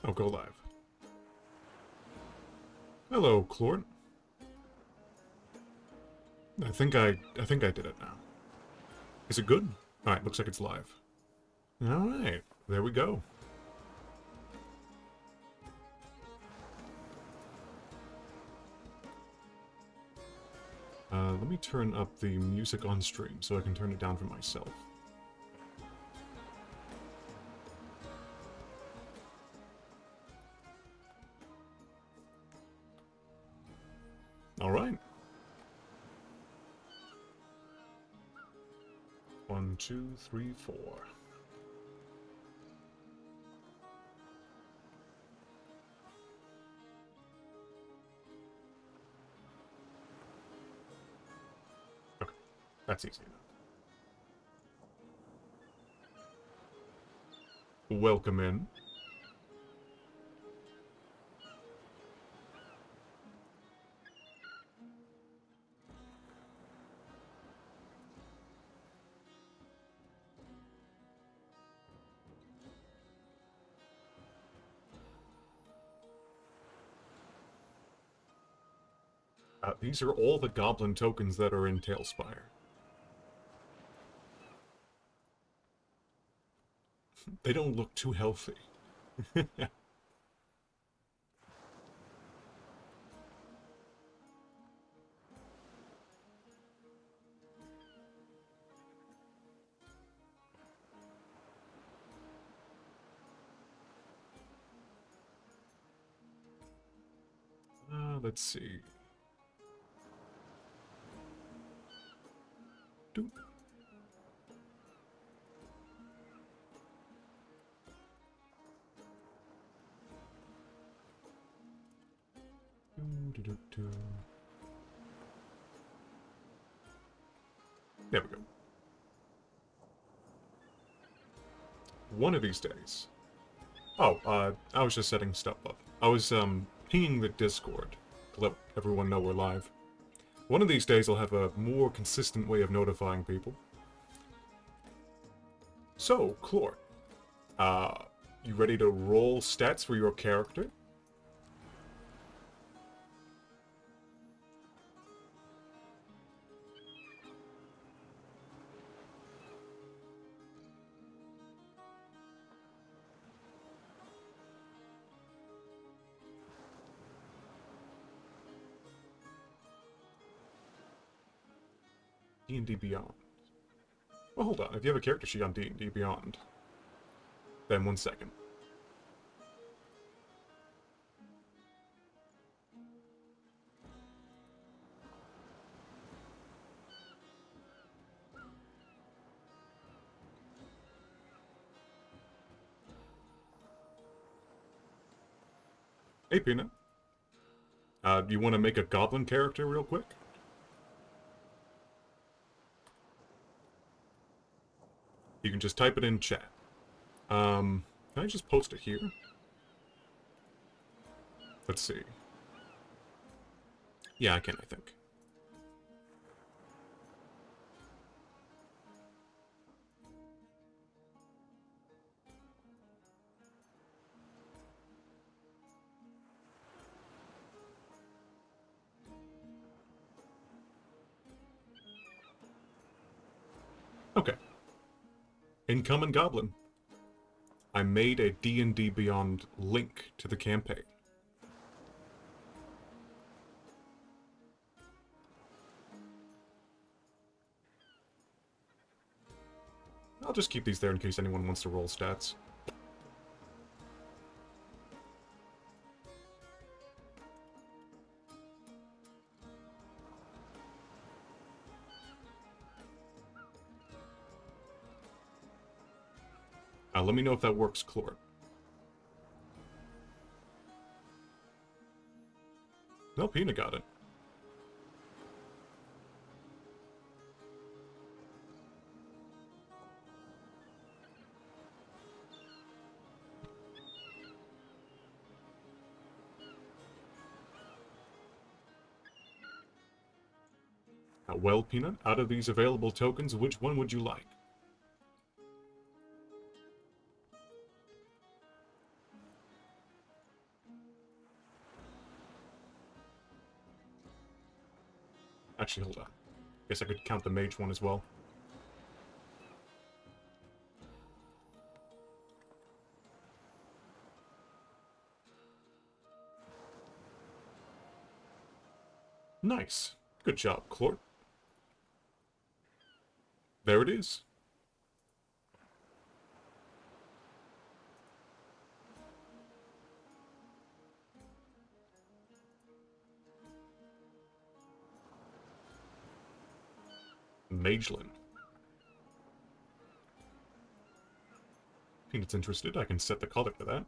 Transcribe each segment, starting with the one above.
Oh, go live. Hello, Clort. I think I did it now. Is it good? Alright, looks like it's live. Alright, there we go. Let me turn up the music on stream so I can turn it down for myself. Alright. 1, 2, 3, 4. Okay, that's easy enough. Welcome in. These are all the goblin tokens that are in Tailspire. They don't look too healthy. Let's see. Doop. There we go. One of these days. Oh, I was just setting stuff up. I was, pinging the Discord to let everyone know we're live. One of these days I'll have a more consistent way of notifying people. So, Clort, you ready to roll stats for your character? D&D Beyond. Well, hold on. If you have a character sheet on D&D Beyond, then 1 second. Hey, Peanut. You want to make a goblin character real quick? You can just type it in chat. Can I just post it here? Let's see. Yeah, I can, I think. Okay. Incoming Goblin. I made a D&D Beyond link to the campaign. I'll just keep these there in case anyone wants to roll stats. Let me know if that works, Clort. No, Peanut got it. Well, Peanut, out of these available tokens, which one would you like? Actually, hold on. Guess I could count the mage one as well. Nice. Good job, Clort. There it is. Magelin. Peanut's interested. I can set the color for that.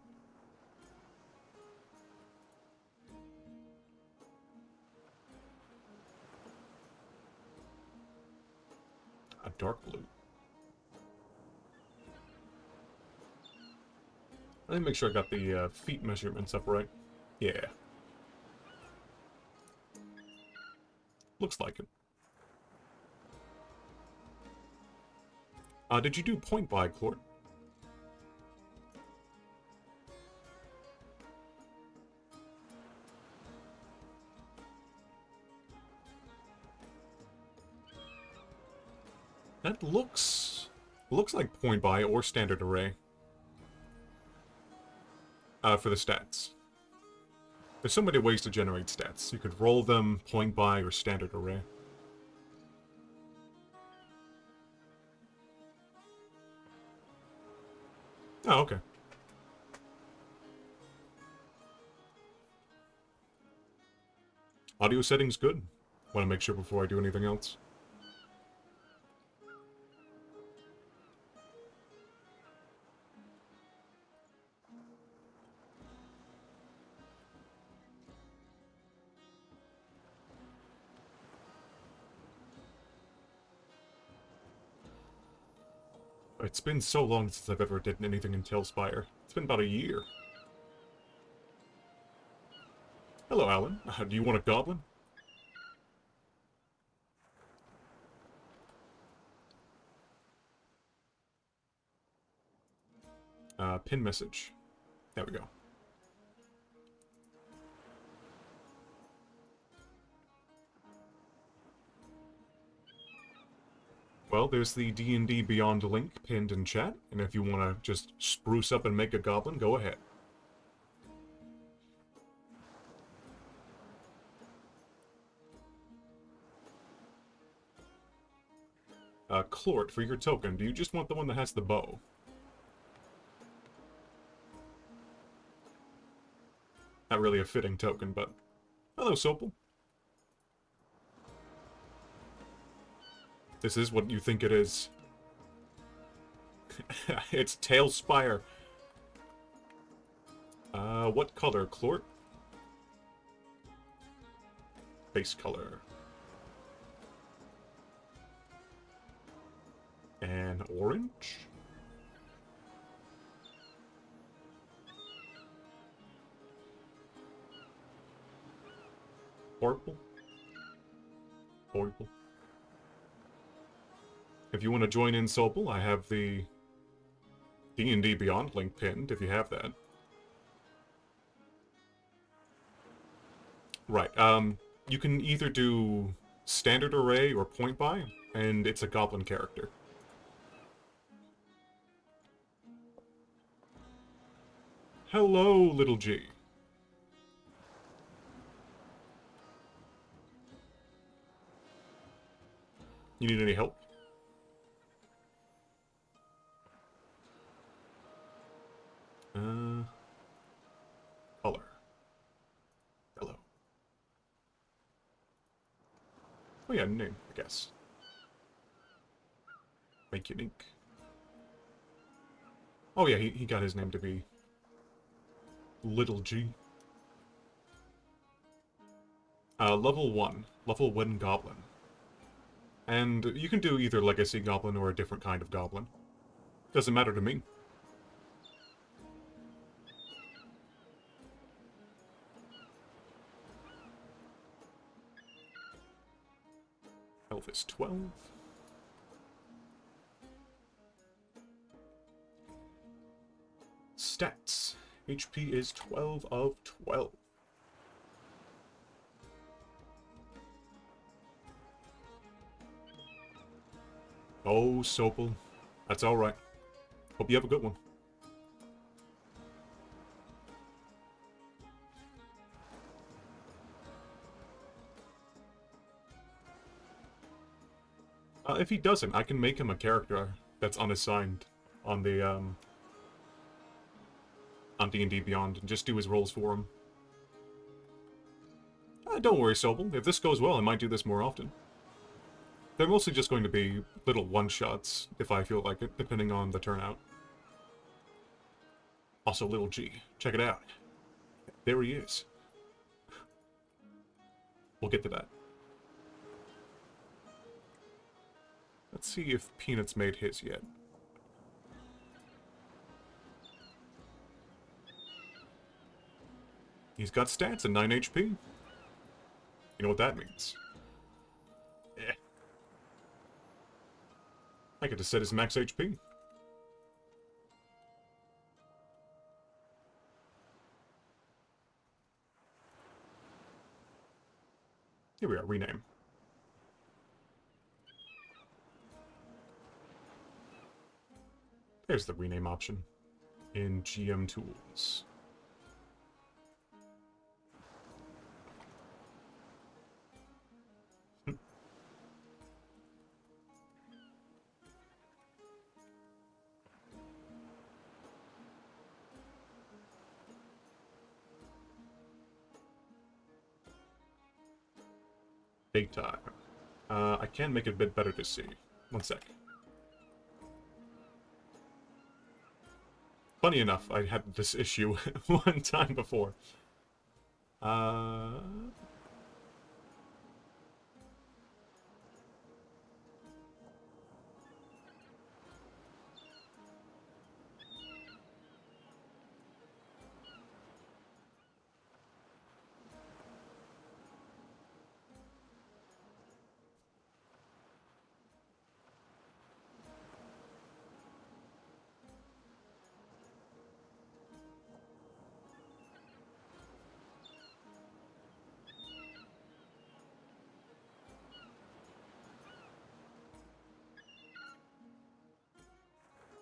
A dark blue. Let me make sure I got the feet measurements up right. Yeah. Looks like it. Did you do point buy, Clort? That looks like point buy or standard array. For the stats. There's so many ways to generate stats. You could roll them, point buy, or standard array. Oh, okay. Audio settings good. Want to make sure before I do anything else. It's been so long since I've ever did anything in Tailspire. It's been about a year. Hello, Alan. Do you want a goblin? Pin message. There we go. Well, there's the D&D Beyond link pinned in chat, and if you want to just spruce up and make a goblin, go ahead. Clort, for your token, do you just want the one that has the bow? Not really a fitting token, but... Hello, Sopal. This is what you think it is. It's Tailspire. What color, Clort? Base color. And orange? Purple? Purple. If you want to join in Sopal, I have the D&D Beyond link pinned, if you have that. Right, you can either do standard array or point buy, and it's a goblin character. Hello, little G. You need any help? Color. Yellow. Oh yeah, name, I guess. Make unique. Oh yeah, he got his name to be Little G. Level 1. Level 1 Goblin. And you can do either Legacy Goblin or a different kind of Goblin. Doesn't matter to me. Elvis 12. Stats. HP is 12 of 12. Oh, Sopal. That's alright. Hope you have a good one. If he doesn't, I can make him a character that's unassigned on the, on D&D Beyond and just do his rolls for him. Don't worry, Sobel. If this goes well, I might do this more often. They're mostly just going to be little one-shots, if I feel like it, depending on the turnout. Also, Little G. Check it out. There he is. We'll get to that. Let's see if Peanut's made his yet. He's got stats and 9 HP. You know what that means. Eh. I get to set his max HP. Here we are, rename. There's the rename option in GM Tools. Big time. I can make it a bit better to see. One sec. Funny enough, I had this issue one time before.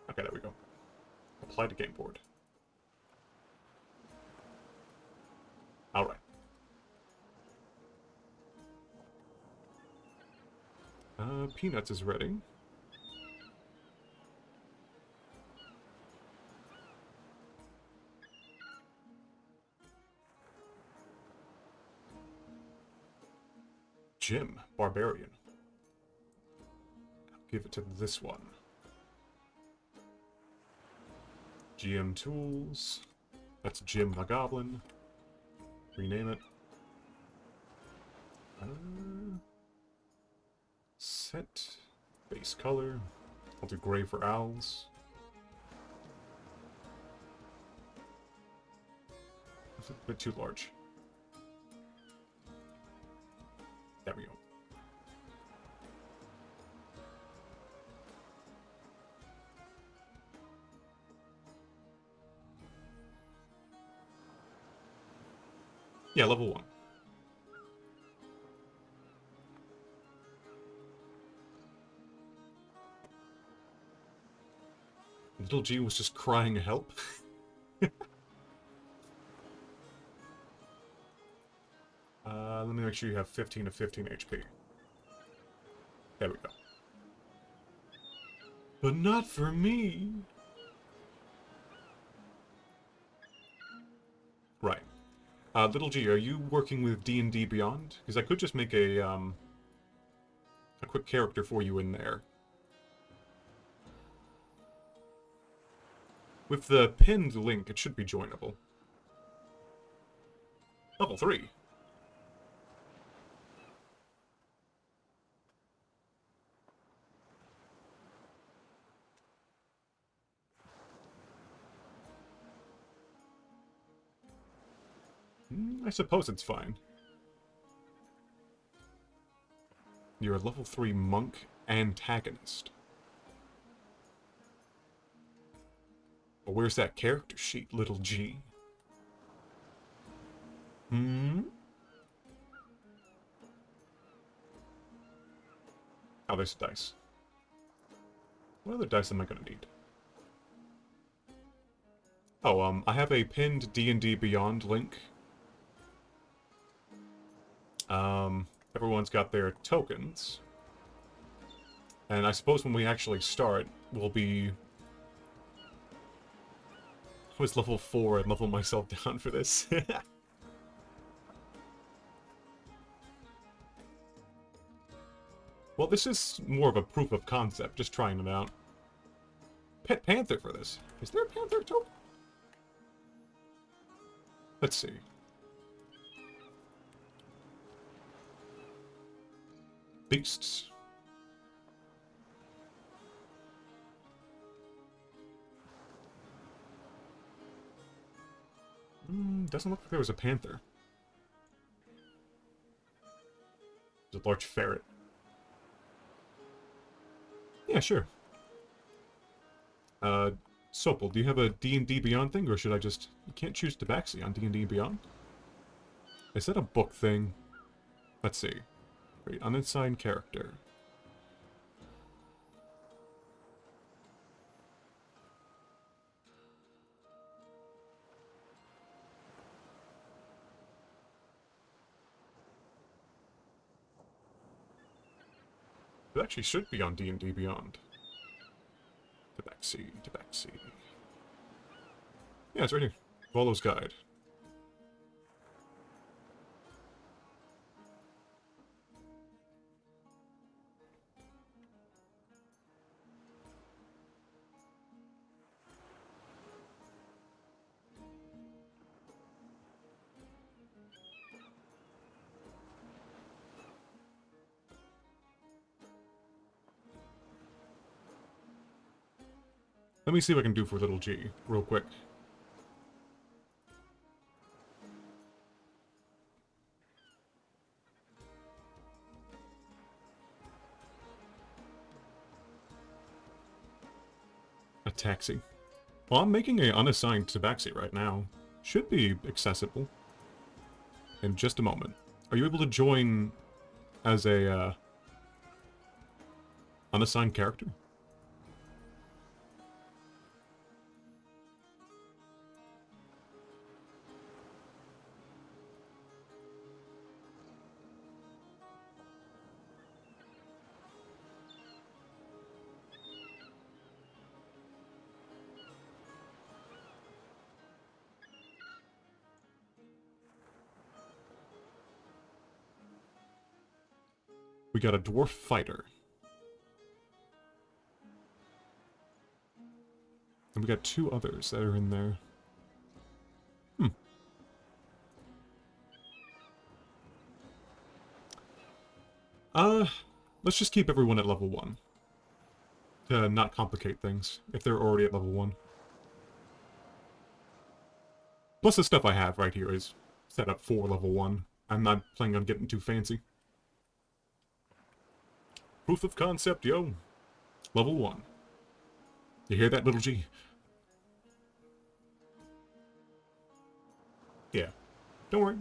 Okay, there we go. Apply to game board. Alright. Peanuts is ready. Jim, Barbarian. I'll give it to this one. GM Tools. That's Jim the Goblin. Rename it. Set. Base color. I'll do gray for owls. It's a bit too large. There we go. Yeah, level 1. Little G was just crying help. Let me make sure you have 15 to 15 HP. There we go. But not for me. Right. Little G, are you working with D&D Beyond? Because I could just make a quick character for you in there. With the pinned link, it should be joinable. Level 3. I suppose it's fine. You're a level 3 monk antagonist. Well, where's that character sheet, Little G? Oh, there's the dice. What other dice am I gonna need? Oh, I have a pinned D&D Beyond link. Everyone's got their tokens. And I suppose when we actually start, we'll be... I was level 4 and level myself down for this. Well, this is more of a proof of concept, just trying it out. Pet Panther for this. Is there a Panther token? Let's see. Beasts. Doesn't look like there was a panther. There's a large ferret. Yeah, sure. Sopal, do you have a D&D Beyond thing, or should I just... You can't choose Tabaxi on D&D Beyond? Is that a book thing? Let's see. Great, unassigned character. It actually should be on D&D Beyond. Tabaxi, Tabaxi. Yeah, it's right here. Volo's Guide. Let me see what I can do for little G, real quick. A taxi. Well, I'm making a unassigned tabaxi right now. Should be accessible. In just a moment. Are you able to join as a, unassigned character? We got a dwarf fighter. And we got 2 others that are in there. Let's just keep everyone at level 1. To not complicate things, if they're already at level 1. Plus the stuff I have right here is set up for level 1. I'm not planning on getting too fancy. Proof of concept, yo. Level 1. You hear that, little G? Yeah. Don't worry.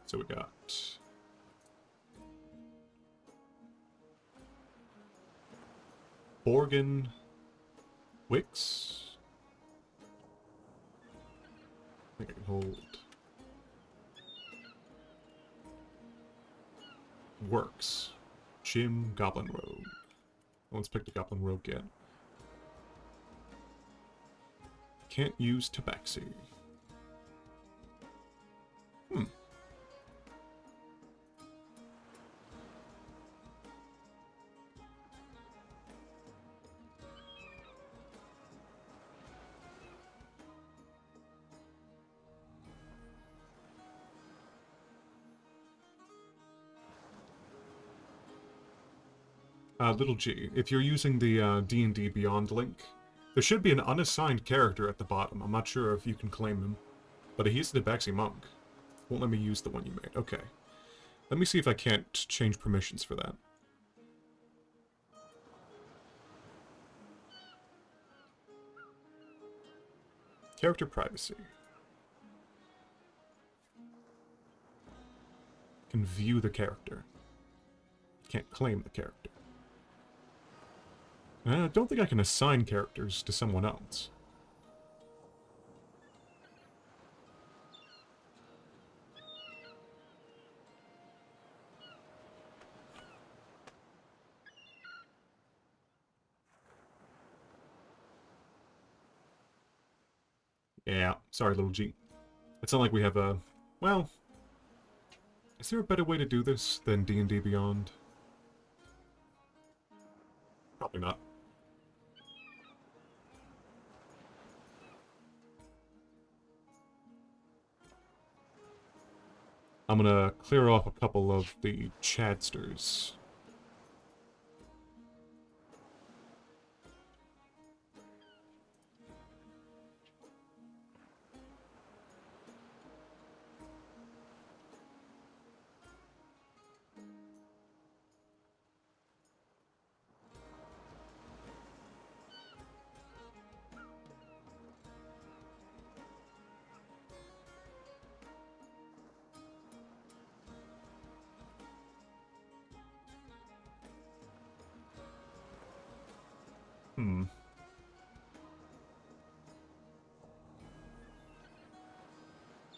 So we got... Borgin... Wix... I think I can hold... Works. Jim, Goblin Rogue. No one's picked the Goblin Rogue yet. Can't use Tabaxi. Little G, if you're using the D&D Beyond link, there should be an unassigned character at the bottom. I'm not sure if you can claim him, but he's the Tabaxi monk. Won't let me use the one you made. Okay. Let me see if I can't change permissions for that. Character privacy. can view the character. Can't claim the character. I don't think I can assign characters to someone else. Yeah, sorry, little G. It's not like we have a... Well... Is there a better way to do this than D&D Beyond? Probably not. I'm gonna clear off a couple of the Chadsters.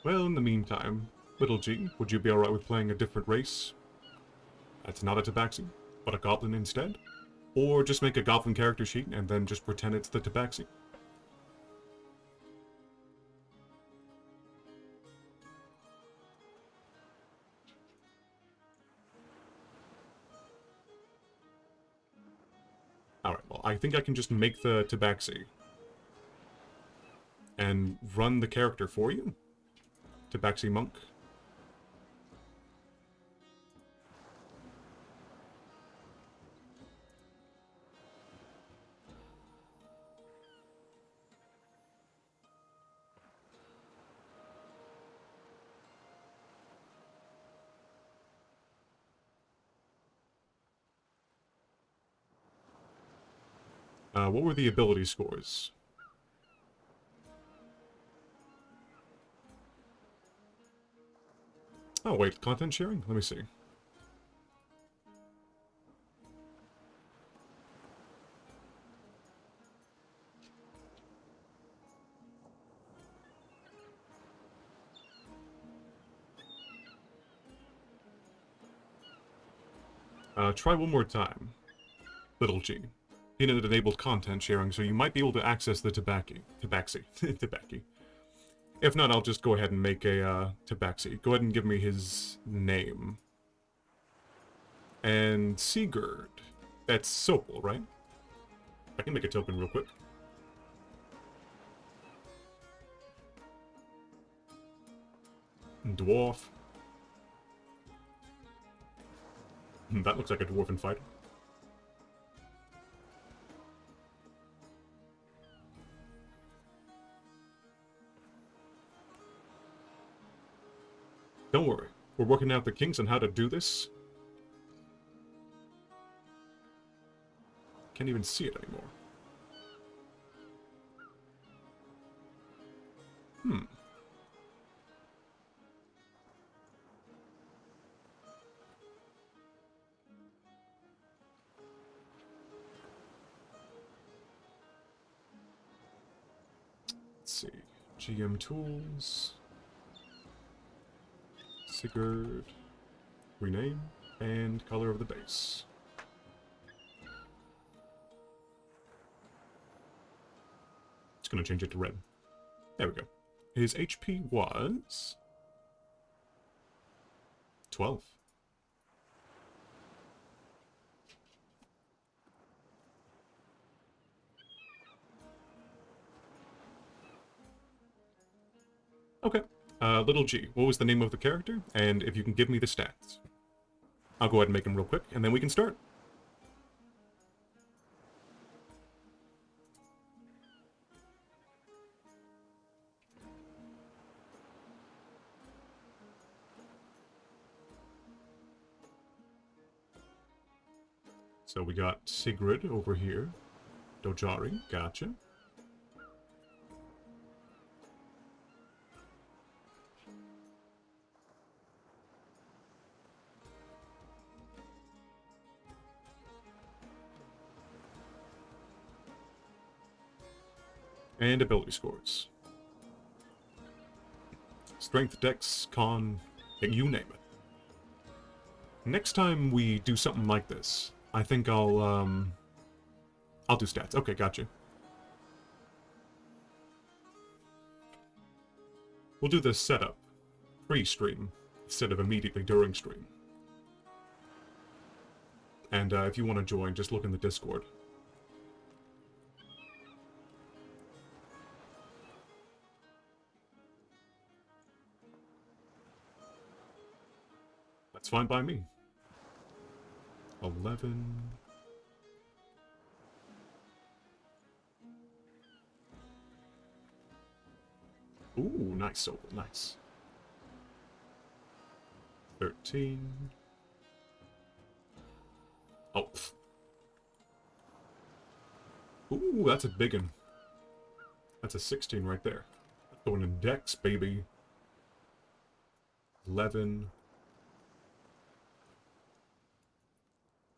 Well, in the meantime, little G, would you be alright with playing a different race? That's not a Tabaxi, but a Goblin instead? Or just make a Goblin character sheet and then just pretend it's the Tabaxi? Alright, well, I think I can just make the Tabaxi and run the character for you. Tabaxi Monk. What were the ability scores? Oh, wait, content sharing? Let me see. Try one more time. Little G. Peanut enabled content sharing, so you might be able to access the Tabaxi. Tabaxi. If not, I'll just go ahead and make a Tabaxi. Go ahead and give me his name. And Sigurd. That's Sopal, right? I can make a token real quick. Dwarf. That looks like a dwarven fighter. Don't worry. We're working out the kinks on how to do this. Can't even see it anymore. Let's see. GM tools. Sigurd. Rename. And color of the base. It's gonna change it to red. There we go. His HP was 12. Okay. Little G, what was the name of the character? And if you can give me the stats. I'll go ahead and make them real quick, and then we can start. So we got Sigrid over here. Dojari, gotcha. And ability scores. Strength, Dex, Con, you name it. Next time we do something like this, I think I'll do stats. Okay, gotcha. We'll do the setup pre-stream instead of immediately during stream. And if you want to join, just look in the Discord. That's fine by me. 11. Ooh, nice soul, nice. 13. Oh. Ooh, that's a big one. That's a 16 right there. Going in Dex, baby. 11.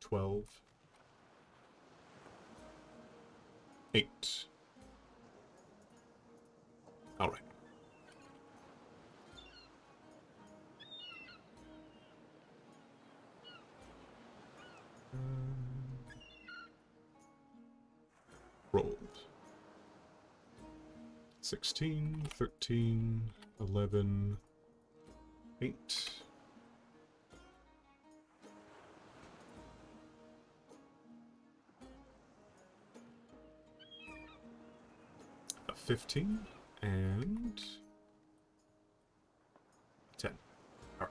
12. 8. Alright. Rolled. 16, 13, 11, 8. A 15 and 10. All right.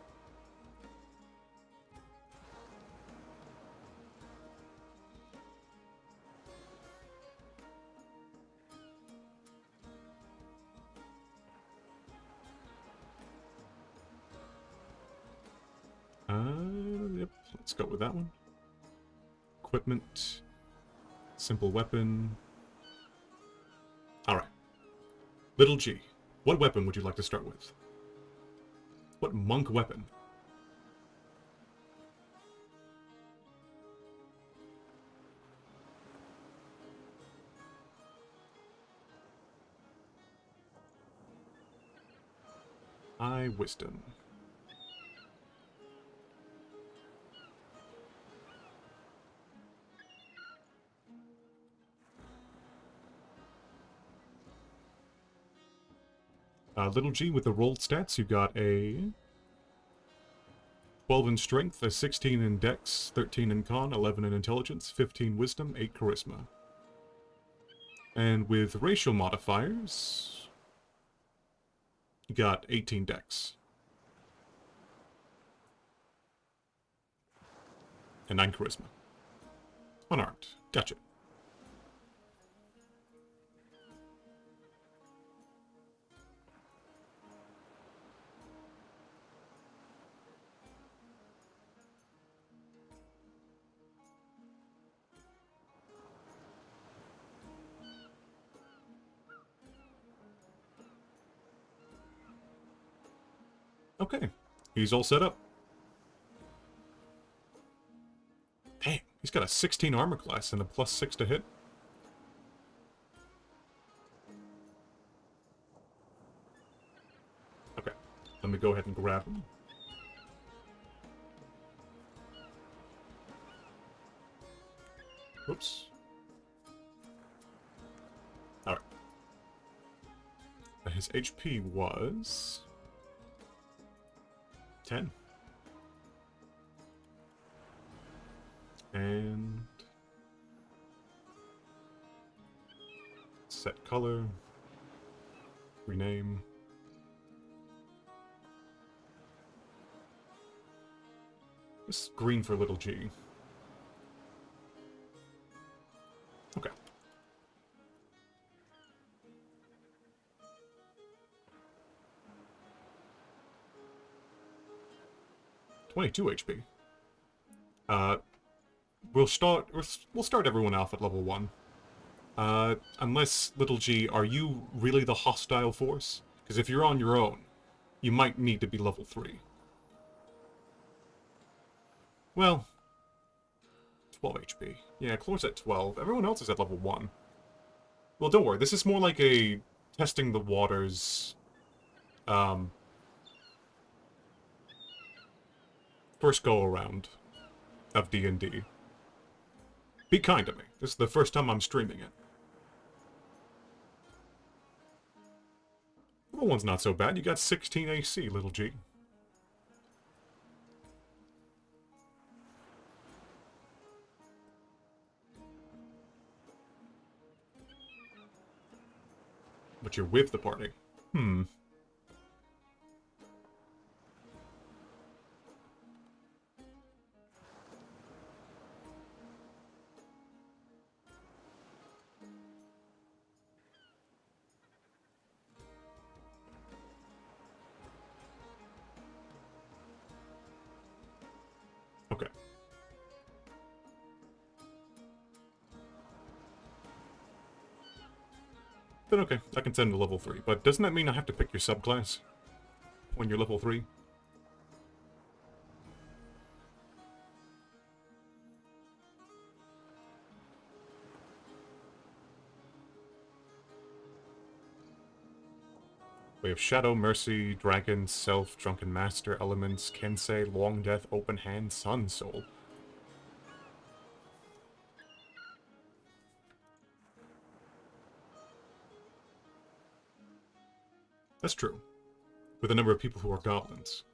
Yep, let's go with that one. Equipment, simple weapon. Alright. Little G, what weapon would you like to start with? What monk weapon? Wisdom. Little G, with the rolled stats, you got a 12 in strength, a 16 in dex, 13 in con, 11 in intelligence, 15 wisdom, 8 charisma. And with racial modifiers, you got 18 dex. And 9 charisma. Unarmed. Gotcha. Okay, he's all set up. Damn, he's got a 16 armor class and a +6 to hit. Okay, let me go ahead and grab him. Oops. Alright. His HP was 10. And set color, rename. This green for little G. Okay. (22 HP). We'll start everyone off at level 1. Unless, little G, are you really the hostile force? Because if you're on your own, you might need to be level 3. Well, 12 HP. Yeah, Chlor's at 12. Everyone else is at level 1. Well, don't worry. This is more like a testing the waters, um, first go-around of D&D. Be kind to me. This is the first time I'm streaming it. Well, one's not so bad. You got 16 AC, little G. But you're with the party. Hmm. Okay. Then okay, I can send to level 3. But doesn't that mean I have to pick your subclass when you're level 3? We have Shadow, Mercy, Dragon, Self, Drunken Master, Elements, Kensei, Long Death, Open Hand, Sun Soul. That's true. With a number of people who are goblins.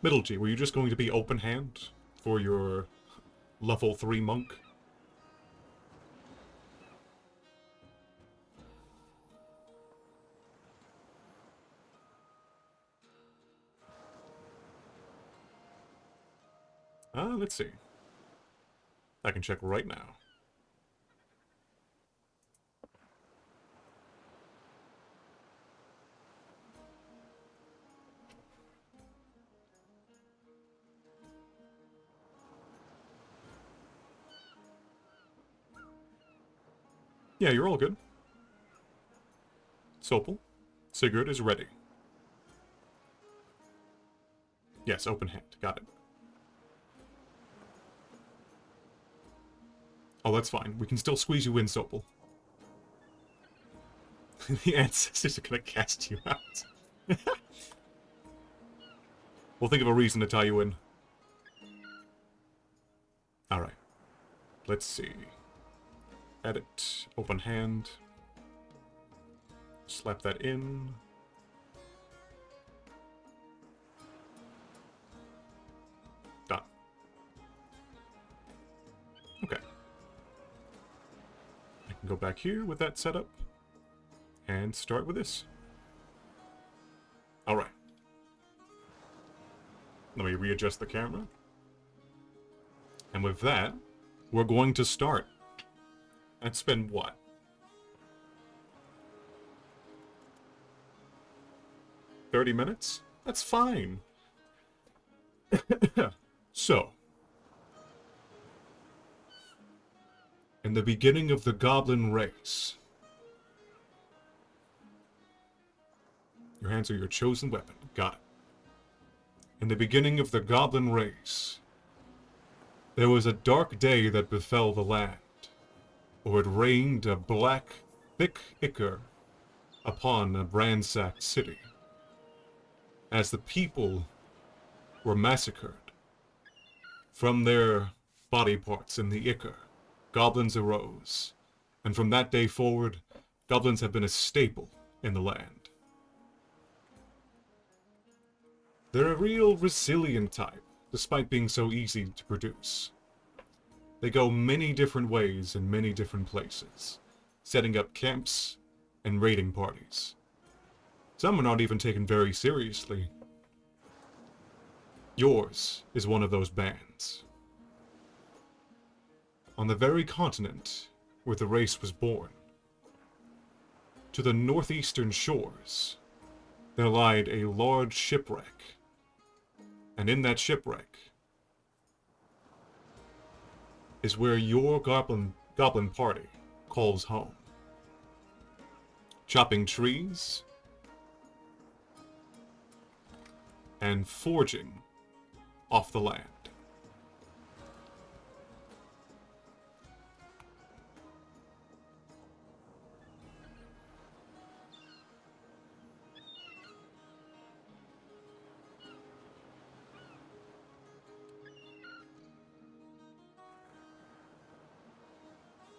Middle G, were you just going to be open hand for your level 3 monk? Let's see. I can check right now. Yeah, you're all good. Sopel, Sigurd is ready. Yes, open hand. Got it. Oh, that's fine. We can still squeeze you in, Sopel. The ancestors are gonna cast you out. We'll think of a reason to tie you in. Alright. Let's see. Edit. Open hand. Slap that in. Done. Okay. I can go back here with that setup. And start with this. Alright. Let me readjust the camera. And with that, we're going to start. And spend what? 30 minutes? That's fine. So, in the beginning of the goblin race, your hands are your chosen weapon. Got it. In the beginning of the goblin race, there was a dark day that befell the land, or it rained a black, thick ichor upon a ransacked city. As the people were massacred, from their body parts in the ichor, goblins arose, and from that day forward, goblins have been a staple in the land. They're a real resilient type, despite being so easy to produce. They go many different ways in many different places, setting up camps and raiding parties. Some are not even taken very seriously. Yours is one of those bands. On the very continent where the race was born, to the northeastern shores, there lied a large shipwreck. And in that shipwreck is where your goblin party calls home. Chopping trees and forging off the land.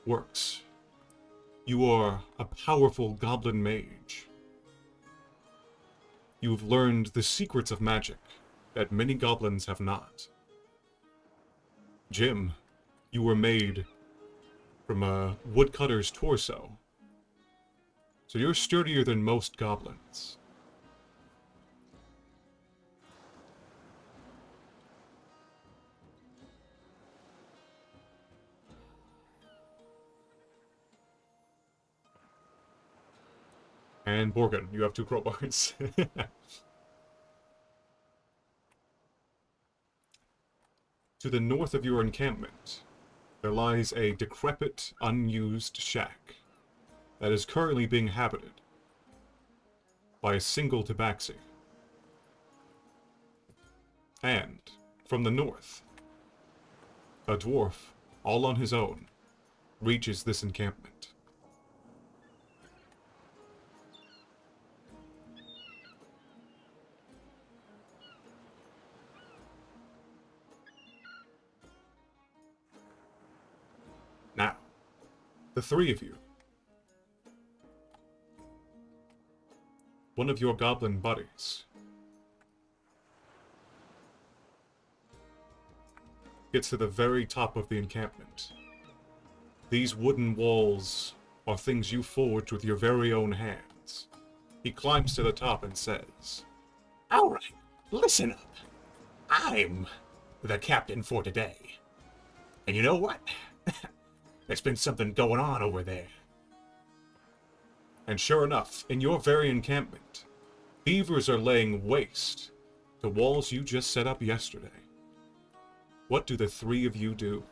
Works. You are a powerful goblin mage. You have learned the secrets of magic that many goblins have not. Jim, you were made from a woodcutter's torso, so you're sturdier than most goblins. And Borgen, you have 2 crowbars. To the north of your encampment, there lies a decrepit, unused shack that is currently being inhabited by a single tabaxi. And, from the north, a dwarf, all on his own, reaches this encampment. Now, the 3 of you, one of your goblin buddies, gets to the very top of the encampment. These wooden walls are things you forged with your very own hands. He climbs to the top and says, "Alright, listen up. I'm the captain for today. And you know what? There's been something going on over there." And sure enough, in your very encampment, beavers are laying waste to walls you just set up yesterday. What do the 3 of you do?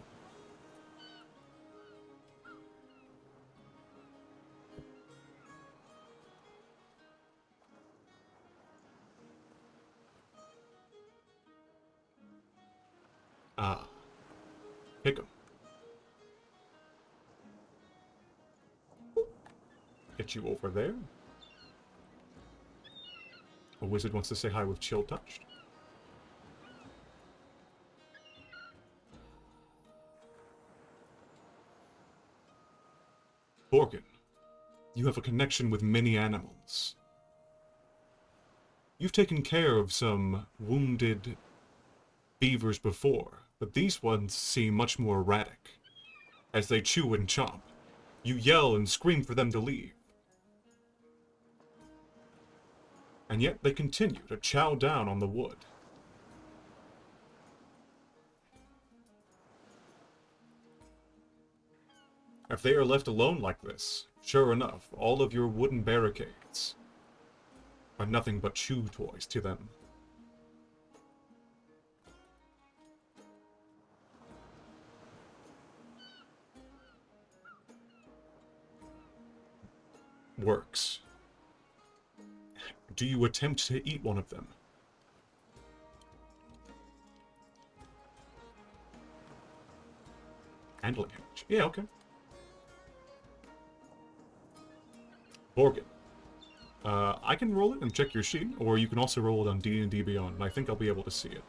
Ah, pick 'em. Get you over there. A wizard wants to say hi with chill touched. Borgen, you have a connection with many animals. You've taken care of some wounded beavers before, but these ones seem much more erratic. As they chew and chomp, you yell and scream for them to leave. And yet they continue to chow down on the wood. If they are left alone like this, sure enough, all of your wooden barricades are nothing but chew toys to them. Works. Do you attempt to eat one of them? Handling damage. Yeah, okay. Borgen. I can roll it and check your sheet, or you can also roll it on D&D Beyond, and I think I'll be able to see it.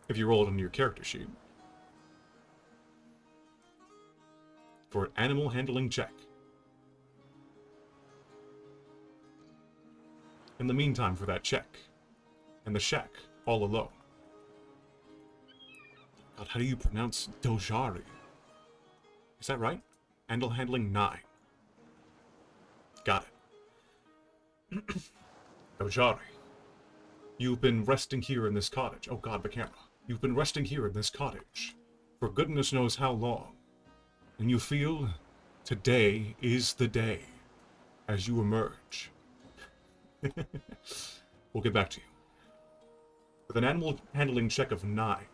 If you roll it on your character sheet. For an animal handling check. In the meantime, for that check, and the shack, all alone. God, how do you pronounce Dojari? Is that right? Animal handling 9. Got it. Dojari. You've been resting here in this cottage. Oh god, the camera. You've been resting here in this cottage for goodness knows how long. And you feel today is the day as you emerge. We'll get back to you. With an animal handling check of 9.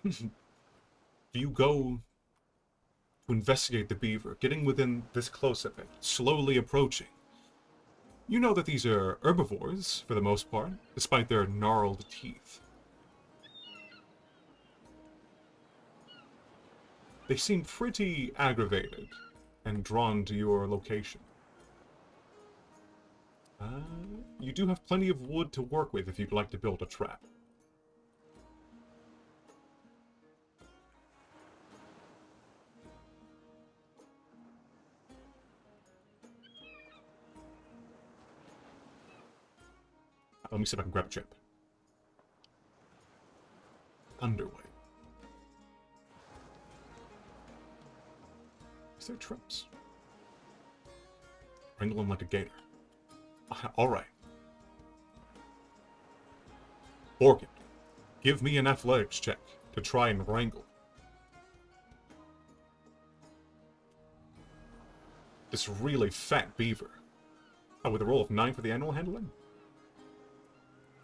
Do you go to investigate the beaver, getting within this close of it, slowly approaching? You know that these are herbivores, for the most part, despite their gnarled teeth. They seem pretty aggravated and drawn to your location. You do have plenty of wood to work with if you'd like to build a trap. Let me see if I can grab a chip. Underway. Is there traps? Wrangle him like a gator. Alright. Orchid, give me an athletics check to try and wrangle this really fat beaver. Oh, with a roll of 9 for the animal handling?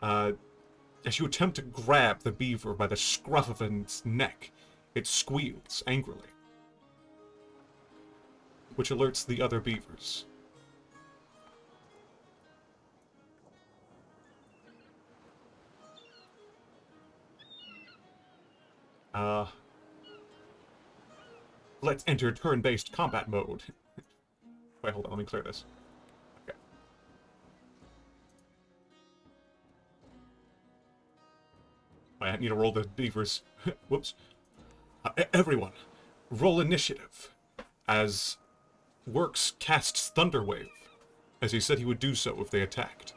As you attempt to grab the beaver by the scruff of its neck, it squeals angrily, which alerts the other beavers. Let's enter turn-based combat mode. Wait, hold on, let me clear this. Okay. I need to roll the beavers. Whoops. Everyone, roll initiative. As Works casts Thunderwave, as he said he would do so if they attacked.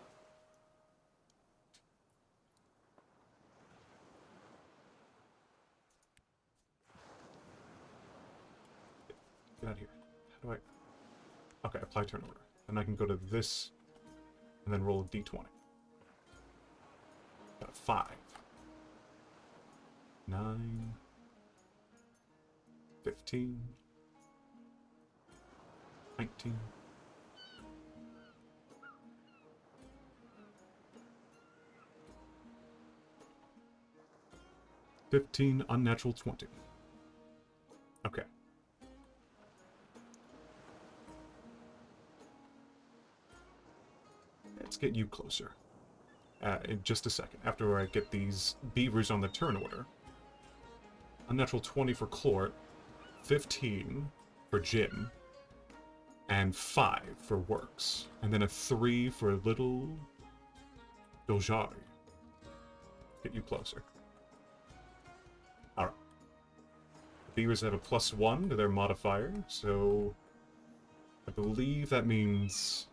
Get out of here. How do I... Okay, apply turn order. And I can go to this, and then roll a d20. Got a 5. 9. 15. 19. 15, unnatural 20. Okay. Let's get you closer. In just a second, after I get these beavers on the turn order. Unnatural 20 for Clort, 15 for Jim, and 5 for Works. And then a 3 for little Doljari. Get you closer. Alright. The beavers have a +1 to their modifier, so I believe that means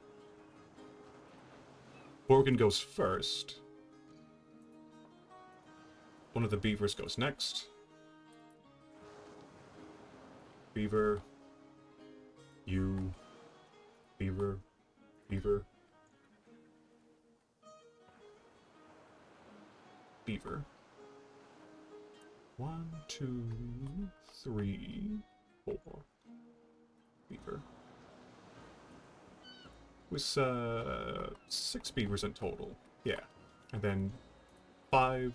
Borgin goes first. One of the beavers goes next. Beaver. You. Beaver. Beaver. Beaver. 1, 2, 3, 4. Beaver. With 6 beavers in total. Yeah. And then 5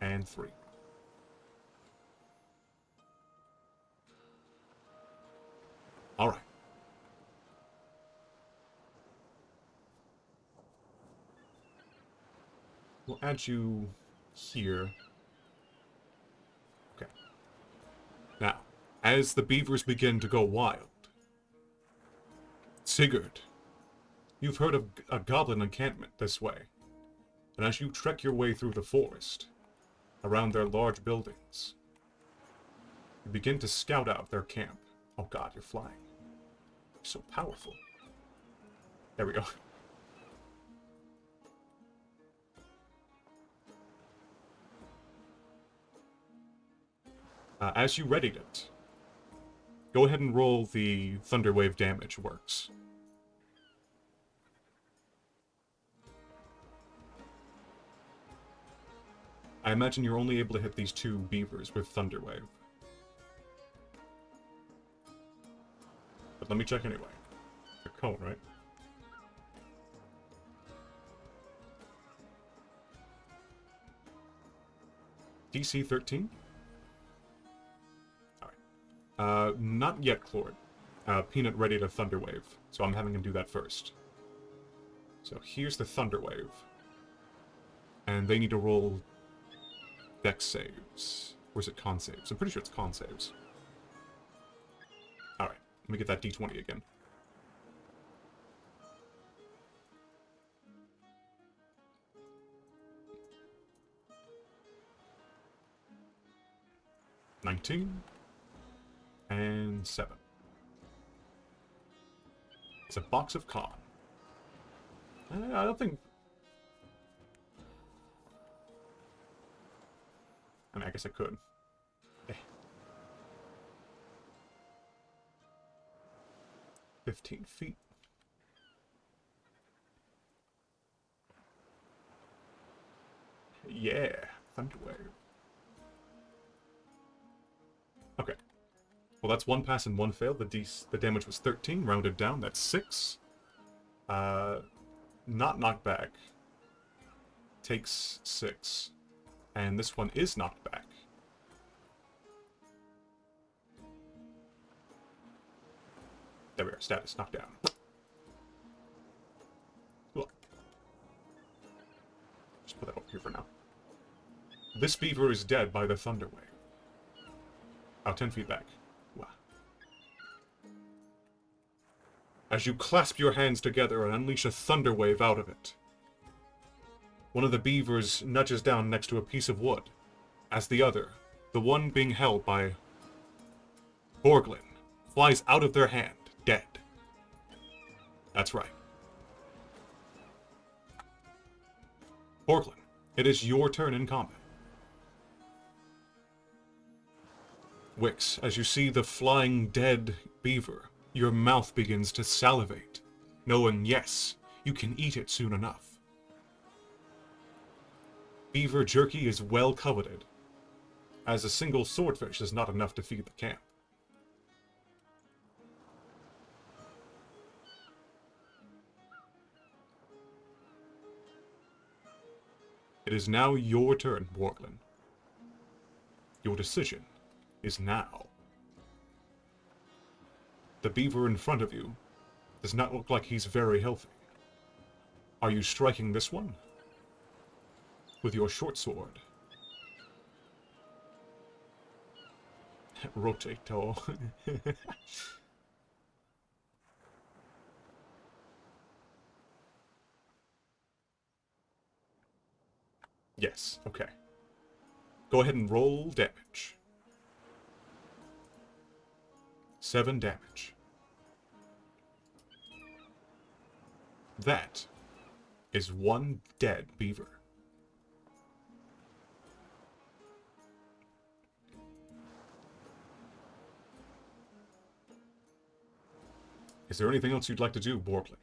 and 3. Alright. We'll add you here. Okay. Now, as the beavers begin to go wild, Sigurd, you've heard of a goblin encampment this way, and as you trek your way through the forest, around their large buildings, you begin to scout out their camp. Oh god, you're flying. You're so powerful. There we go. As you readied it, go ahead and roll the Thunderwave damage Works. I imagine you're only able to hit these 2 beavers with Thunderwave. But let me check anyway. A cone, right? DC 13? Not yet, Clord. Peanut ready to Thunderwave, so I'm having him do that first. So here's the Thunderwave. And they need to roll Dex saves. Or is it con saves? I'm pretty sure it's con saves. Alright, let me get that d20 again. 18. And 7. It's a box of con. I don't think... I mean, I guess I could. Eh. 15 feet. Yeah, Thunderwave. Okay. Well, that's 1 pass and 1 fail. The damage was 13, rounded down. That's 6. Not knocked back. Takes 6. And this one is knocked back. There we are. Status. Knocked down. Cool. Just put that over here for now. This beaver is dead by the thunder wave. Oh, 10 feet back. Wow. As you clasp your hands together and unleash a thunder wave out of it, one of the beavers nudges down next to a piece of wood, as the other, the one being held by Borglin, flies out of their hand, dead. That's right. Borglin, it is your turn in combat. Wix, as you see the flying dead beaver, your mouth begins to salivate, knowing, yes, you can eat it soon enough. Beaver jerky is well coveted, as a single swordfish is not enough to feed the camp. It is now your turn, Borglin. Your decision is now. The beaver in front of you does not look like he's very healthy. Are you striking this one? With your short sword? Rotato. Yes, okay. Go ahead and roll damage. 7 damage. That is 1 dead beaver. Is there anything else you'd like to do, Borglin?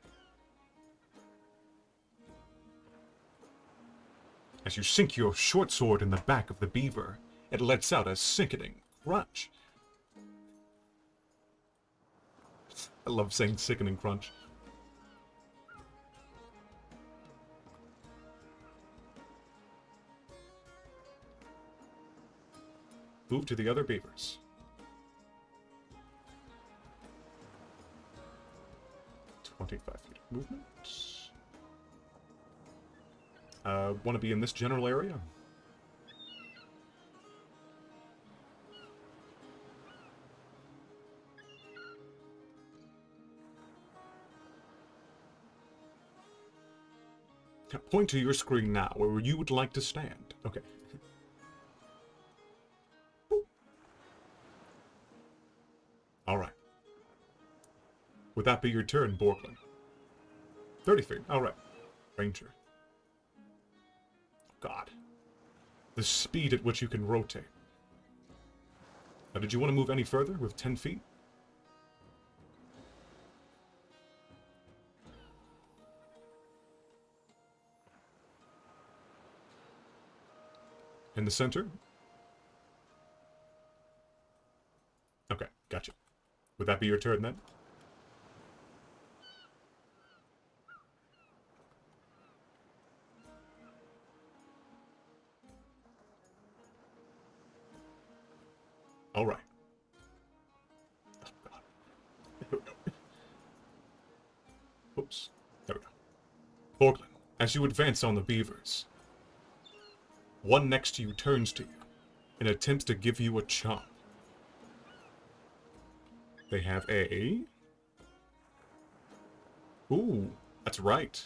As you sink your short sword in the back of the beaver, it lets out a sickening crunch. I love saying sickening crunch. Move to the other beavers. .5 feet of movement. Want to be in this general area? Point to your screen now, where you would like to stand. Okay. Alright. Would that be your turn, Borglin? 30 feet. Alright. Ranger. God. The speed at which you can rotate. Now, did you want to move any further with 10 feet? In the center? Okay, gotcha. Would that be your turn then? All right. Oh, God. Here we go. Oops. There we go. Borglin, as you advance on the beavers, one next to you turns to you and attempts to give you a chomp. They have a... Ooh, that's right.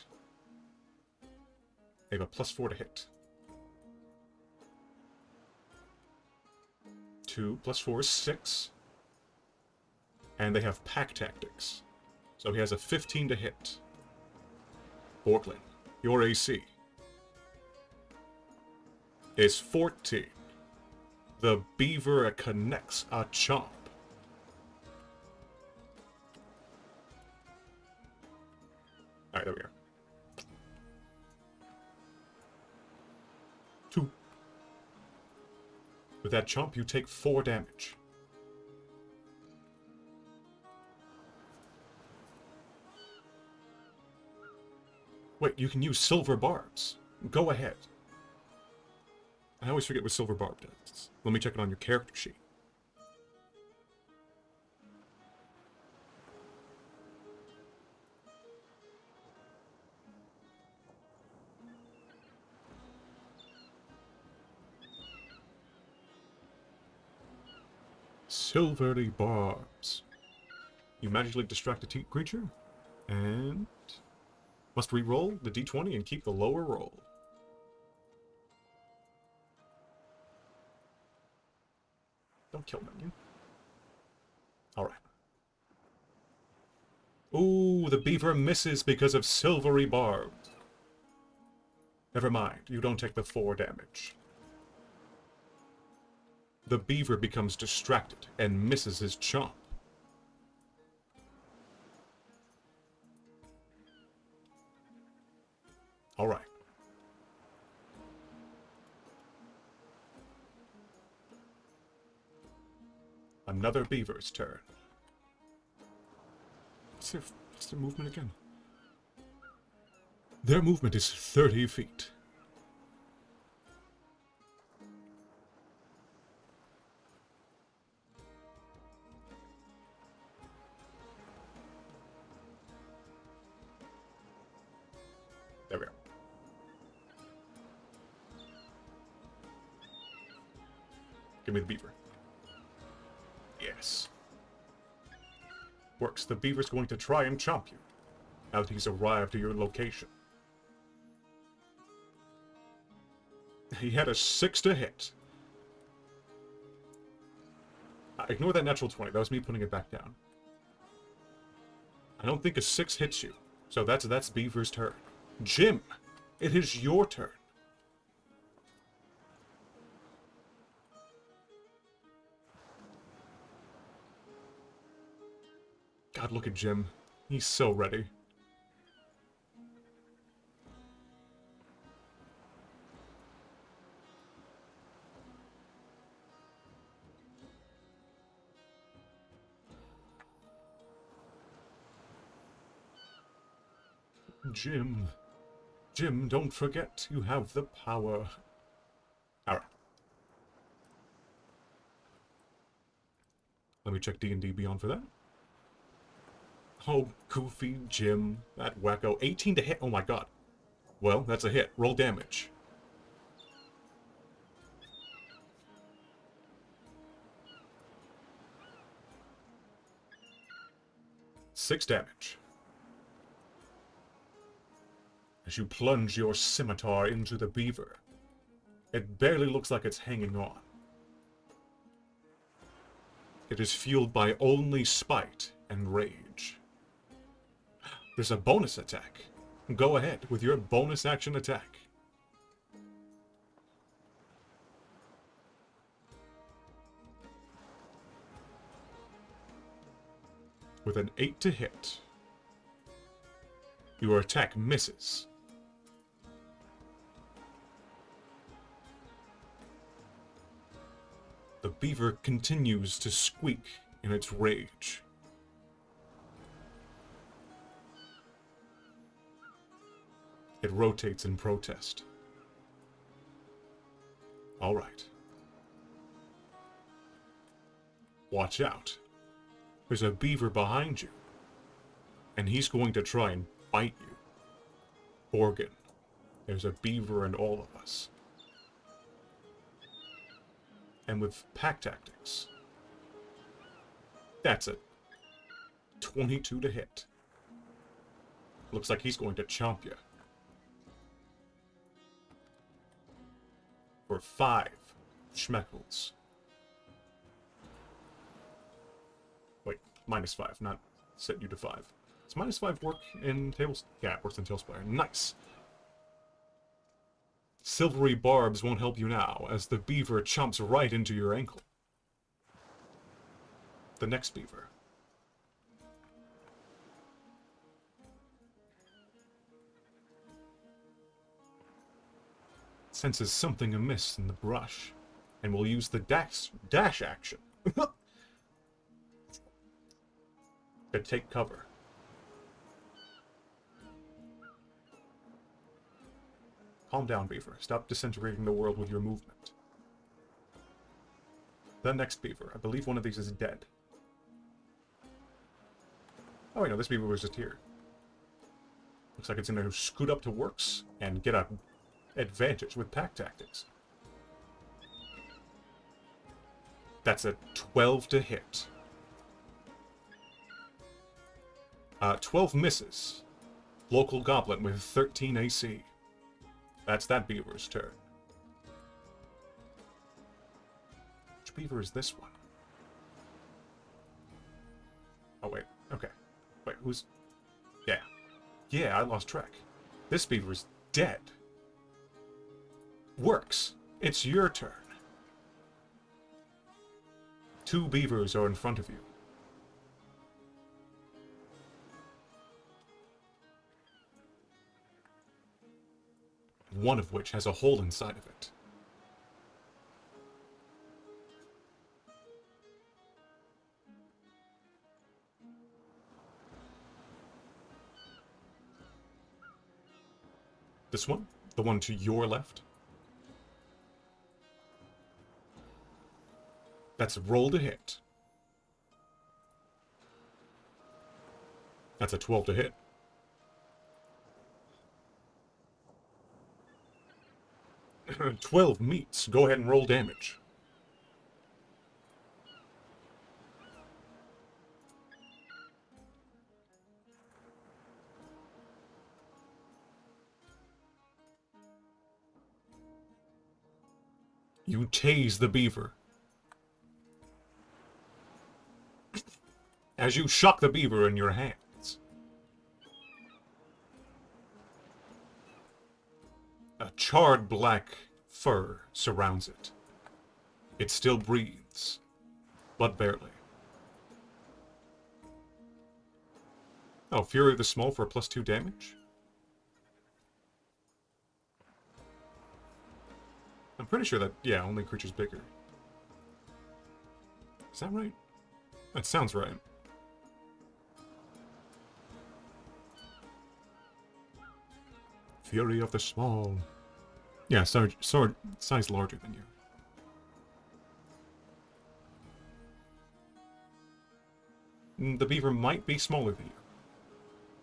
They have a +4 to hit. 2 plus 4 is 6. And they have pack tactics. So he has a 15 to hit. Borglin, your AC is 14. The beaver connects a chomp. Alright, there we go. 2. With that chomp, you take 4 damage. Wait, you can use silver barbs. Go ahead. I always forget what silver barb does. Let me check it on your character sheet. Silvery barbs. You magically distract a creature, and must re-roll the d20 and keep the lower roll. Don't kill minion. Alright. Ooh, the beaver misses because of silvery barbs. Never mind, you don't take the 4 damage. The beaver becomes distracted and misses his chomp. Alright. Another beaver's turn. What's their movement again? Their movement is 30 feet. There we go. Give me the beaver. Yes. Works. The beaver's going to try and chomp you, now that he's arrived to your location. He had a 6 to hit. Ignore that natural 20. That was me putting it back down. I don't think a 6 hits you. So that's Beaver's turn. Jim, it is your turn. God, look at Jim. He's so ready. Jim, don't forget you have the power. Alright. Let me check D&D Beyond for that. Oh, goofy Jim. That wacko. 18 to hit. Oh my god. Well, that's a hit. Roll damage. Six damage. As you plunge your scimitar into the beaver, it barely looks like it's hanging on. It is fueled by only spite and rage. There's a bonus attack. Go ahead with your bonus action attack. With an 8 to hit, your attack misses. The beaver continues to squeak in its rage. It rotates in protest. All right. Watch out. There's a beaver behind you, and he's going to try and bite you. Borgin, there's a beaver in all of us. And with pack tactics, that's a 22 to hit. Looks like he's going to chomp you. For 5 schmeckles. -5, not set you to 5. Does -5 work in Tables? Yeah, it works in Tailspire. Nice! Silvery barbs won't help you now, as the beaver chomps right into your ankle. The next beaver. Senses something amiss in the brush, and will use the dash action to take cover. Calm down, beaver. Stop disintegrating the world with your movement. The next beaver. I believe one of these is dead. Oh wait, no, this beaver was just here. Looks like it's gonna scoot up to Works and get a advantage with pack tactics. That's a 12 to hit. 12 misses. Local goblin with 13 AC. That's that beaver's turn. Which beaver is this one? Oh, wait. Okay. Wait, who's... Yeah. Yeah, I lost track. This beaver's dead. Works. It's your turn. 2 beavers are in front of you. One of which has a hole inside of it. This one? The one to your left? That's a roll to hit. That's a 12 to hit. "12 meets. Go ahead and roll damage." You tase the beaver. As you shock the beaver in your hands. A charred black fur surrounds it. It still breathes, but barely. Oh, Fury of the Small for a +2 damage? I'm pretty sure that, yeah, only creatures bigger. Is that right? That sounds right. Fury of the Small. Yeah, sword size larger than you. The beaver might be smaller than you.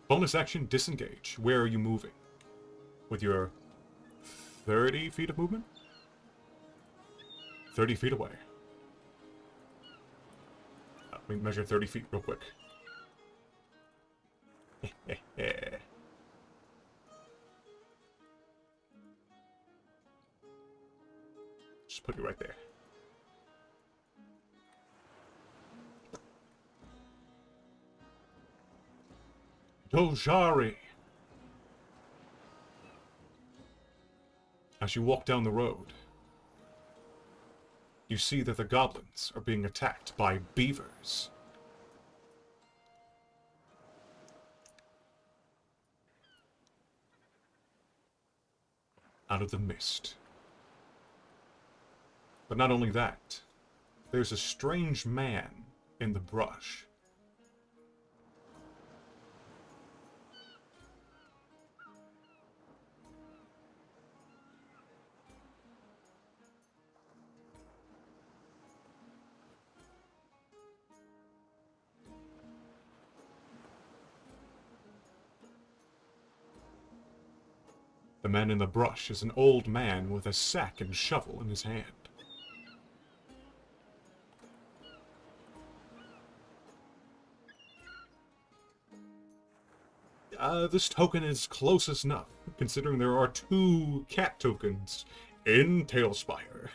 Bonus action, disengage. Where are you moving? With your 30 feet of movement? 30 feet away. Let me measure 30 feet real quick. Just put you right there. Dojari! As you walk down the road, you see that the goblins are being attacked by beavers. Out of the mist. But not only that, there's a strange man in the brush. The man in the brush is an old man with a sack and shovel in his hand. This token is close enough, considering there are 2 cat tokens in Tailspire.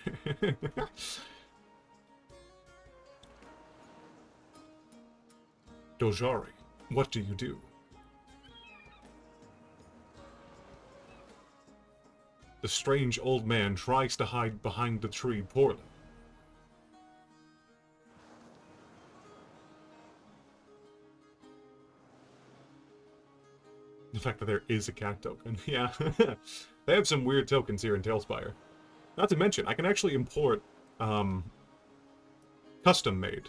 Dojari, what do you do? The strange old man tries to hide behind the tree poorly. The fact that there is a cat token, yeah. They have some weird tokens here in Tailspire. Not to mention, I can actually import, custom-made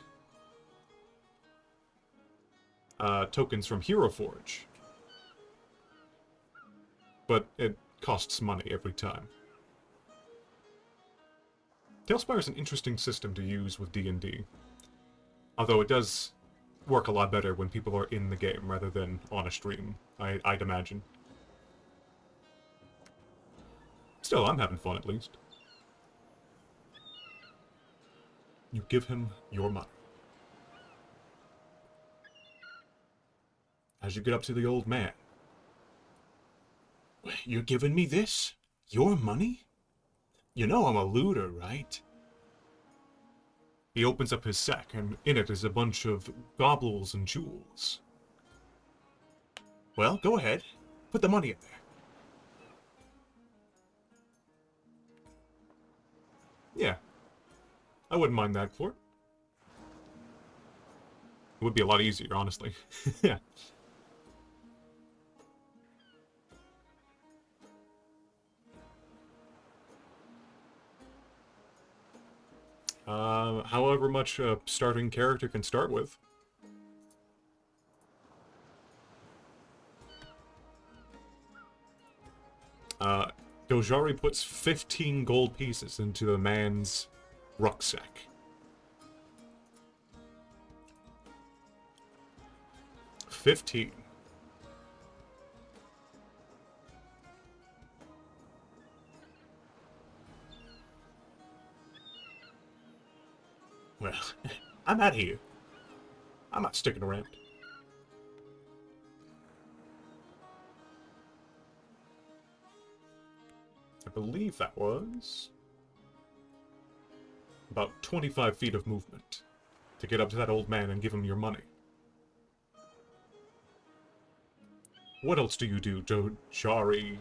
tokens from Hero Forge. But it costs money every time. Tailspire is an interesting system to use with D&D. Although it does work a lot better when people are in the game rather than on a stream, I'd imagine. Still, I'm having fun at least. You give him your money. As you get up to the old man. You're giving me this? Your money? You know I'm a looter, right? He opens up his sack, and in it is a bunch of baubles and jewels. Well, go ahead. Put the money in there. Yeah. I wouldn't mind that, Court. It would be a lot easier, honestly. Yeah. However much a starting character can start with. Dojari puts 15 gold pieces into the man's rucksack. $15. Well, I'm out of here. I'm not sticking around. I believe that was about 25 feet of movement to get up to that old man and give him your money. What else do you do, Dojari?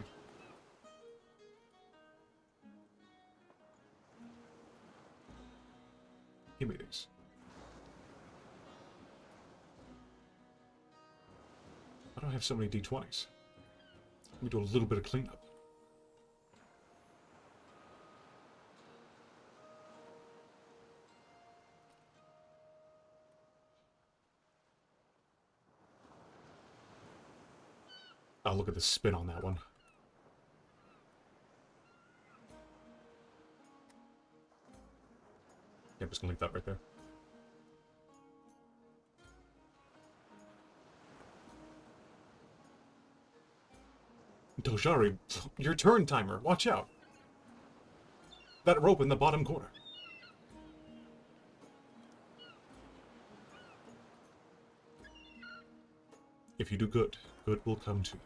Give me these. I don't have so many D20s. Let me do a little bit of cleanup. Oh, look at the spin on that one. Yeah, I'm just gonna leave that right there. Dojari, your turn timer. Watch out. That rope in the bottom corner. If you do good, good will come to you.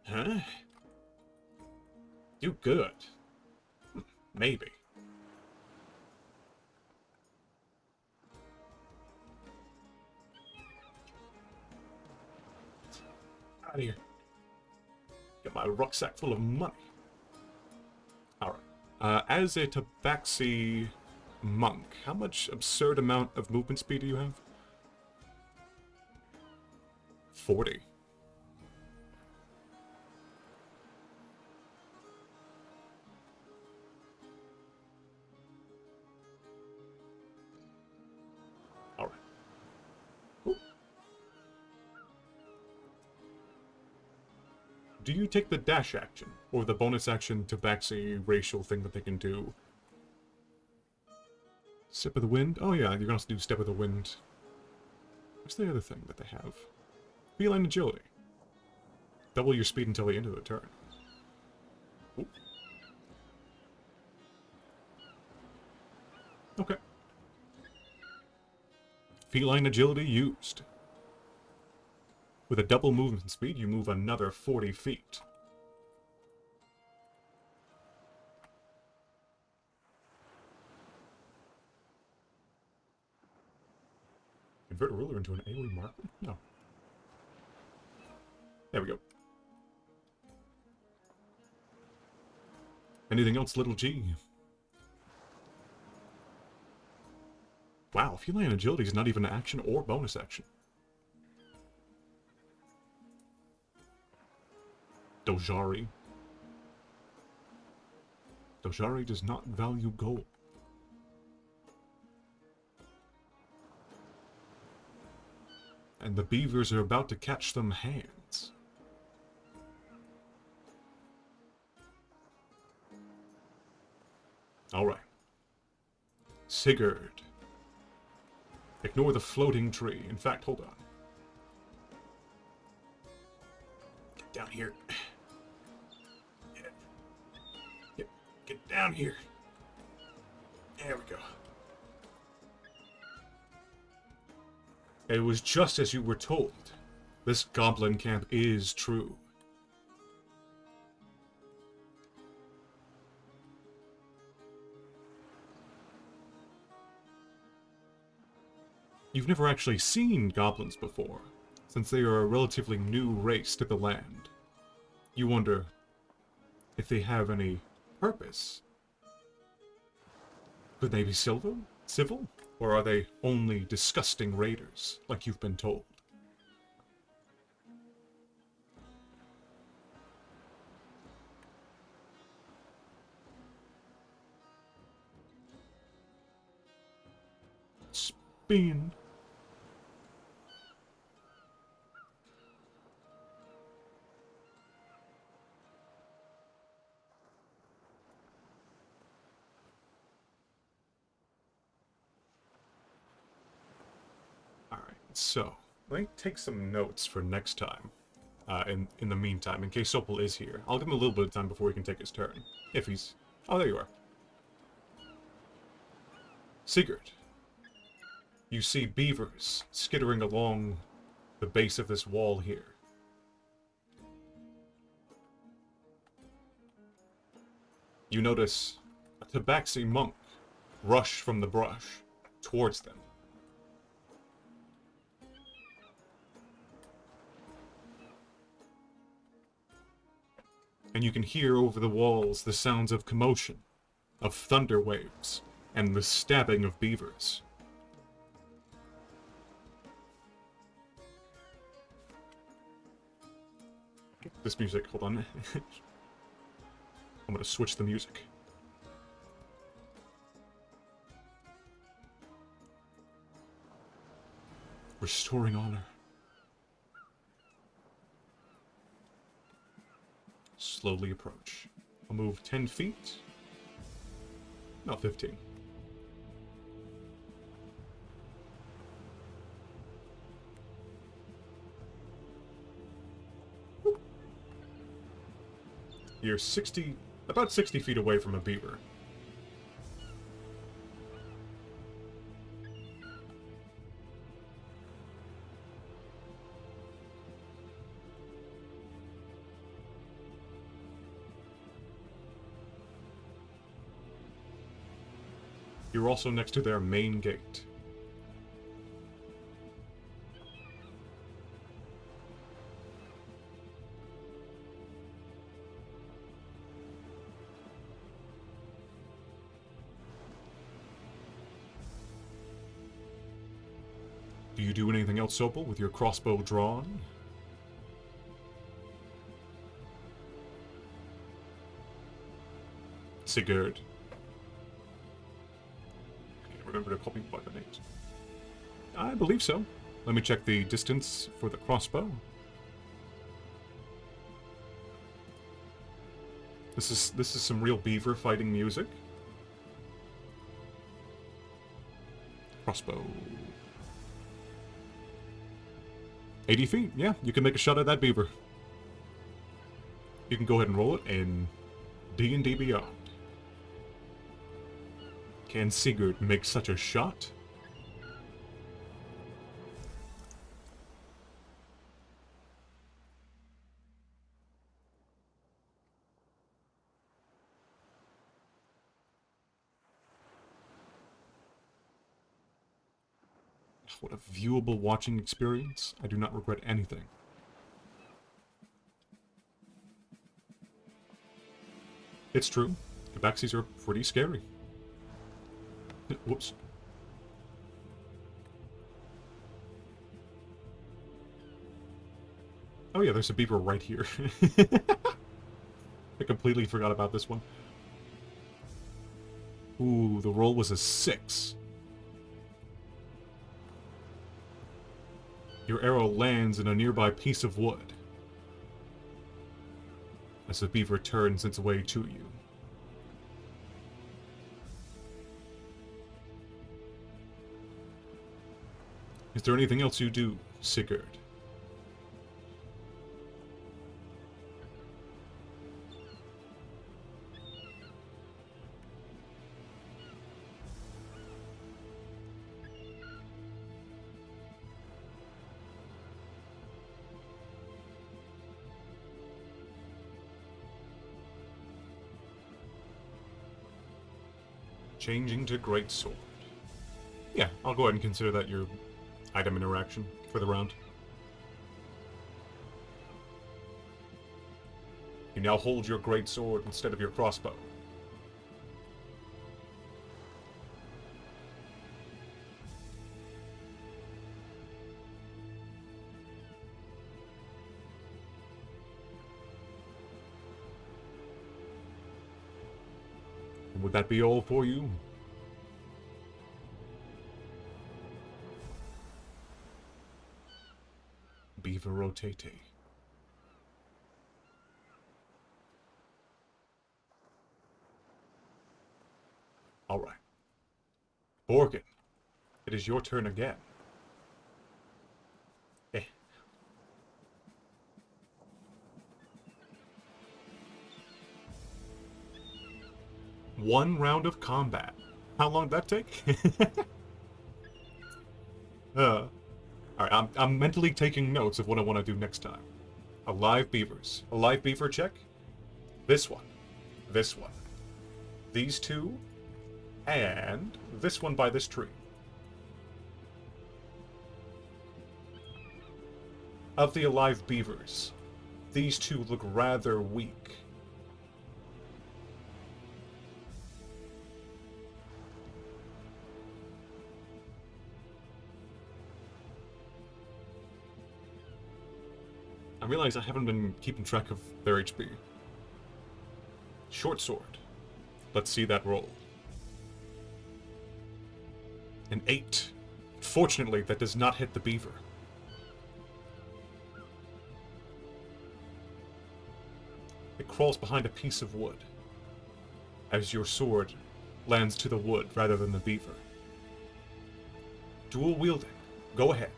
Huh? Do good. Maybe. Out of here. Got my rucksack full of money. Alright. As a Tabaxi monk, how much absurd amount of movement speed do you have? 40. Alright. Do you take the dash action, or the bonus action Tabaxi racial thing that they can do? Step of the Wind? Oh yeah, you're gonna do Step of the Wind. What's the other thing that they have? Feline Agility. Double your speed until the end of the turn. Ooh. Okay. Feline Agility used. With a double movement speed, you move another 40 feet. Convert a ruler into an AoE marker? No. There we go. Anything else, little G? Wow, feline agility is not even an action or bonus action. Dojari. Dojari does not value gold. And the beavers are about to catch them hands. Alright. Sigurd. Ignore the floating tree. In fact, hold on. Get down here. Get down here. There we go. It was just as you were told. This goblin camp is true. You've never actually seen goblins before, since they are a relatively new race to the land. You wonder if they have any purpose. Could they be civil? Or are they only disgusting raiders, like you've been told? Spin. So, let me take some notes for next time, in the meantime, in case Sopel is here. I'll give him a little bit of time before he can take his turn. If he's... Oh, there you are. Sigurd. You see beavers skittering along the base of this wall here. You notice a Tabaxi monk rush from the brush towards them. And you can hear over the walls the sounds of commotion, of thunder waves, and the stabbing of beavers. This music, hold on. I'm gonna switch the music. Restoring honor. Slowly approach. I'll move 10 feet. No, 15. You're about 60 feet away from a beaver. You're also next to their main gate. Do you do anything else, Sopel, with your crossbow drawn? Sigurd. Remember to call me by the names. I believe so. Let me check the distance for the crossbow. This is some real beaver fighting music. Crossbow. 80 feet, yeah, you can make a shot at that beaver. You can go ahead and roll it in D&D Beyond. Can Sigurd make such a shot? What a viewable watching experience. I do not regret anything. It's true. Tabaxis are pretty scary. Whoops. Oh yeah, there's a beaver right here. I completely forgot about this one. Ooh, the roll was a 6. Your arrow lands in a nearby piece of wood as the beaver turns its way to you. Is there anything else you do, Sigurd? Changing to greatsword. Yeah, I'll go ahead and consider that your item interaction for the round. You now hold your greatsword instead of your crossbow. And would that be all for you? Beaver rotate. Alright. Borgin, it is your turn again. Eh. One round of combat. How long did that take? Alright, I'm mentally taking notes of what I want to do next time. Alive beavers. Alive beaver check. This one. This one. These two. And this one by this tree. Of the alive beavers, these two look rather weak. I realize I haven't been keeping track of their HP. Short sword. Let's see that roll. An 8. Fortunately, that does not hit the beaver. It crawls behind a piece of wood, as your sword lands to the wood rather than the beaver. Dual wielding. Go ahead.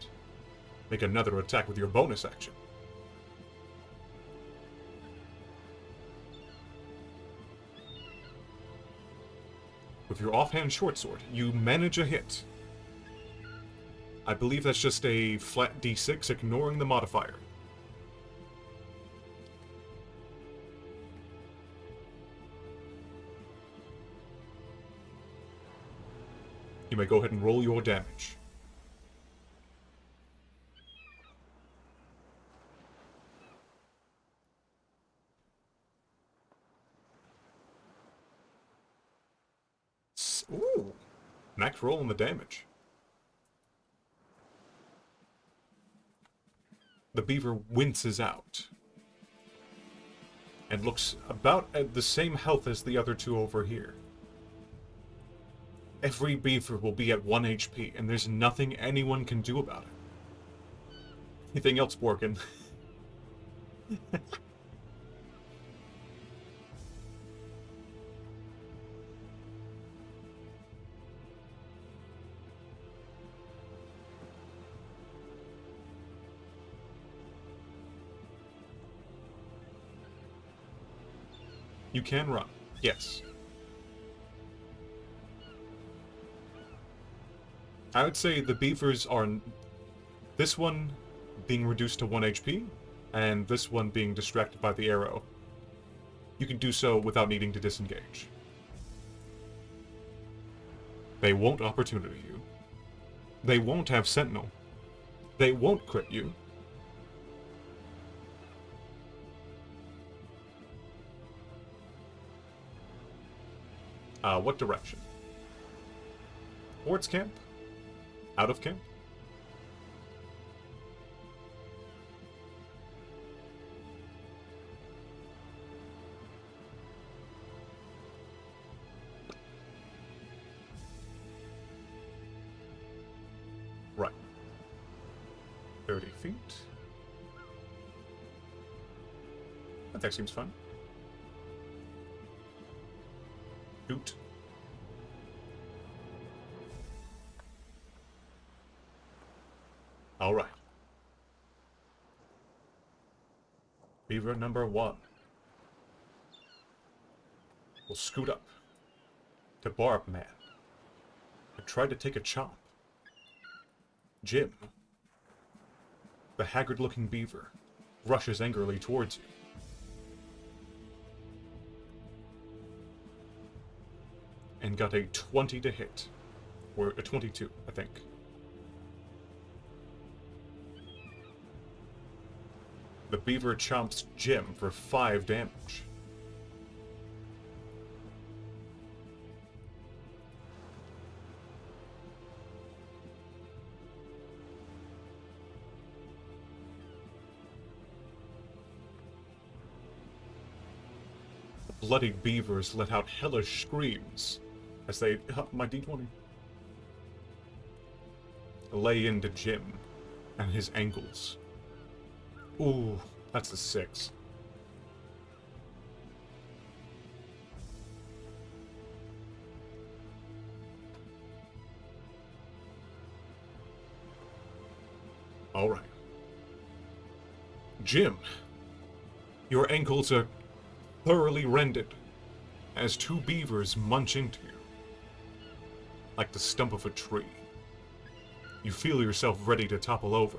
Make another attack with your bonus action. With your offhand short sword, you manage a hit. I believe that's just a flat d6, ignoring the modifier. You may go ahead and roll your damage. Ooh, max roll on the damage. The beaver winces out and looks about at the same health as the other two over here. Every beaver will be at 1 HP, and there's nothing anyone can do about it. Anything else, Borkin? You can run, yes. I would say the beavers are... this one being reduced to 1 HP, and this one being distracted by the arrow. You can do so without needing to disengage. They won't opportunity you. They won't have Sentinel. They won't crit you. What direction? Towards camp? Out of camp? Right. 30 feet. That seems fun. Shoot. All right. Beaver number 1 will scoot up to Barb Man and try to take a chomp. Jim, the haggard-looking beaver, rushes angrily towards you. And got a 20 to hit. Or a 22, I think. The beaver chomps Jim for 5 damage. The bloodied beavers let out hellish screams as they, my d20, lay into Jim and his ankles. Ooh, that's a 6. All right. Jim, your ankles are thoroughly rended as 2 beavers munch into you. Like the stump of a tree. You feel yourself ready to topple over.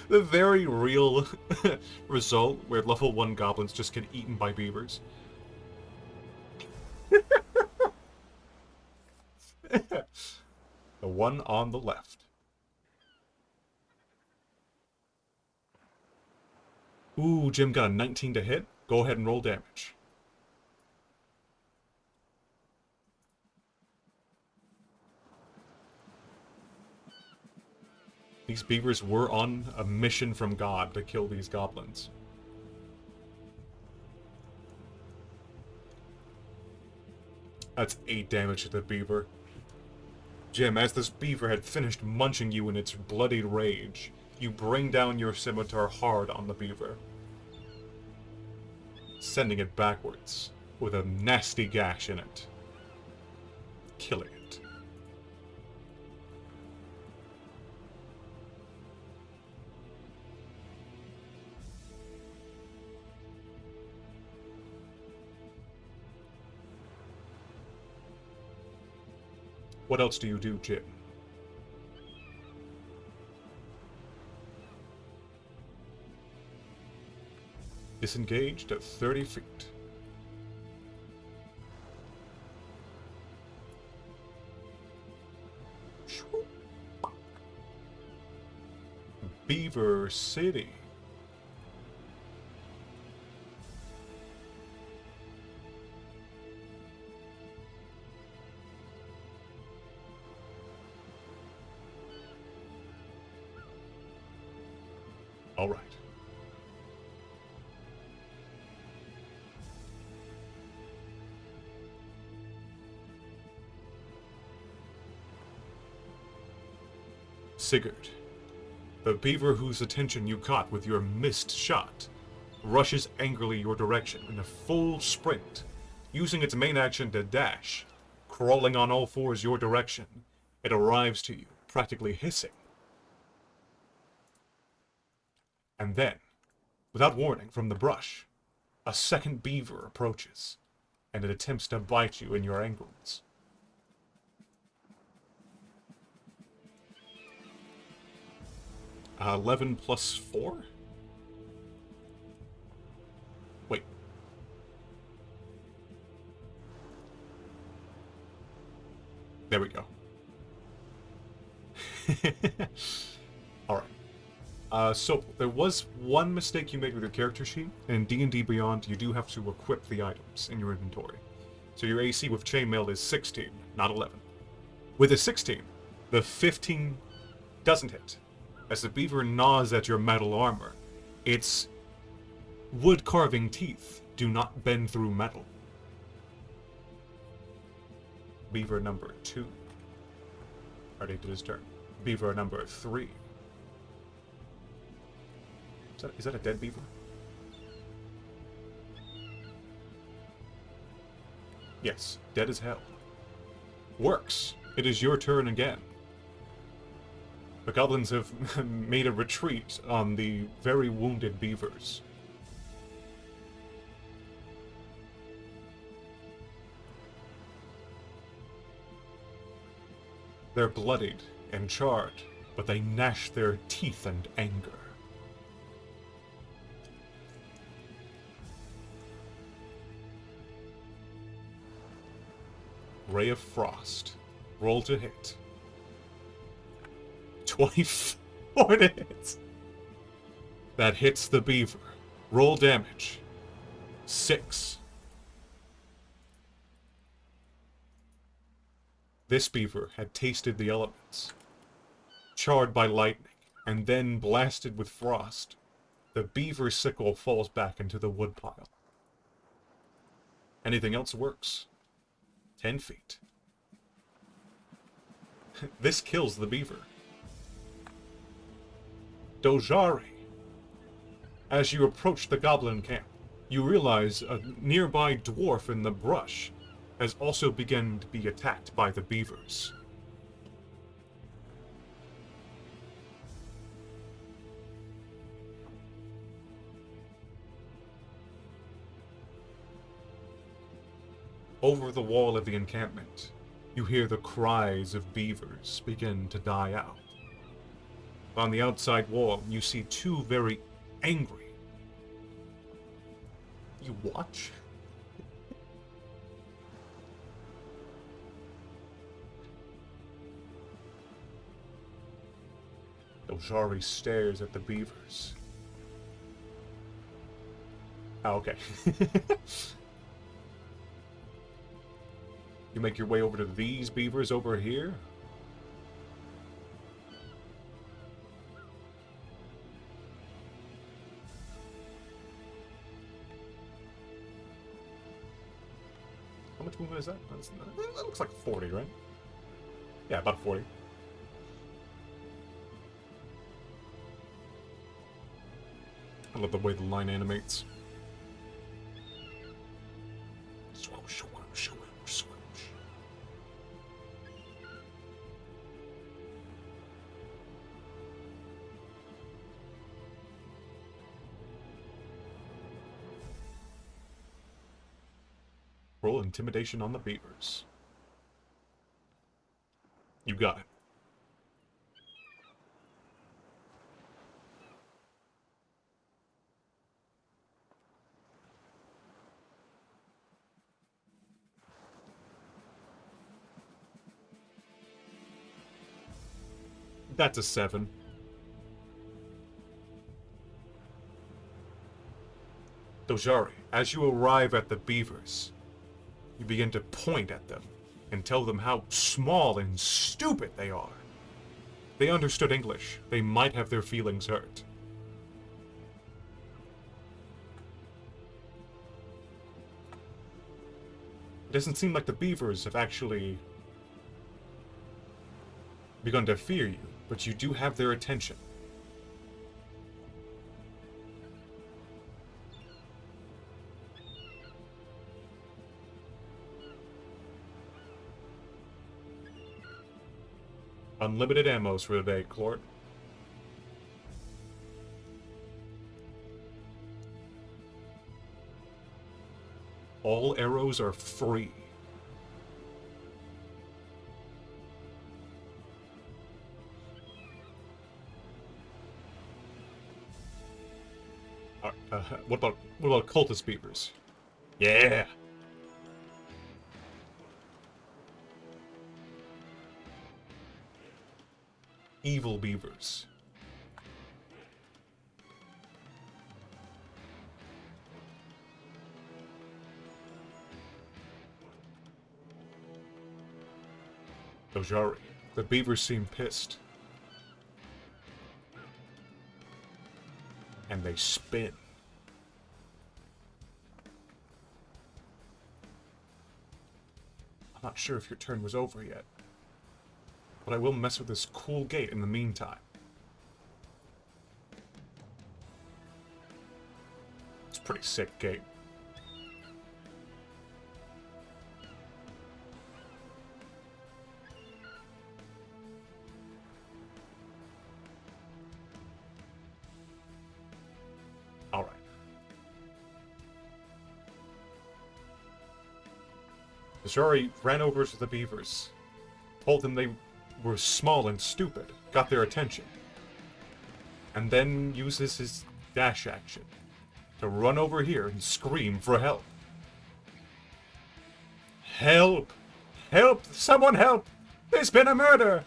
The very real result where level 1 goblins just get eaten by beavers. The one on the left. Ooh, Jim got a 19 to hit. Go ahead and roll damage. These beavers were on a mission from God to kill these goblins. That's 8 damage to the beaver. Jim, as this beaver had finished munching you in its bloody rage, you bring down your scimitar hard on the beaver, sending it backwards with a nasty gash in it, killing it. What else do you do, Jim? Disengaged at 30 feet. Beaver City. All right. Sigurd, the beaver whose attention you caught with your missed shot, rushes angrily your direction in a full sprint, using its main action to dash, crawling on all fours your direction. It arrives to you, practically hissing. And then, without warning from the brush, a second beaver approaches, and it attempts to bite you in your ankles. 11 plus 4? Wait. There we go. Alright. So, there was one mistake you made with your character sheet. In D&D Beyond, you do have to equip the items in your inventory. So your AC with chainmail is 16, not 11. With a 16, the 15 doesn't hit. As the beaver gnaws at your metal armor, its wood-carving teeth do not bend through metal. Beaver number 2. Already did his turn. Beaver number 3. Is that a dead beaver? Yes, dead as hell. Works. It is your turn again. The goblins have made a retreat on the very wounded beavers. They're bloodied and charred, but they gnash their teeth in anger. Ray of Frost. Roll to hit. 24 to hit. That hits the beaver. Roll damage. 6. This beaver had tasted the elements. Charred by lightning, and then blasted with frost. The beaver sickle falls back into the woodpile. Anything else works. 10 feet. This kills the beaver. Dojari. As you approach the goblin camp, you realize a nearby dwarf in the brush has also begun to be attacked by the beavers. Over the wall of the encampment, you hear the cries of beavers begin to die out. On the outside wall, you see 2 very angry. You watch? Dojari stares at the beavers. Oh, okay. You make your way over to these beavers over here. How much movement is that? That looks like 40, right? Yeah, about 40. I love the way the line animates. Swoosh, swoosh, swoosh, swoosh. Roll intimidation on the beavers. You got it. That's a 7. Dojari, as you arrive at the beavers, you begin to point at them and tell them how small and stupid they are. They understood English. They might have their feelings hurt. It doesn't seem like the beavers have actually begun to fear you, but you do have their attention. Unlimited ammos for today, Clort. All arrows are free. what about cultist beavers? Yeah. Evil beavers. Dojari. The beavers seem pissed. And they spin. I'm not sure if your turn was over yet. But I will mess with this cool gate in the meantime. It's a pretty sick gate. Alright. Zari ran over to the beavers, told them they were small and stupid, got their attention, and then uses his dash action to run over here and scream for help. Help! Help! Someone help! There's been a murder!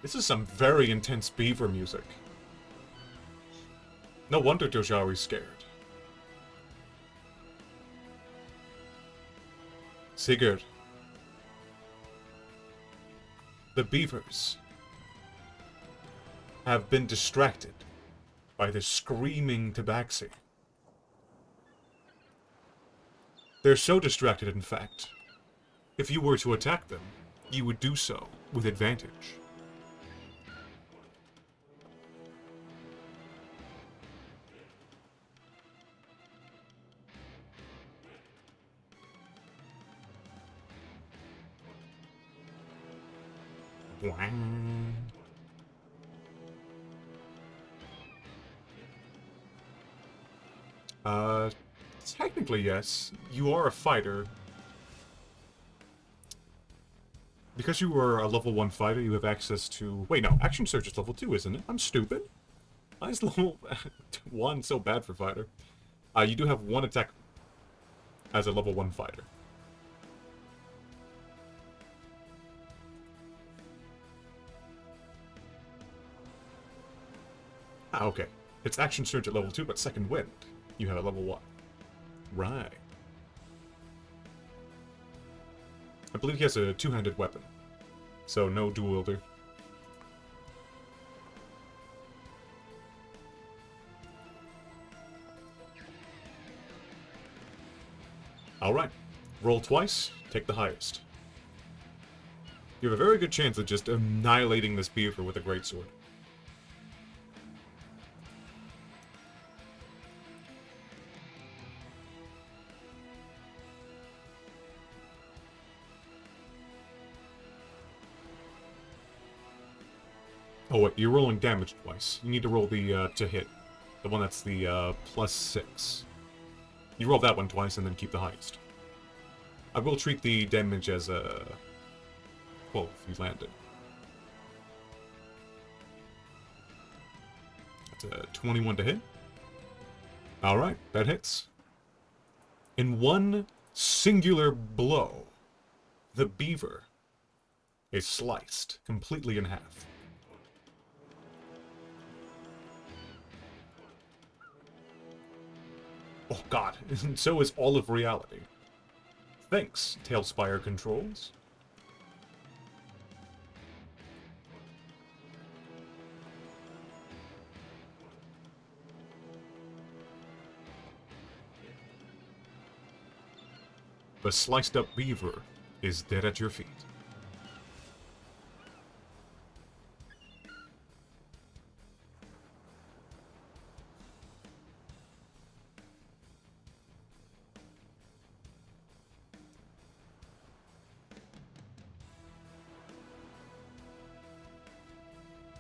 This is some very intense beaver music. No wonder Dojari's scared. Sigurd. The beavers have been distracted by the screaming tabaxi. They're so distracted, in fact, if you were to attack them, you would do so with advantage. Technically, yes. You are a fighter. Because you were a level 1 fighter, you have access to... Wait, no. Action Surge is level 2, isn't it? I'm stupid. Why is level 1 so bad for fighter? You do have one attack as a level 1 fighter. Ah, okay. It's Action Surge at level 2, but Second Wind you have at level 1. Right. I believe he has a two-handed weapon, so no dual wielder. Alright. Roll twice, take the highest. You have a very good chance of just annihilating this beaver with a greatsword. Oh wait, you're rolling damage twice. You need to roll the, to hit. The one that's the, +6. You roll that one twice and then keep the highest. I will treat the damage as a... well, if you landed. That's a 21 to hit. Alright, that hits. In one singular blow, the beaver is sliced completely in half. Oh god, and so is all of reality. Thanks, Tailspire controls. The sliced up beaver is dead at your feet.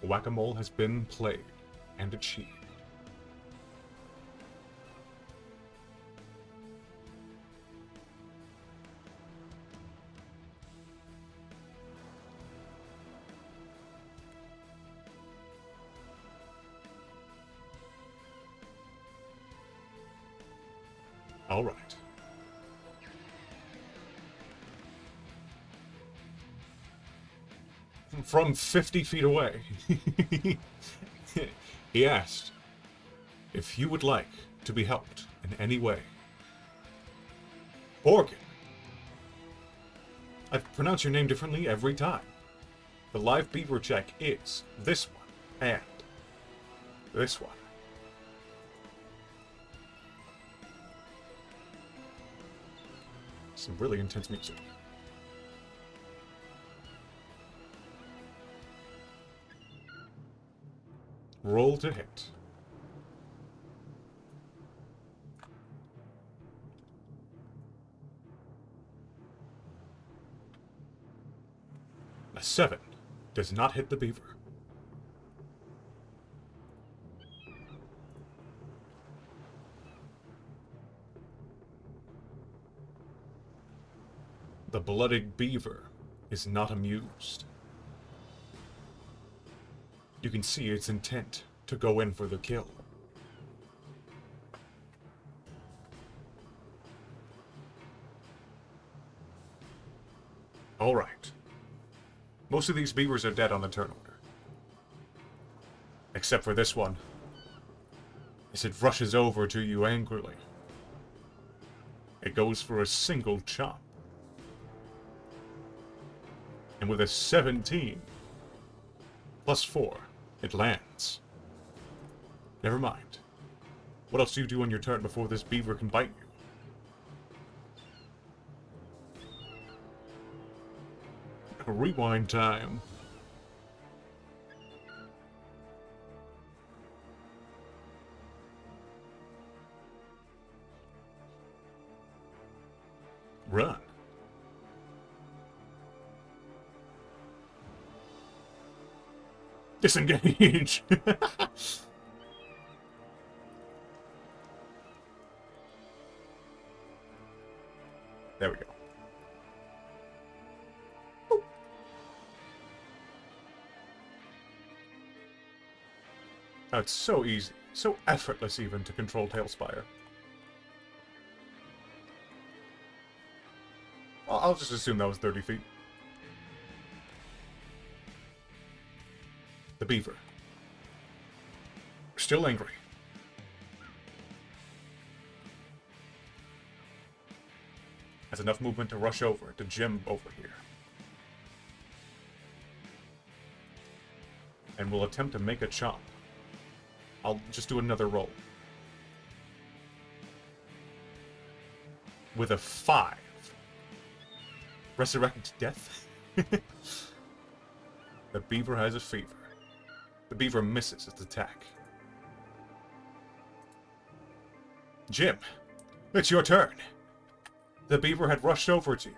Whack-a-mole has been played, and achieved. Alright. From 50 feet away, he asked if you would like to be helped in any way. Organ. I pronounce your name differently every time. The live beaver check is this one and this one. Some really intense music. Roll to hit. A 7 does not hit the beaver. The blooded beaver is not amused. You can see its intent to go in for the kill. Alright. Most of these beavers are dead on the turn order. Except for this one. As it rushes over to you angrily. It goes for a single chop. And with a 17, plus 4, it lands. Never mind. What else do you do on your turn before this beaver can bite you? Rewind time. Run. Disengage. There we go. Oh, it's so easy. So effortless even to control Tailspire. Well, I'll just assume that was 30 feet. The beaver. Still angry. Has enough movement to rush over to Jim over here. And will attempt to make a chop. I'll just do another roll. With a 5. Resurrected to death? The beaver has a fever. The beaver misses its attack. Jim, it's your turn. The beaver had rushed over to you,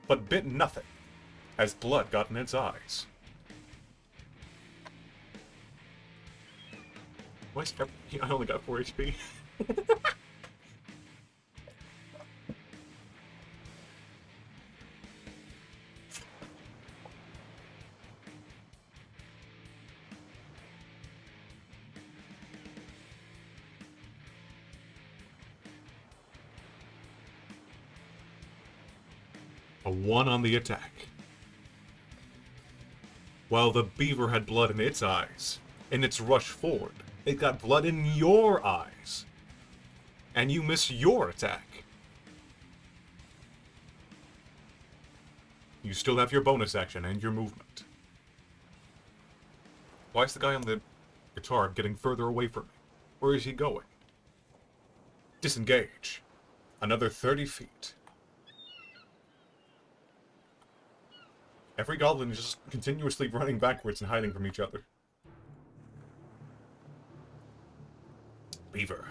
but bit nothing, as blood got in its eyes. Why is I only got 4 HP. A 1 on the attack. While the beaver had blood in its eyes, in its rush forward, it got blood in your eyes. And you miss your attack. You still have your bonus action and your movement. Why is the guy on the guitar getting further away from me? Where is he going? Disengage. Another 30 feet. Every goblin is just continuously running backwards and hiding from each other. Beaver.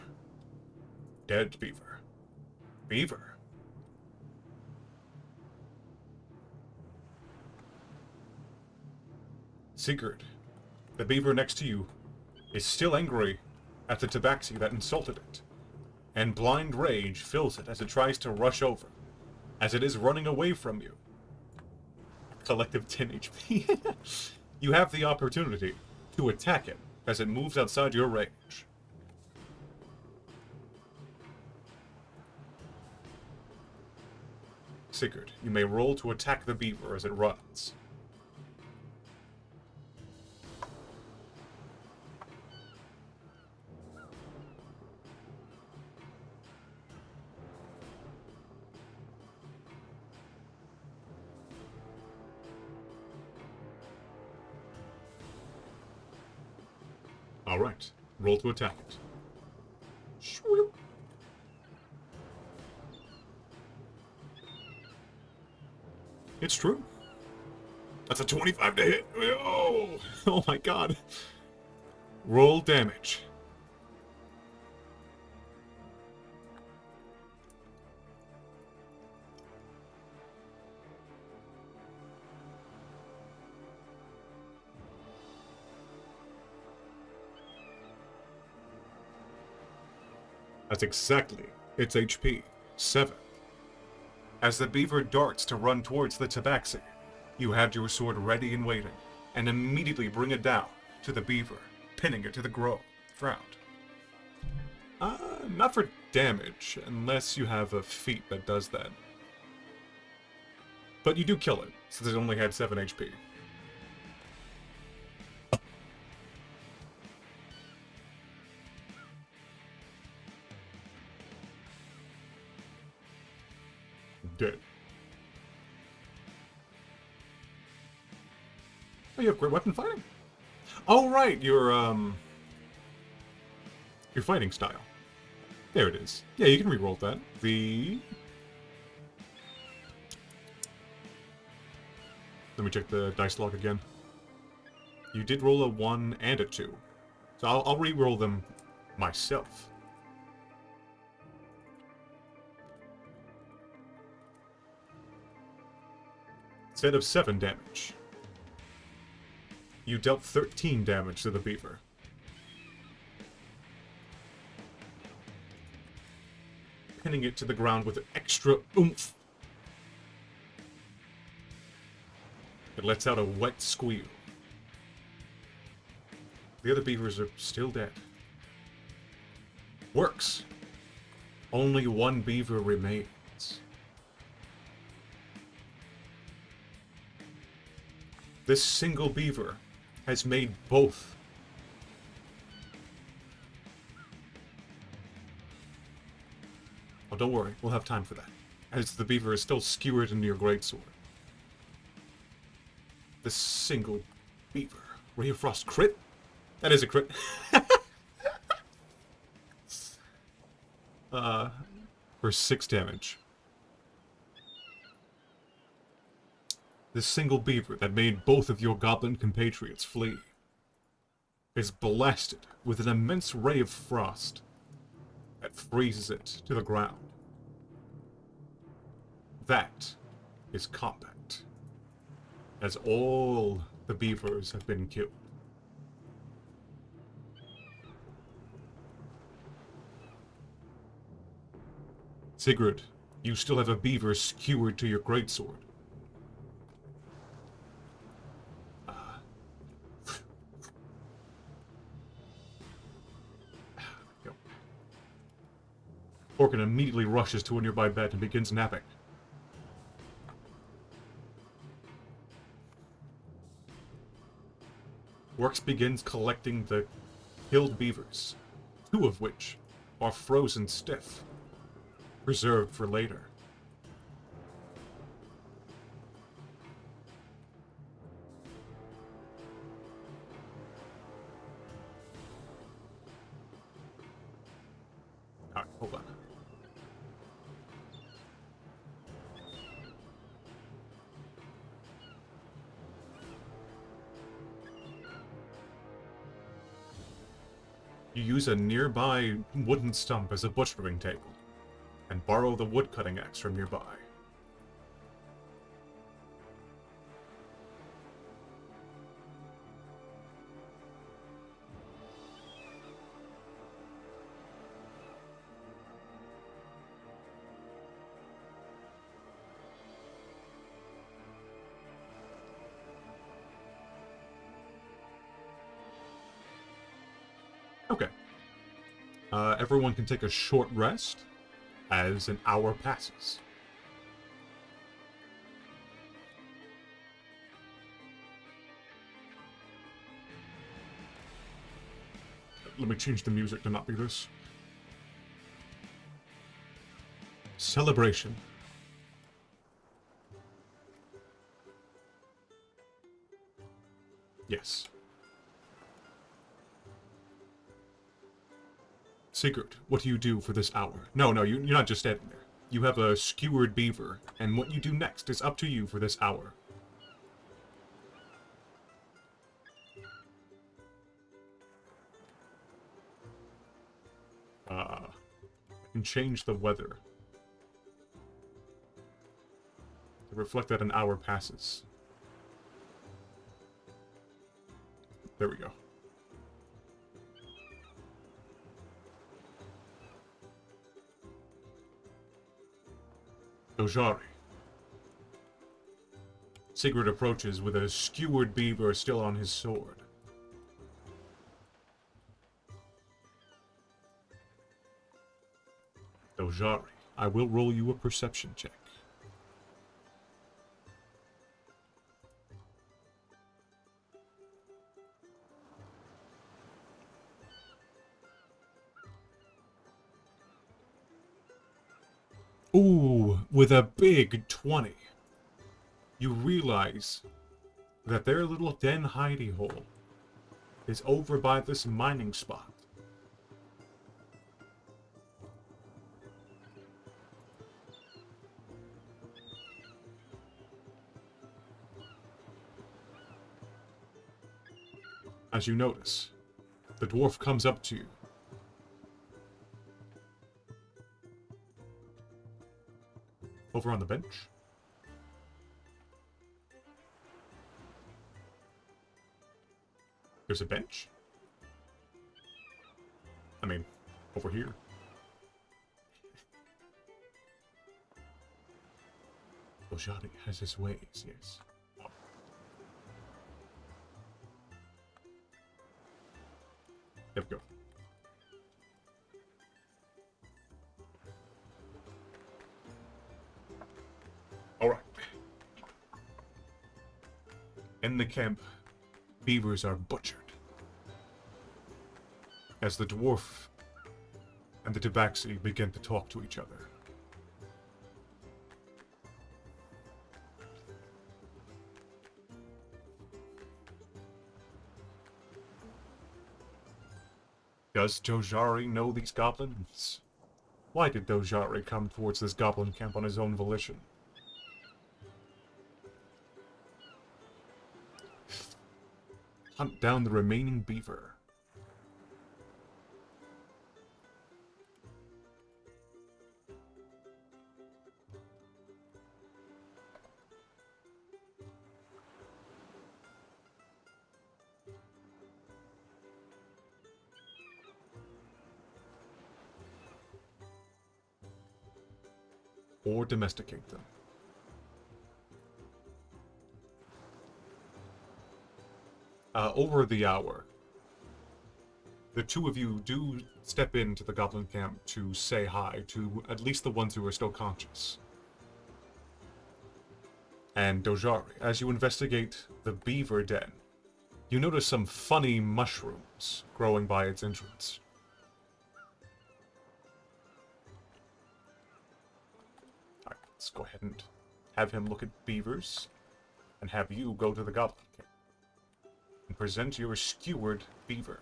Dead beaver. Beaver. Sigurd, the beaver next to you, is still angry at the tabaxi that insulted it, and blind rage fills it as it tries to rush over, as it is running away from you. Collective 10 HP. You have the opportunity to attack it as it moves outside your range. Sigurd, you may roll to attack the beaver as it runs. Alright, roll to attack it. Shwoop. It's true. That's a 25 to hit. Oh, oh my god. Roll damage. That's exactly its HP. 7. As the beaver darts to run towards the tabaxi, you have your sword ready and waiting, and immediately bring it down to the beaver, pinning it to the ground. Not for damage, unless you have a feat that does that. But you do kill it, since it only had 7 HP. Dead. Oh, you have great weapon fighting. Oh, right, your fighting style. There it is. Yeah, you can re-roll that. Let me check the dice log again. You did roll a 1 and a 2. So I'll re-roll them myself. Instead of 7 damage, you dealt 13 damage to the beaver. Pinning it to the ground with extra oomph. It lets out a wet squeal. The other beavers are still dead. Works. Only 1 beaver remains. This single beaver has made both. Oh, don't worry, we'll have time for that, as the beaver is still skewered into your greatsword. This single beaver. Ray of Frost crit? That is a crit. For 6 damage. This single beaver that made both of your goblin compatriots flee is blasted with an immense ray of frost that freezes it to the ground. That is combat, as all the beavers have been killed. Sigurd, you still have a beaver skewered to your greatsword. Orkin immediately rushes to a nearby bed and begins napping. Works begins collecting the killed beavers, 2 of which are frozen stiff, reserved for later. Alright, hold on. You use a nearby wooden stump as a butchering table, and borrow the wood-cutting axe from nearby. Okay. Everyone can take a short rest as an hour passes. Let me change the music to not be this. Celebration. Yes. Sigurd, what do you do for this hour? No, you're not just standing there. You have a skewered beaver, and what you do next is up to you for this hour. I can change the weather to reflect that an hour passes. There we go. Dojari. Sigurd approaches with a skewered beaver still on his sword. Dojari, I will roll you a perception check. Ooh, with a big 20. You realize that their little den hidey hole is over by this mining spot. As you notice, the dwarf comes up to you. Over on the bench. There's a bench? I mean, over here. Dojari has his ways, yes. There we go. Alright. In the camp, beavers are butchered. As the dwarf and the tabaxi begin to talk to each other. Does Dojari know these goblins? Why did Dojari come towards this goblin camp on his own volition? Hunt down the remaining beaver. Or domesticate them. Over the hour, the two of you do step into the goblin camp to say hi to at least the ones who are still conscious. And Dojari, as you investigate the beaver den, you notice some funny mushrooms growing by its entrance. Alright, let's go ahead and have him look at beavers, and have you go to the goblin camp and present your skewered beaver.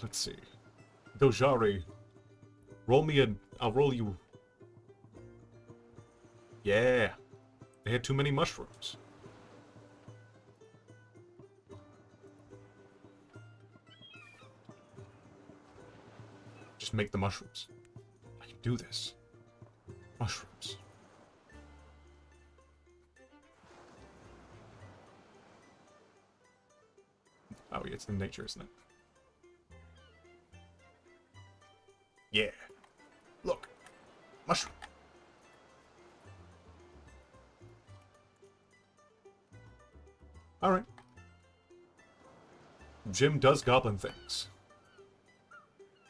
Let's see. Dojari, roll me I'll roll you. Yeah. They had too many mushrooms. Just make the mushrooms. I can do this. Mushrooms. Oh, yeah, it's in nature, isn't it? Yeah. Look. Mushroom. Alright. Jim does goblin things.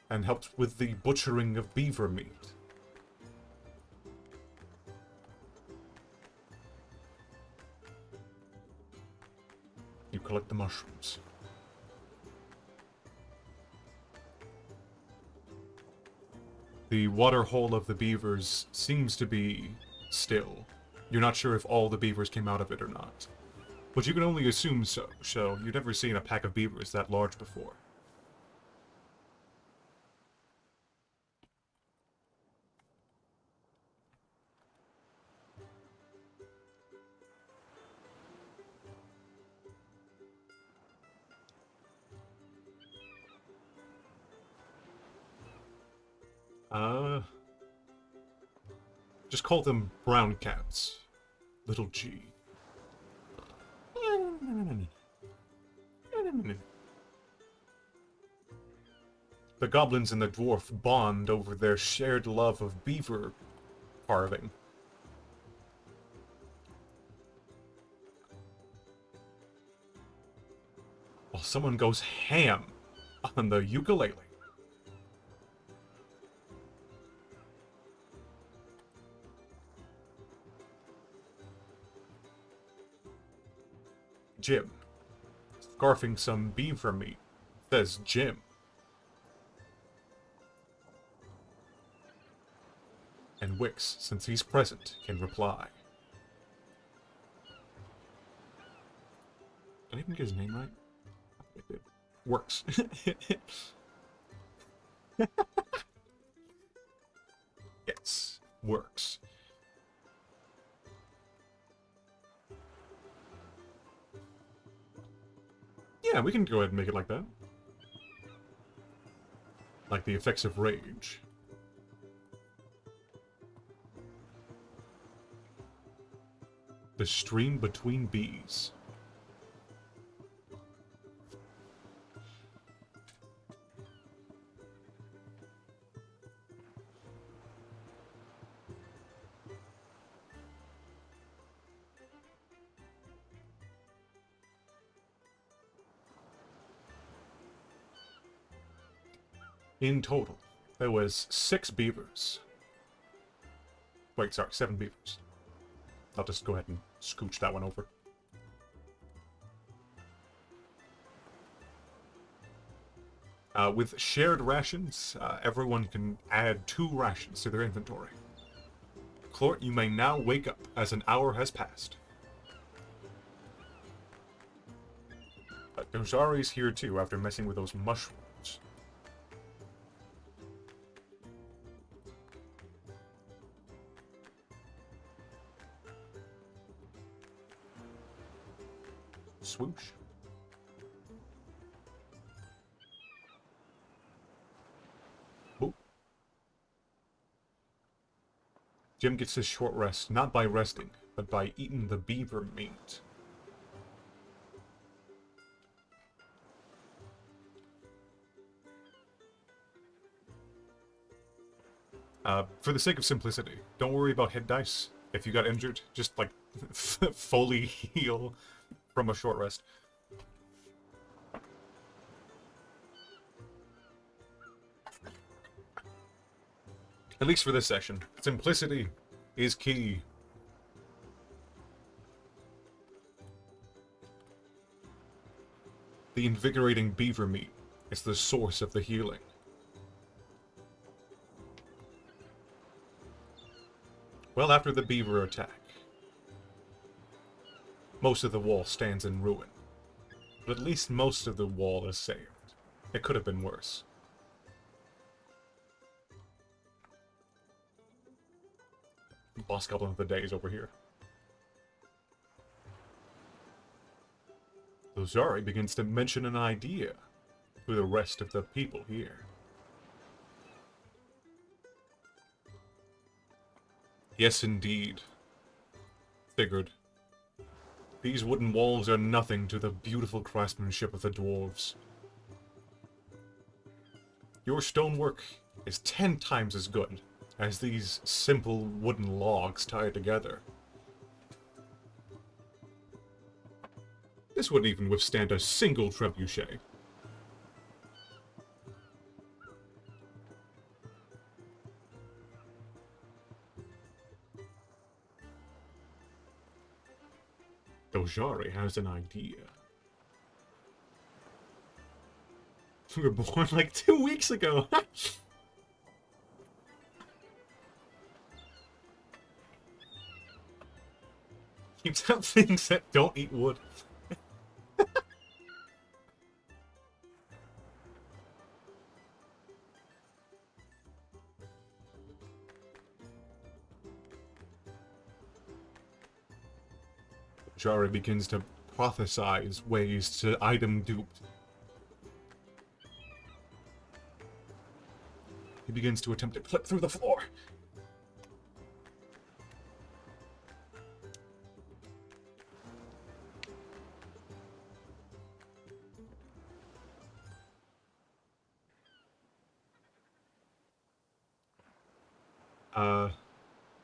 And helped with the butchering of beaver meat. You collect the mushrooms. The water hole of the beavers seems to be still. You're not sure if all the beavers came out of it or not. But you can only assume so, you've never seen a pack of beavers that large before. Just call them brown cats. Little G. The goblins and the dwarf bond over their shared love of beaver carving. While someone goes ham on the ukulele. Jim. Scarfing some beaver meat, says Jim. And Wix, since he's present, can reply. Did I even get his name right? I did. Works. Yes, works. Yeah, we can go ahead and make it like that. Like the effects of rage. The stream between bees. In total, there was 6 beavers. Wait, sorry, 7 beavers. I'll just go ahead and scooch that one over. With shared rations, everyone can add 2 rations to their inventory. Clort, you may now wake up as an hour has passed. Dozari's here too after messing with those mushrooms. Swoosh. Boop. Jim gets his short rest not by resting, but by eating the beaver meat. For the sake of simplicity, don't worry about hit dice. If you got injured, just like fully heal from a short rest. At least for this session. Simplicity is key. The invigorating beaver meat is the source of the healing. Well, after the beaver attack, most of the wall stands in ruin. But at least most of the wall is saved. It could have been worse. Boss Goblin of the Day is over here. Lozari begins to mention an idea to the rest of the people here. Yes, indeed. Figured. These wooden walls are nothing to the beautiful craftsmanship of the dwarves. Your stonework is 10 times as good as these simple wooden logs tied together. This wouldn't even withstand a single trebuchet. Ojari has an idea. We were born like 2 weeks ago. Keeps out things that don't eat wood. Jari begins to prophesize ways to item dupe. He begins to attempt to clip through the floor.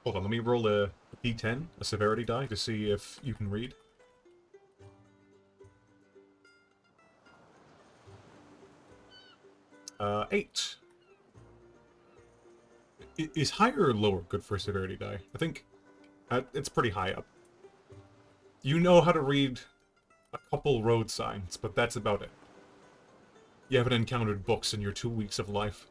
Hold on, let me roll a d10, a severity die, to see if you can read. Eight. Is higher or lower good for a severity die? I think it's pretty high up. You know how to read a couple road signs, but that's about it. You haven't encountered books in your 2 weeks of life.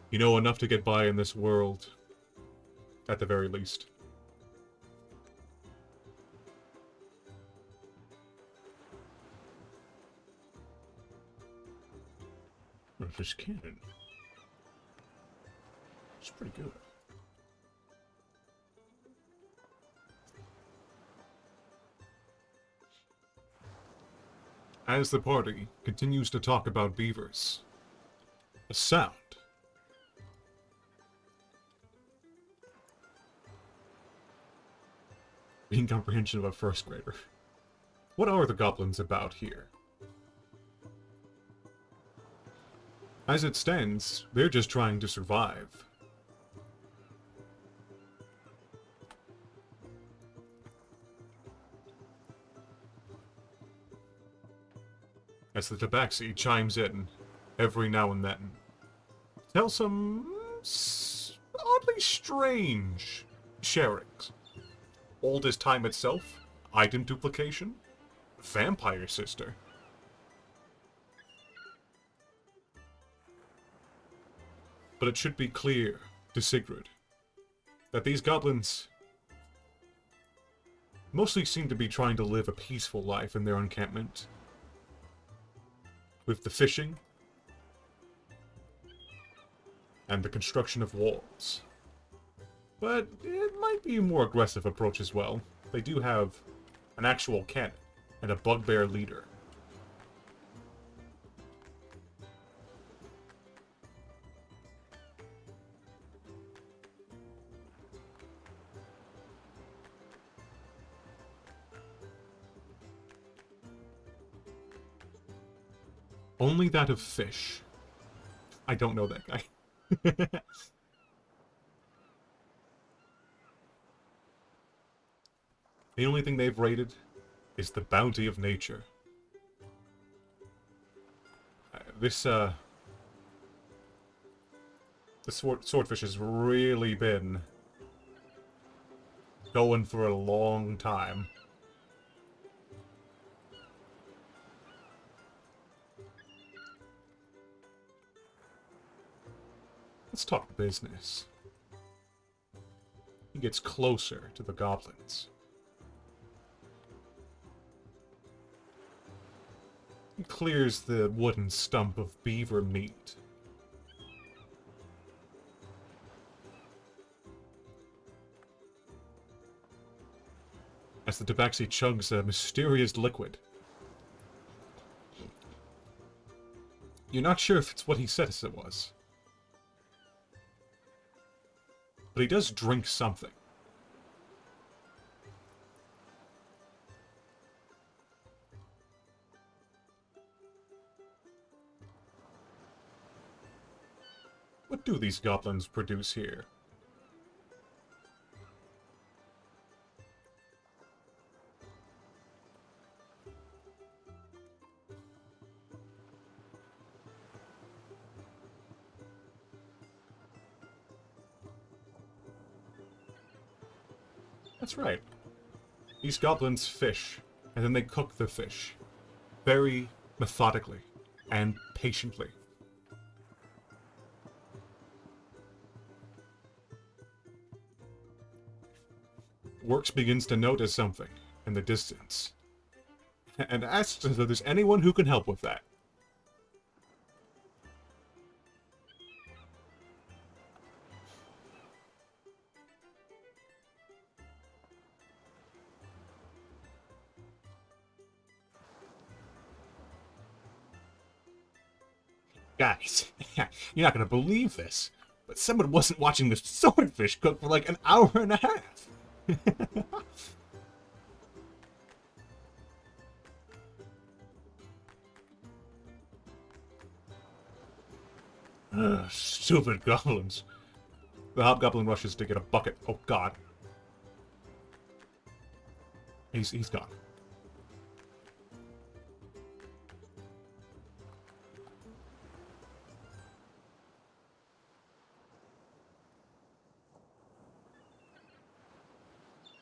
You know enough to get by in this world, at the very least. This cannon. It's pretty good. As the party continues to talk about beavers, a sound the incomprehension of a first grader. What are the goblins about here? As it stands, they're just trying to survive. As the tabaxi chimes in every now and then, tell some oddly strange sharings. Old as time itself, item duplication, vampire sister. But it should be clear to Sigrid that these goblins mostly seem to be trying to live a peaceful life in their encampment, with the fishing and the construction of walls. But it might be a more aggressive approach as well. They do have an actual cannon and a bugbear leader. Only that of fish. I don't know that guy. The only thing they've rated is the bounty of nature. This swordfish has really been going for a long time. Let's talk business. He gets closer to the goblins. He clears the wooden stump of beaver meat. As the tabaxi chugs a mysterious liquid. You're not sure if it's what he said it was. But he does drink something. What do these goblins produce here? That's right. These goblins fish, and then they cook the fish. Very methodically and patiently. Works begins to notice something in the distance, and asks if there's anyone who can help with that. Guys, you're not gonna believe this, but someone wasn't watching the swordfish cook for like an hour and a half. Ugh, stupid goblins. The hobgoblin rushes to get a bucket. Oh god. He's gone.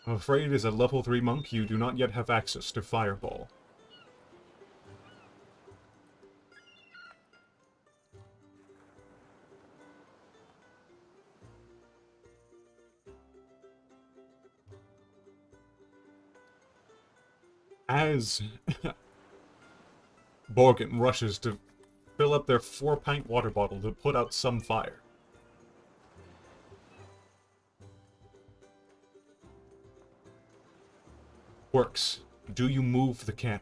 I'm afraid as a level 3 monk, you do not yet have access to Fireball. As Borgin rushes to fill up their 4-pint water bottle to put out some fire. Works. Do you move the cannon?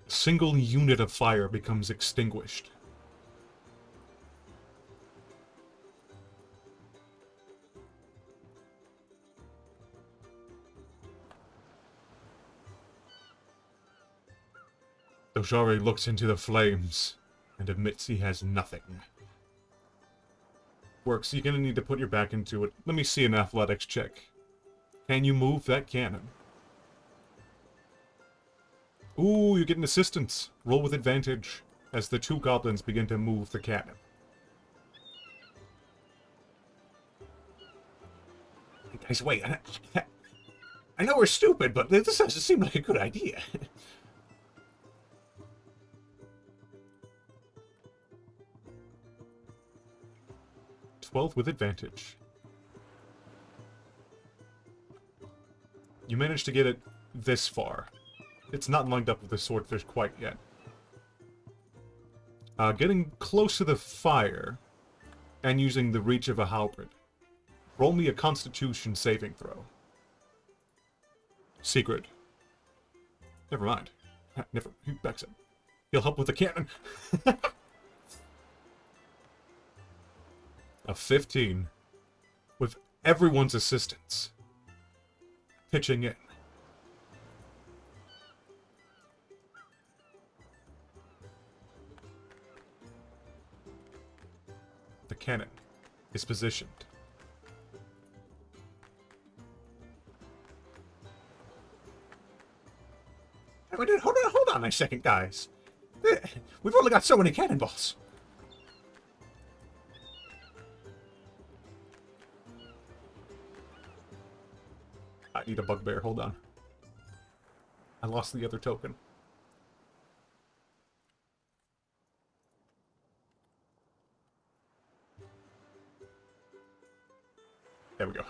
A single unit of fire becomes extinguished. Dojari looks into the flames and admits he has nothing. Works, you're gonna need to put your back into it. Let me see an athletics check. Can you move that cannon? Ooh, you're getting assistance. Roll with advantage as the 2 goblins begin to move the cannon. Guys, wait. I know we're stupid, but this doesn't seem like a good idea. 12 with advantage. You managed to get it this far. It's not lined up with the swordfish quite yet. Getting close to the fire and using the reach of a halberd. Roll me a Constitution saving throw. Secret. Never mind. Never. He backs up. He'll help with the cannon. A 15. With everyone's assistance. Pitching in. The cannon is positioned. Wait, hold on a second, guys. We've only got so many cannonballs. I need a bugbear, hold on. I lost the other token. There we go.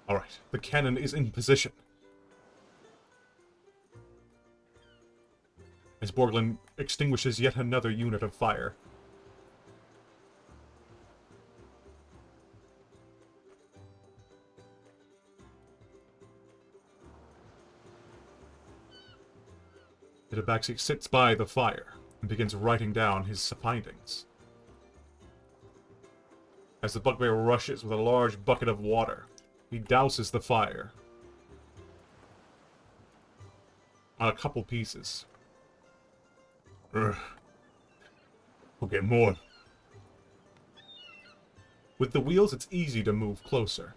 Alright, the cannon is in position. As Borglin extinguishes yet another unit of fire. The Tabaxi sits by the fire and begins writing down his findings. As the bugbear rushes with a large bucket of water, he douses the fire on a couple pieces. Ugh. Okay, more. With the wheels, it's easy to move closer.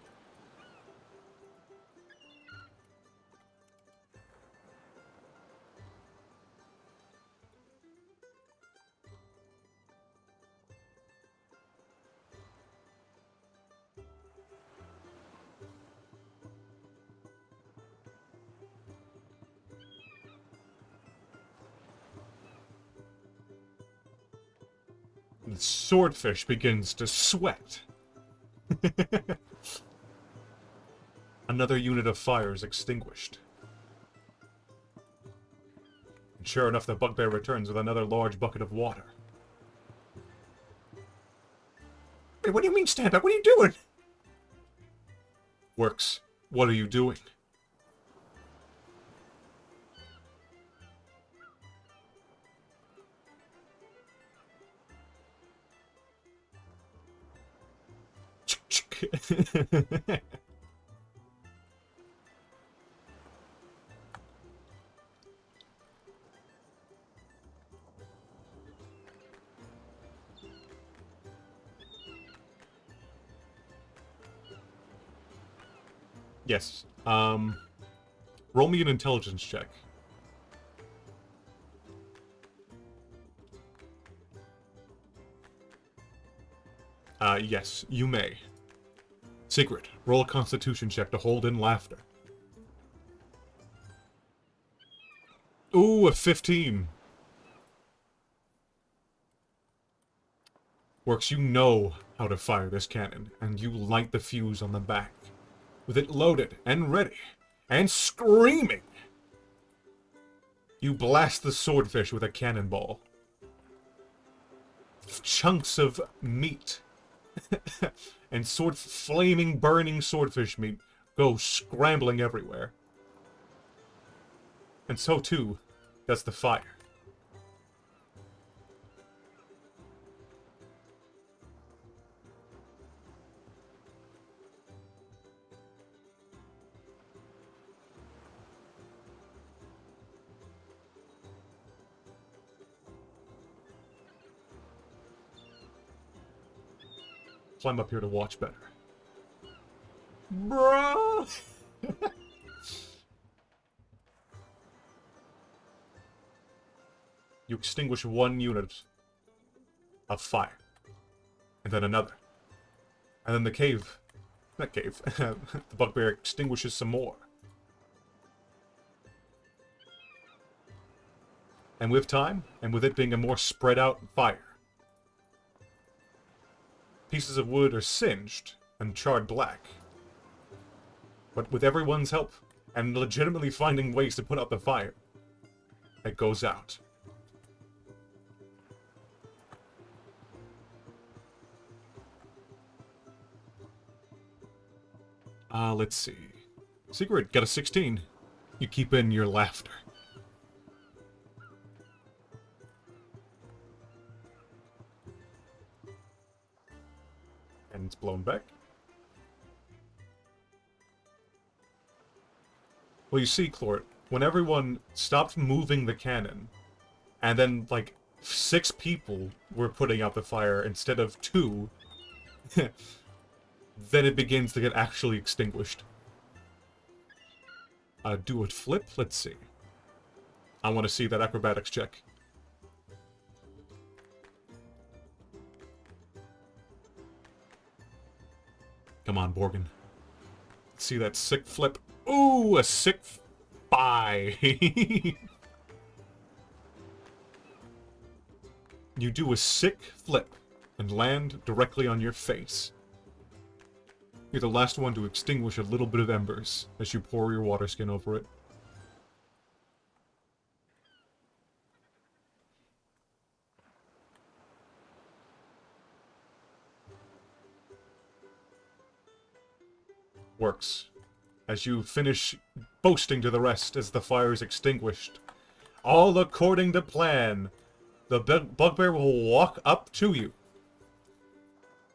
The swordfish begins to sweat. Another unit of fire is extinguished. And sure enough, the bugbear returns with another large bucket of water. Wait, what do you mean, stand back? What are you doing? Works. What are you doing? Yes. Roll me an intelligence check. Yes, you may. Sigrid, roll a constitution check to hold in laughter. Ooh, a 15. Works, you know how to fire this cannon, and you light the fuse on the back. With it loaded and ready, and screaming, you blast the swordfish with a cannonball. Chunks of meat and flaming, burning swordfish meat go scrambling everywhere. And so too does the fire. Climb up here to watch better. Bruh! You extinguish one unit of fire. And then another. And then the cave... Not cave. The bugbear extinguishes some more. And with time, and with it being a more spread out fire, pieces of wood are singed and charred black. But with everyone's help, and legitimately finding ways to put out the fire, it goes out. Let's see. Sigrid got a 16. You keep in your laughter. And it's blown back. Well, you see, Clort, when everyone stopped moving the cannon, and then, like, 6 people were putting out the fire instead of 2, then it begins to get actually extinguished. Do it flip? Let's see. I want to see that acrobatics check. Come on, Borgin. Let's see that sick flip. Ooh, a sick 5. You do a sick flip and land directly on your face. You're the last one to extinguish a little bit of embers as you pour your water skin over it. Works. As you finish boasting to the rest as the fire is extinguished. All according to plan, the bugbear will walk up to you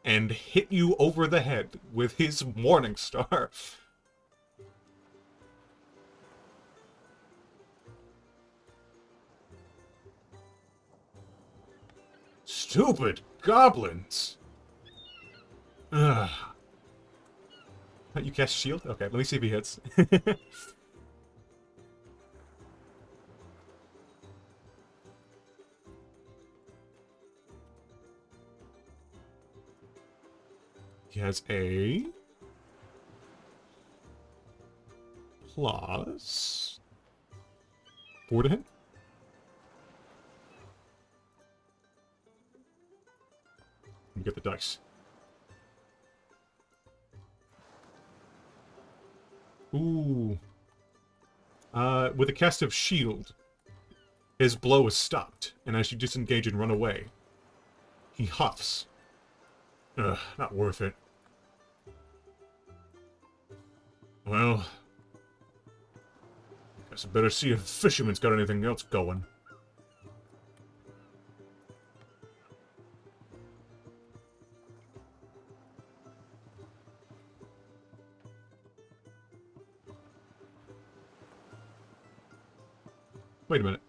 and hit you over the head with his morning star. Stupid goblins! Ugh. You cast shield? Okay, let me see if he hits. He has a plus 4 to hit. Let me get the dice. Ooh. With a cast of shield, his blow is stopped, and as you disengage and run away, he huffs. Ugh, not worth it. Well, guess I better see if the fisherman's got anything else going. Wait a minute.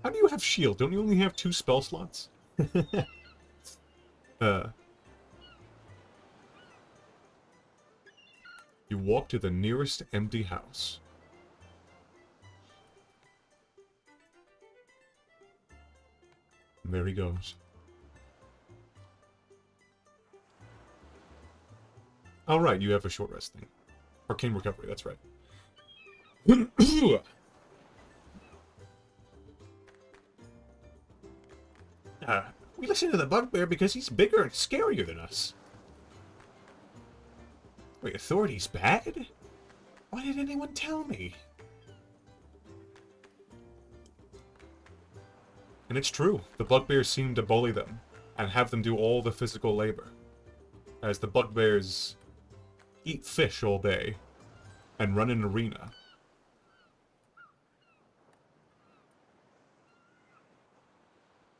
How do you have shield? Don't you only have 2 spell slots? You walk to the nearest empty house. And there he goes. Alright, you have a short rest thing. Arcane recovery, that's right. We listen to the bugbear because he's bigger and scarier than us. Wait, authority's bad? Why did anyone tell me? And it's true, the bugbears seem to bully them, and have them do all the physical labor. As the bugbears eat fish all day, and run an arena.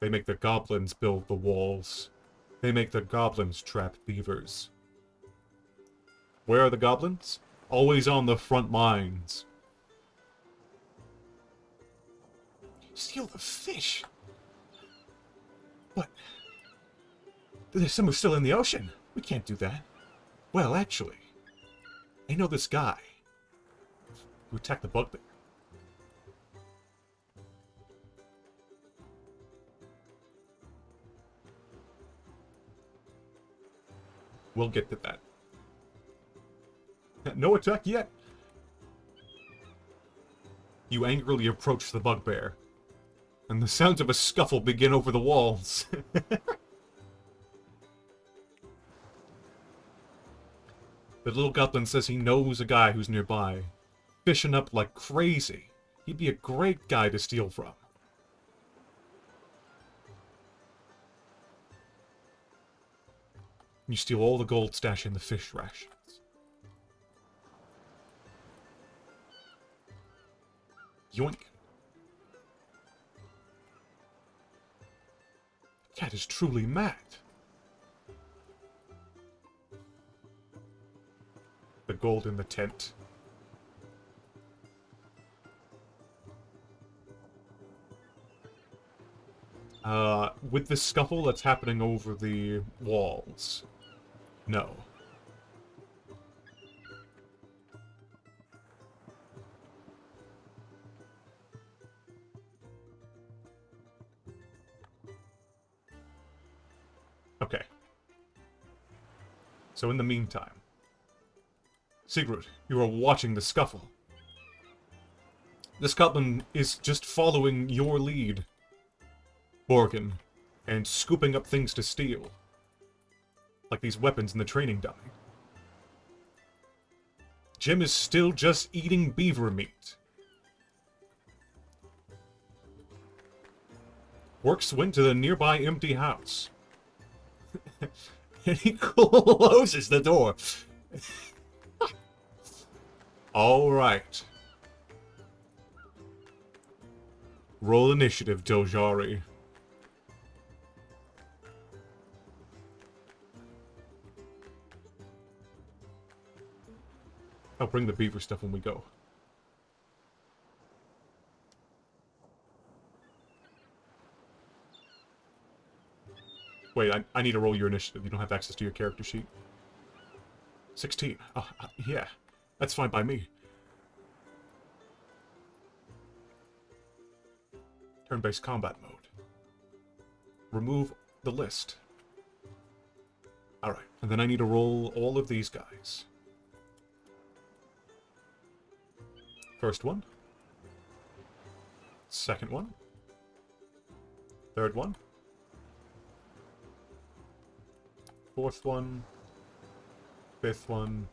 They make the goblins build the walls. They make the goblins trap beavers. Where are the goblins? Always on the front lines. Steal the fish? But there's some still in the ocean. We can't do that. Well, actually, I know this guy who attacked the bugbear. We'll get to that. No attack yet. You angrily approach the bugbear, and the sounds of a scuffle begin over the walls. The little goblin says he knows a guy who's nearby, fishing up like crazy. He'd be a great guy to steal from. You steal all the gold stash in the fish rations. Yoink. The cat is truly mad. The gold in the tent. With the scuffle that's happening over the walls. No. Okay. So in the meantime, Sigrid, you are watching the scuffle. This goblin is just following your lead, Borgin, and scooping up things to steal. Like these weapons in the training dummy. Jim is still just eating beaver meat. Works went to the nearby empty house. And he closes the door. Alright. Roll initiative, Dojari. I'll bring the beaver stuff when we go. Wait, I need to roll your initiative. You don't have access to your character sheet. 16. Oh, yeah. That's fine by me. Turn-based combat mode. Remove the list. Alright, and then I need to roll all of these guys. First one. Second one. Third one. Fourth one. Fifth one.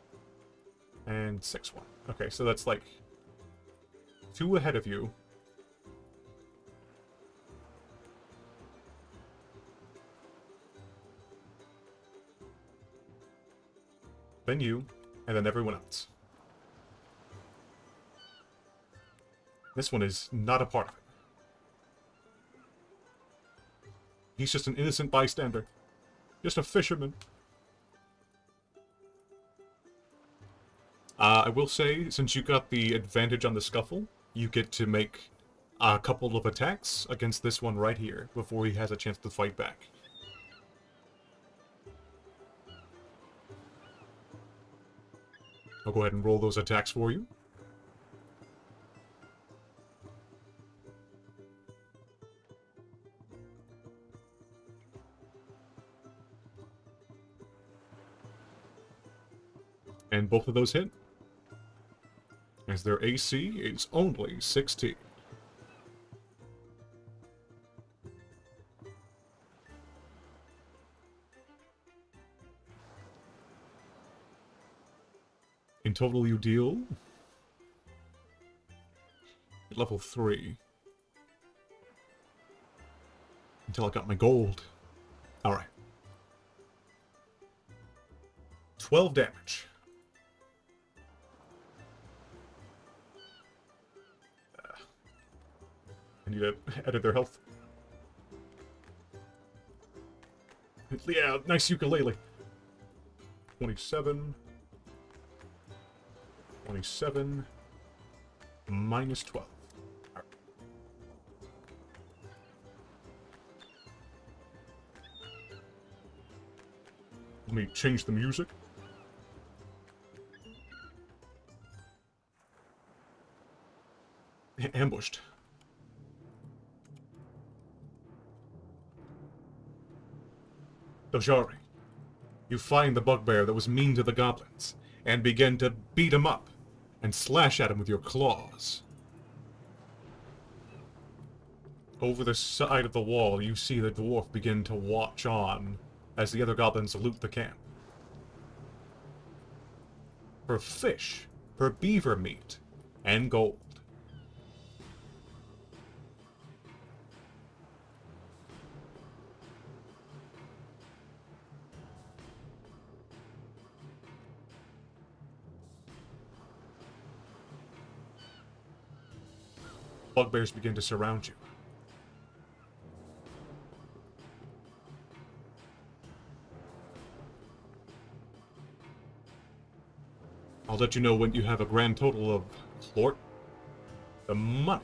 And sixth one. Okay, so that's like 2 ahead of you. Then you, and then everyone else. This one is not a part of it. He's just an innocent bystander. Just a fisherman. I will say, since you got the advantage on the scuffle, you get to make a couple of attacks against this one right here before he has a chance to fight back. I'll go ahead and roll those attacks for you. And both of those hit, as their AC is only 16. In total, you deal level 3 until I got my gold. Alright. 12 damage. I need to edit their health. Yeah, nice ukulele. 27. 27. Minus 12. Right. Let me change the music. Ambushed. Dojari, you find the bugbear that was mean to the goblins, and begin to beat him up, and slash at him with your claws. Over the side of the wall, you see the dwarf begin to watch on as the other goblins loot the camp. For fish, for beaver meat, and gold. Bugbears begin to surround you. I'll let you know when you have a grand total of Lord. The money.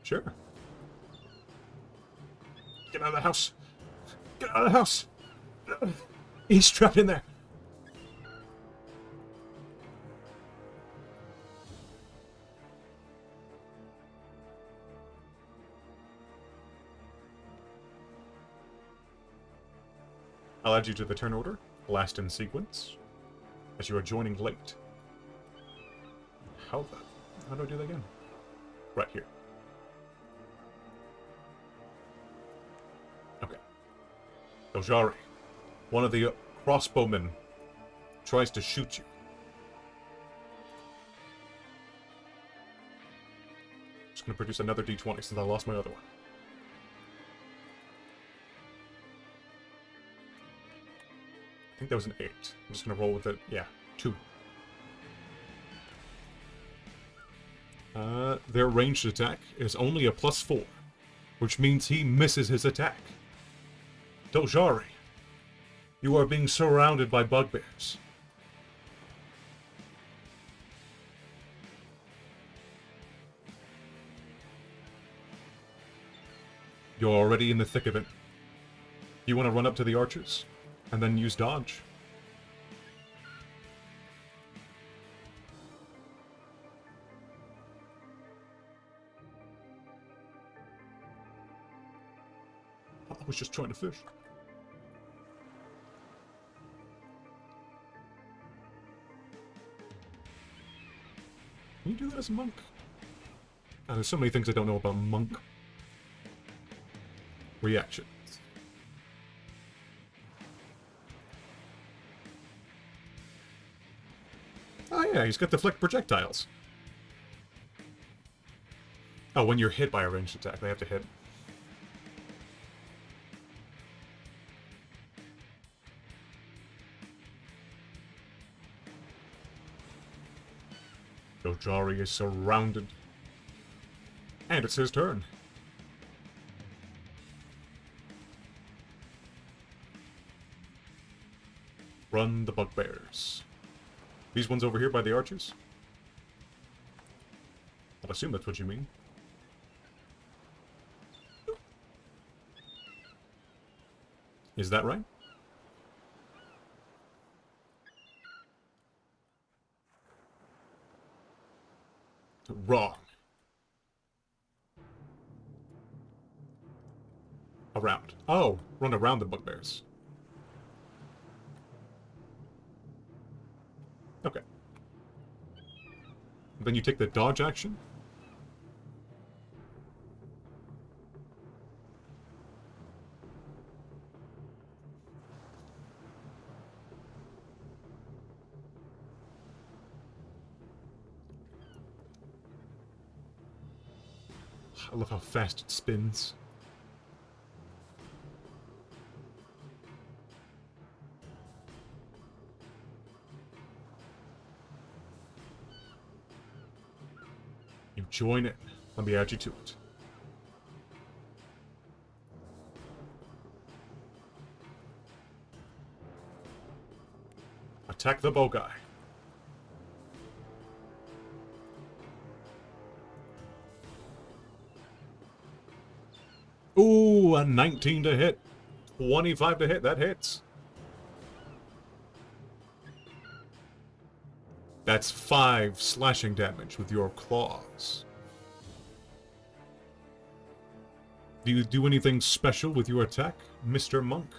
Sure. Get out of the house. Get out of the house. He's trapped in there. I'll add you to the turn order, last in sequence, as you are joining late. How do I do that again? Right here. Okay. Dojari, one of the crossbowmen, tries to shoot you. Just gonna produce another d20 since I lost my other one. I think that was an 8. I'm just gonna roll with it. Yeah, 2. Their ranged attack is only a +4, which means he misses his attack. Dojari, you are being surrounded by bugbears. You're already in the thick of it. You want to run up to the archers? And then use dodge? I was just trying to fish. Can you do that as a monk? God, there's so many things I don't know about monk. Reaction. Oh yeah, he's got deflect projectiles. Oh, when you're hit by a ranged attack, they have to hit. Dojari is surrounded. And it's his turn. Run the bugbears. These ones over here by the archers? I'd assume that's what you mean. Is that right? Wrong. Around. Oh, run around the bugbears. Okay. Then you take the dodge action. I love how fast it spins. You join it. Let me add you to it. Attack the bow guy. Ooh, a 19 to hit. 25 to hit. That hits. That's 5 slashing damage with your claws. Do you do anything special with your attack, Mr. Monk?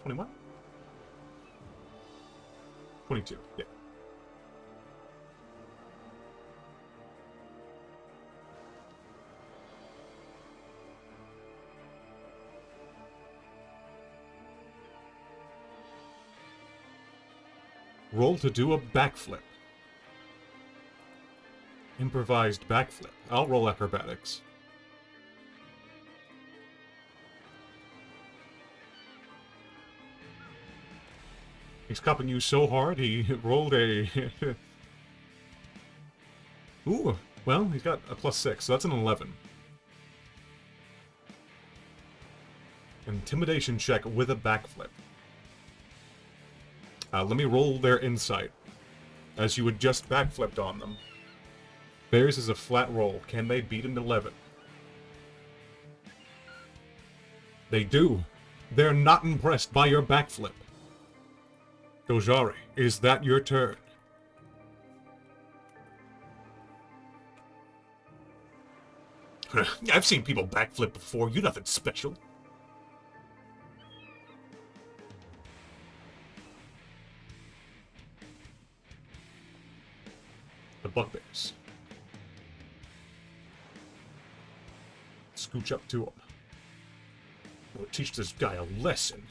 $21? 22, yeah. Roll to do a backflip. Improvised backflip. I'll roll acrobatics. He's cupping you so hard, he rolled a... Ooh, well, he's got a +6, so that's an 11. Intimidation check with a backflip. Let me roll their insight, as you had just backflipped on them. Theirs is a flat roll. Can they beat an 11? They do. They're not impressed by your backflip. Dojari, is that your turn? I've seen people backflip before. You're nothing special. The bugbears. Scooch up to him. We'll teach this guy a lesson.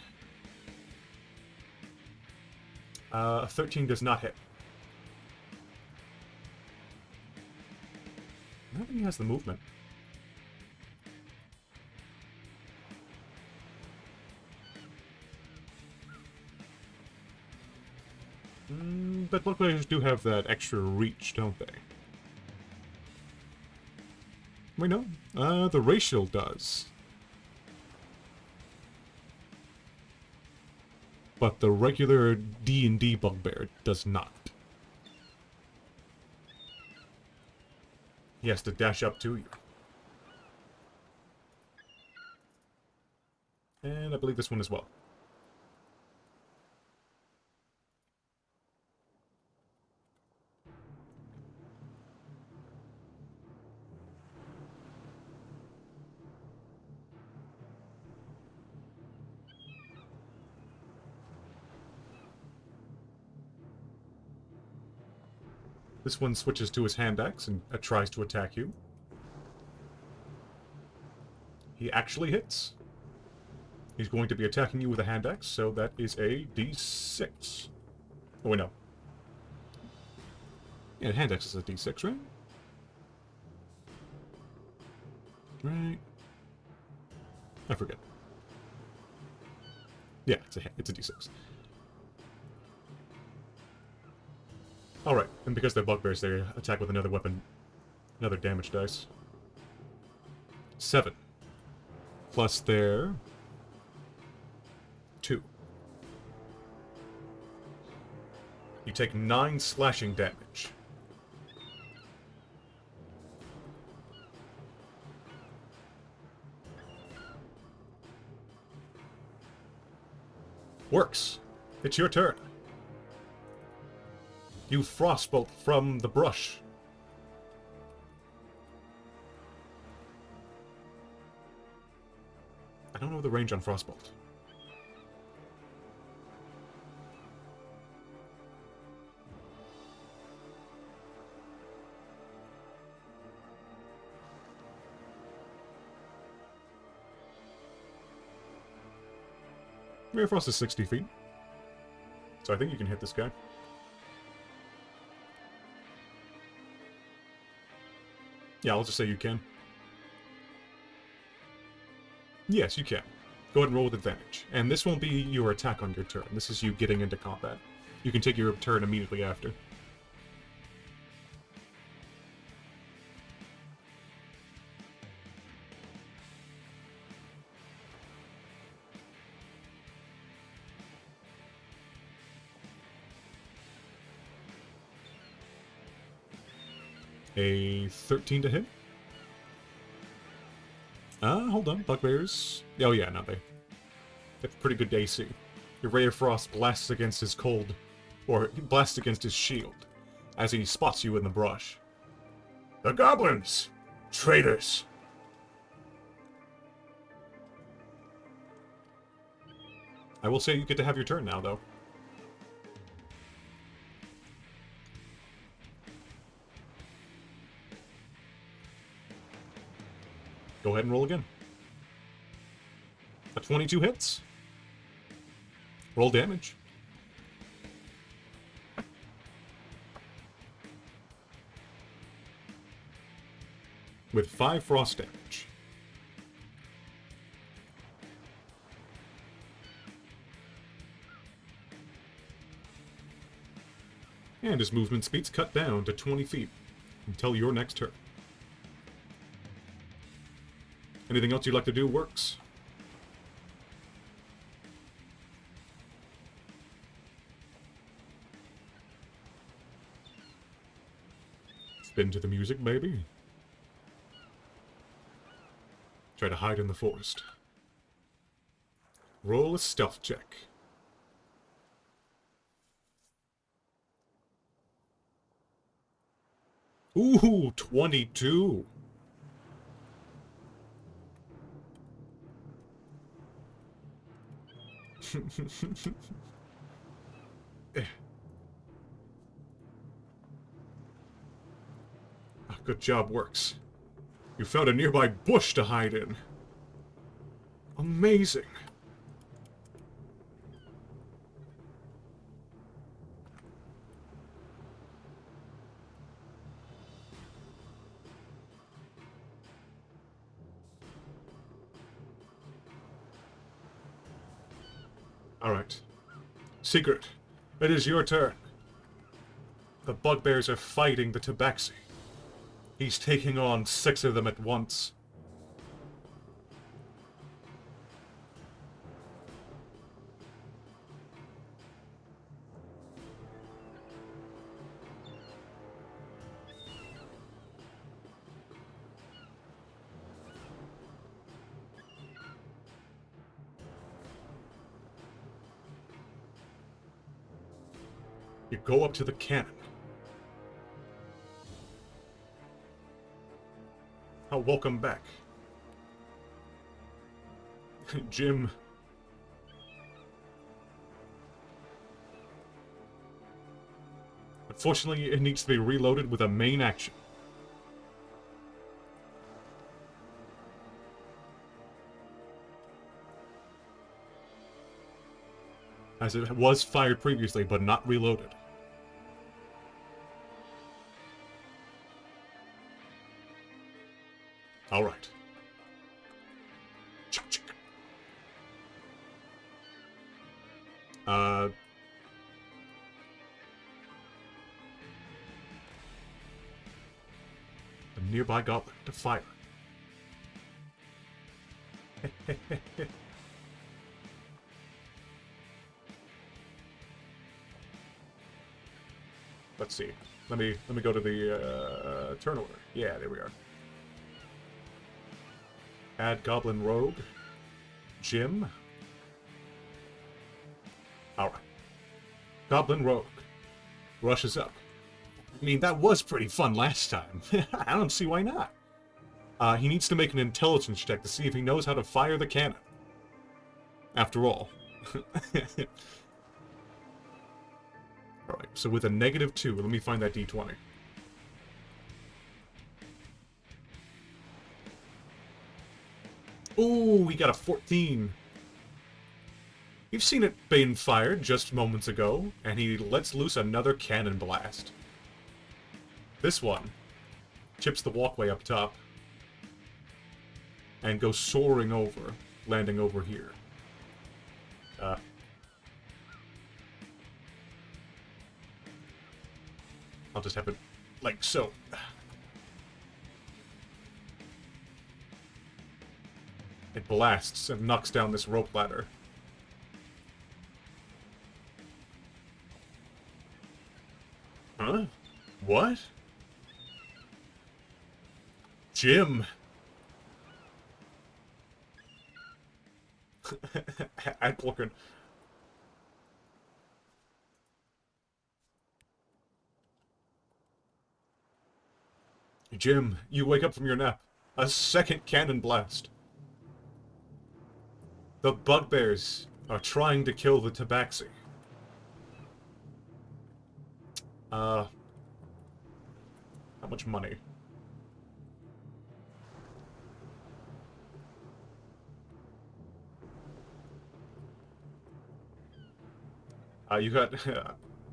A 13 does not hit. I don't think he has the movement. But bugbears do have that extra reach, don't they? Wait, no. The racial does. But the regular D&D bugbear does not. he has to dash up to you. And I believe this one as well. This one switches to his hand axe and tries to attack you. He actually hits. He's going to be attacking you with a hand axe, so that is a d6. Oh, wait, no. Yeah, hand axe is a d6, right? Right. I forget. Yeah, it's a d6. Alright, and because they're bugbears, they attack with another weapon. Another damage dice. 7. Plus their 2. You take 9 slashing damage. Works. It's your turn. You frostbolt from the brush. I don't know the range on frostbolt. Ray of Frost is 60 feet. So I think you can hit this guy. Yeah, I'll just say you can. Yes, you can. Go ahead and roll with advantage. And this won't be your attack on your turn. This is you getting into combat. You can take your turn immediately after. A 13 to hit? Hold on. Bugbears. Oh, yeah, no, they have pretty good AC. Your Ray of Frost blasts against his cold, or blasts against his shield, as he spots you in the brush. The Goblins! Traitors! I will say you get to have your turn now, though. Go ahead and roll again. A 22 hits. Roll damage. With 5 frost damage. And his movement speed's cut down to 20 feet until your next turn. Anything else you'd like to do works. Spin to the music, baby. Try to hide in the forest. Roll a stealth check. Ooh, 22. Good job, works. You found a nearby bush to hide in. Amazing. Alright. Secret, it is your turn. The bugbears are fighting the tabaxi. He's taking on 6 of them at once. You go up to the cannon. Oh, welcome back. Jim. Unfortunately, it needs to be reloaded with a main action. As it was fired previously, but not reloaded. Alright. A nearby goblin to fire. Let's see. Let me go to the turn order. Yeah, there we are. Add Goblin Rogue. Jim. Alright. Goblin Rogue. Rushes up. I mean, that was pretty fun last time. I don't see why not. He needs to make an intelligence check to see if he knows how to fire the cannon. After all. Alright, so with a -2, let me find that d20. Ooh, we got a 14. You've seen it being fired just moments ago, and he lets loose another cannon blast. This one chips the walkway up top and goes soaring over, landing over here. I'll just have it like so. It blasts and knocks down this rope ladder. Huh? What? Jim! I'm looking. Jim, you wake up from your nap. A second cannon blast. The bugbears are trying to kill the tabaxi. How much money? You got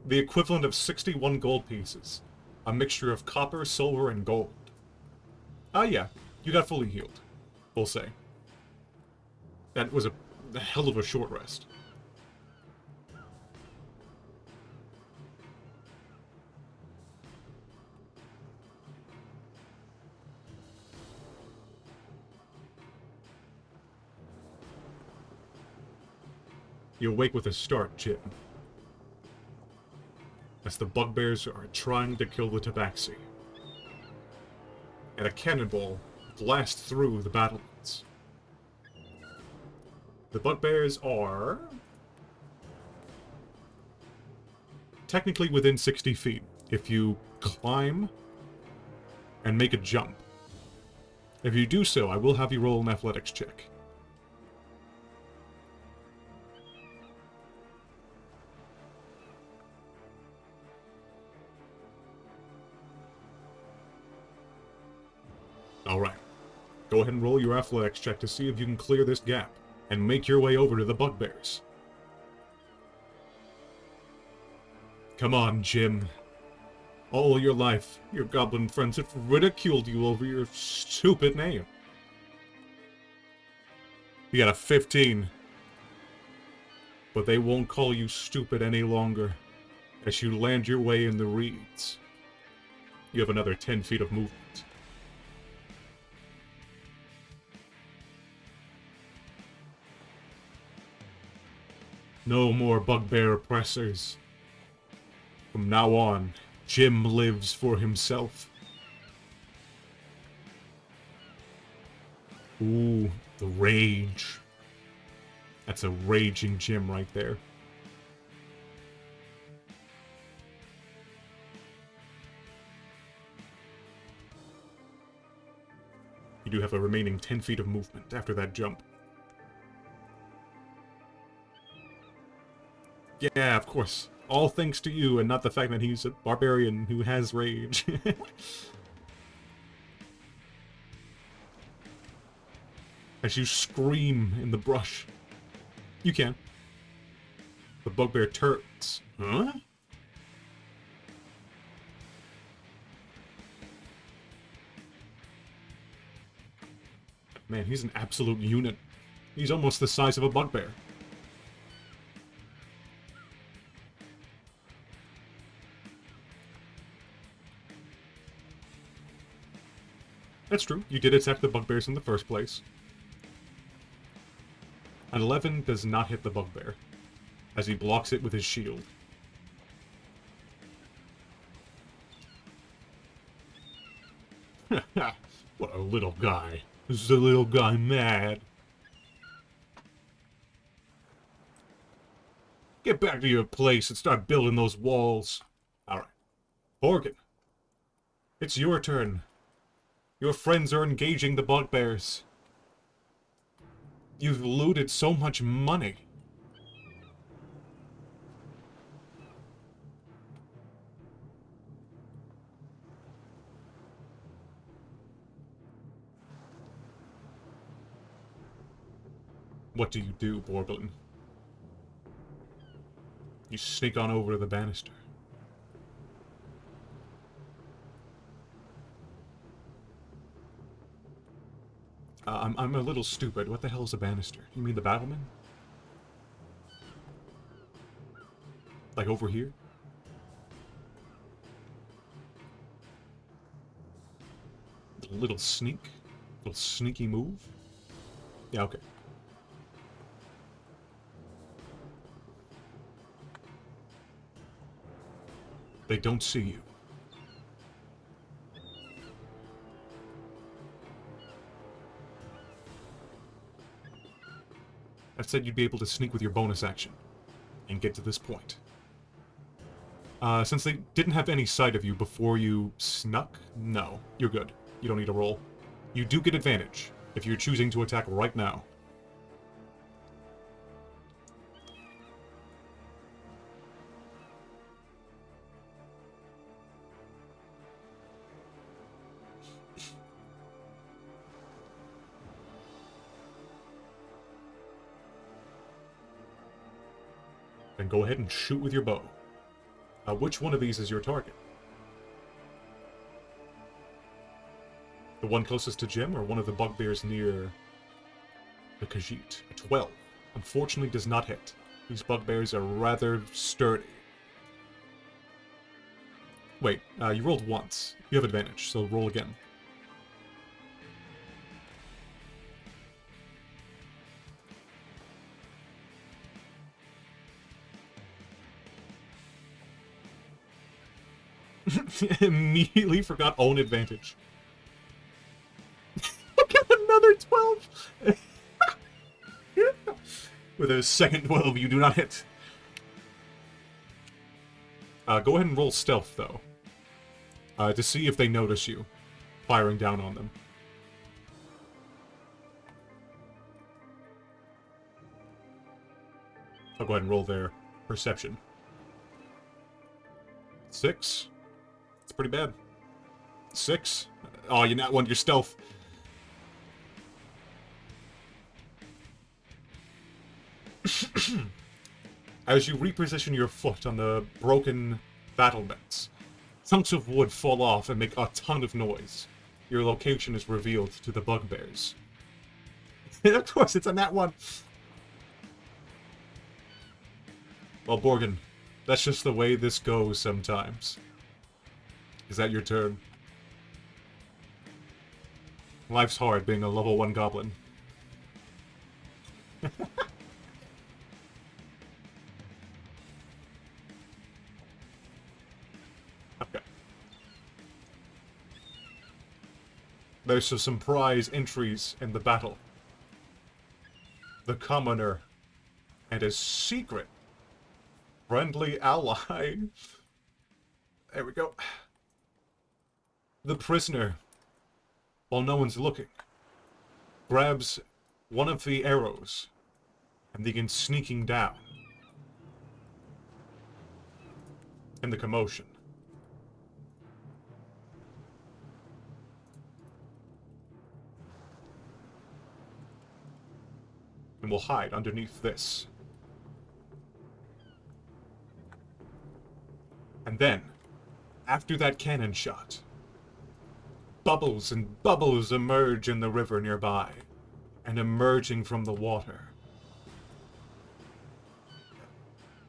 the equivalent of 61 gold pieces. A mixture of copper, silver, and gold. Yeah. You got fully healed. We'll say. That was a hell of a short rest. You awake with a start, Jim. As the bugbears are trying to kill the tabaxi. And a cannonball blasts through the battlements. The bugbears are technically within 60 feet if you climb and make a jump. If you do so, I will have you roll an athletics check. Alright. Go ahead and roll your athletics check to see if you can clear this gap and make your way over to the bugbears. Come on, Jim. All your life, your goblin friends have ridiculed you over your stupid name. You got a 15. But they won't call you stupid any longer as you land your way in the reeds. You have another 10 feet of movement. No more bugbear oppressors. From now on, Jim lives for himself. Ooh, the rage. That's a raging Jim right there. You do have a remaining 10 feet of movement after that jump. Yeah, of course. All thanks to you, and not the fact that he's a barbarian who has rage. As you scream in the brush. You can. The bugbear turns. Huh? Man, he's an absolute unit. He's almost the size of a bugbear. That's true. You did attack the bugbears in the first place. An 11 does not hit the bugbear, as he blocks it with his shield. What a little guy. Is the little guy mad? Get back to your place and start building those walls. Alright. Borgin. It's your turn. Your friends are engaging the bugbears. You've looted so much money. What do you do, Borglin? You sneak on over to the banister. I'm a little stupid. What the hell is a banister? You mean the battleman? Like over here? Little sneak? Little sneaky move? Yeah, okay. They don't see you. I said you'd be able to sneak with your bonus action and get to this point. Since they didn't have any sight of you before you snuck, no, you're good. You don't need a roll. You do get advantage if you're choosing to attack right now. Then go ahead and shoot with your bow. Which one of these is your target? The one closest to Jim, or one of the bugbears near the Khajiit? A 12. Unfortunately does not hit. These bugbears are rather sturdy. Wait, you rolled once. You have advantage, so roll again. Immediately forgot own advantage. Look at another 12! With a second 12, you do not hit. Go ahead and roll stealth, though. To see if they notice you firing down on them. I'll go ahead and roll their perception. 6. It's pretty bad. 6. Oh, you not won your stealth. As you reposition your foot on the broken battlements, chunks of wood fall off and make a ton of noise. Your location is revealed to the bugbears. Of course, it's on that one. Well, Borgin, that's just the way this goes sometimes. Is that your turn? Life's hard being a level 1 goblin. Okay. There's some surprise entries in the battle. The commoner and his secret friendly ally. There we go. The prisoner, while no one's looking, grabs one of the arrows and begins sneaking down. In the commotion. And will hide underneath this. And then, after that cannon shot, bubbles and bubbles emerge in the river nearby, and emerging from the water.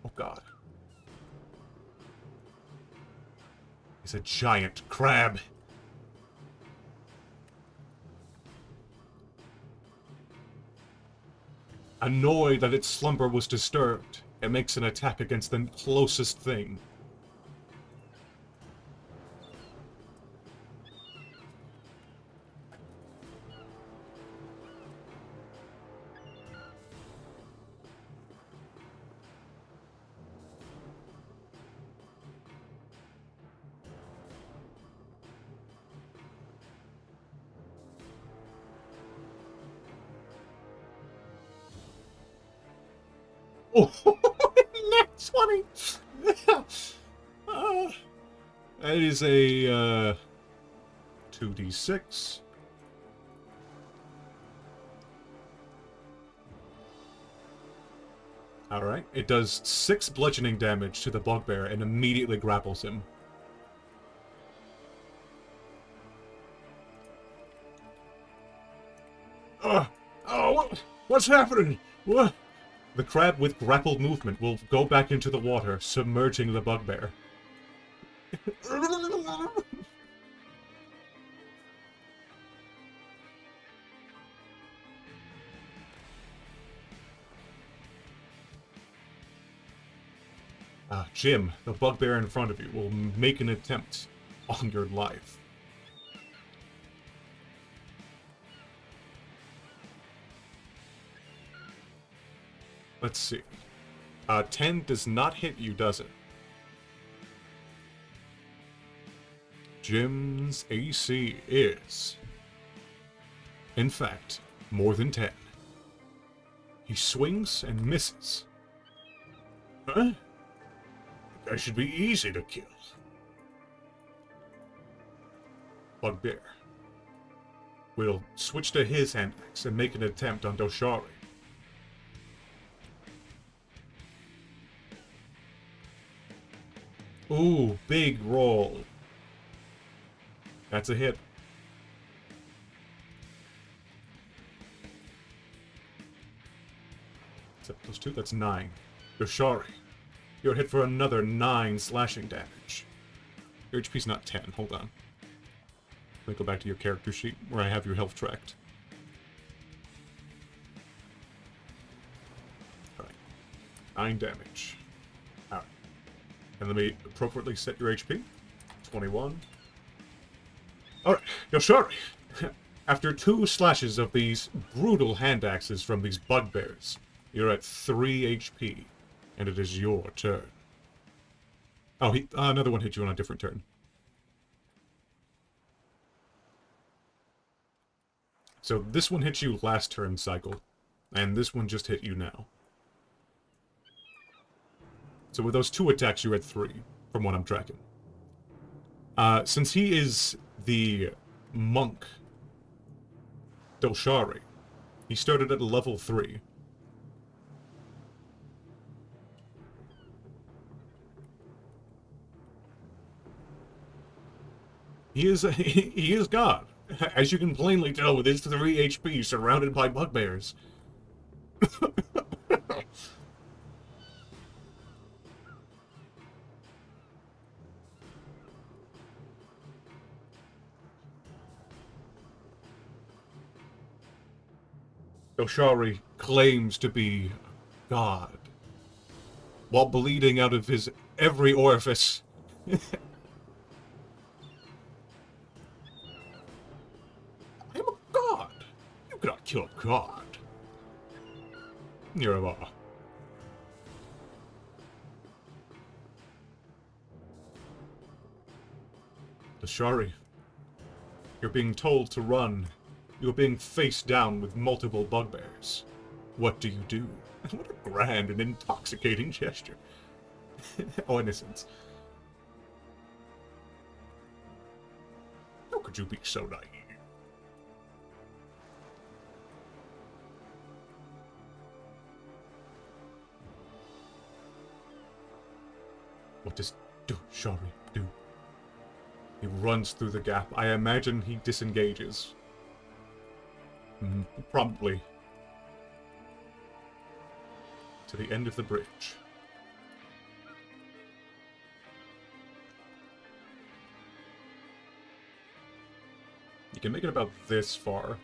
Oh god. Is a giant crab. Annoyed that its slumber was disturbed, it makes an attack against the closest thing. Oh, net 20! That is a 2d6. Alright, it does 6 bludgeoning damage to the bugbear and immediately grapples him. What's happening? What? The crab with grappled movement will go back into the water, submerging the bugbear. Jim, the bugbear in front of you, will make an attempt on your life. Let's see. 10 does not hit you, does it? Jim's AC is, in fact, more than 10. He swings and misses. Huh? That should be easy to kill. Bugbear will switch to his hand axe and make an attempt on Doshari. Ooh, big roll. That's a hit. Except those 2, that's 9. Doshari, you're hit for another 9 slashing damage. Your HP's not 10, hold on. Let me go back to your character sheet, where I have your health tracked. Alright. 9 damage. Alright. And let me appropriately set your HP. 21. Alright, Yoshari! After 2 slashes of these brutal hand axes from these bugbears, you're at 3 HP, and it is your turn. Oh, another one hit you on a different turn. So this one hit you last turn cycle, and this one just hit you now. So with those 2 attacks, you're at 3, from what I'm tracking. Since he is the monk, Doshari, he started at level 3. He is God, as you can plainly tell with his 3 HP surrounded by bugbears. Doshari claims to be God, while bleeding out of his every orifice. I'm a god. You cannot kill a god. You're a law. Doshari, you're being told to run You're being faced down with multiple bugbears. What do you do? What a grand and intoxicating gesture. Oh, innocence. How could you be so naive? What does Shari do? He runs through the gap. I imagine he disengages. Probably. To the end of the bridge. You can make it about this far.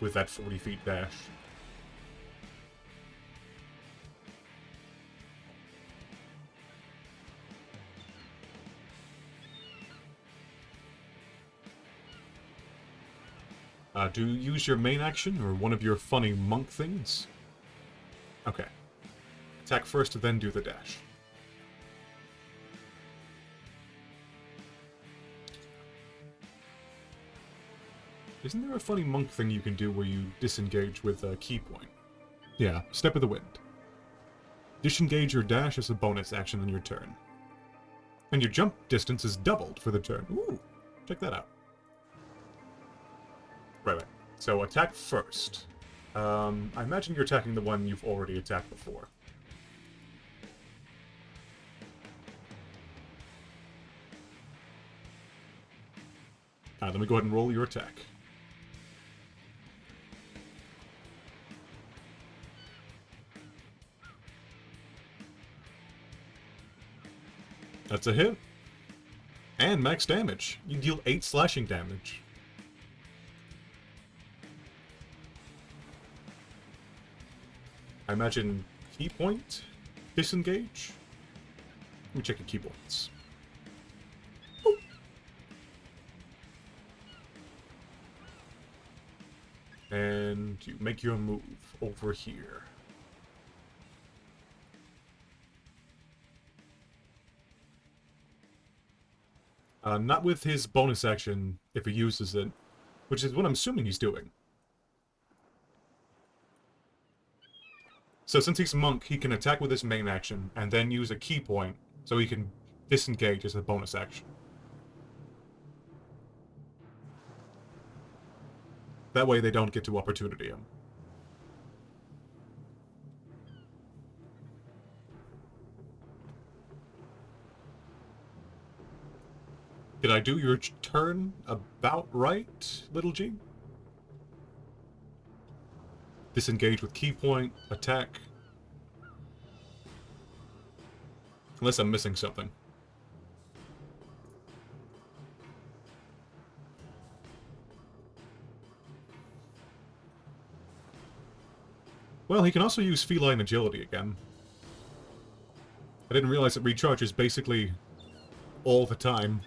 With that 40 feet dash. Do you use your main action or one of your funny monk things? Okay. Attack first, then do the dash. Isn't there a funny monk thing you can do where you disengage with a key point? Yeah, Step of the Wind. Disengage your dash as a bonus action on your turn. And your jump distance is doubled for the turn. Ooh, check that out. Right. So attack first. I imagine you're attacking the one you've already attacked before. Let me go ahead and roll your attack. That's a hit. And max damage. You deal 8 slashing damage. I imagine key point? Disengage? Let me check your key points. Boop. And you make your move over here. Not with his bonus action, if he uses it, which is what I'm assuming he's doing. So since he's a monk, he can attack with his main action, and then use a key point, so he can disengage as a bonus action. That way they don't get to opportunity him. Did I do your turn about right, little G? Disengage with key point, attack. Unless I'm missing something. Well, he can also use feline agility again. I didn't realize it recharges basically all the time.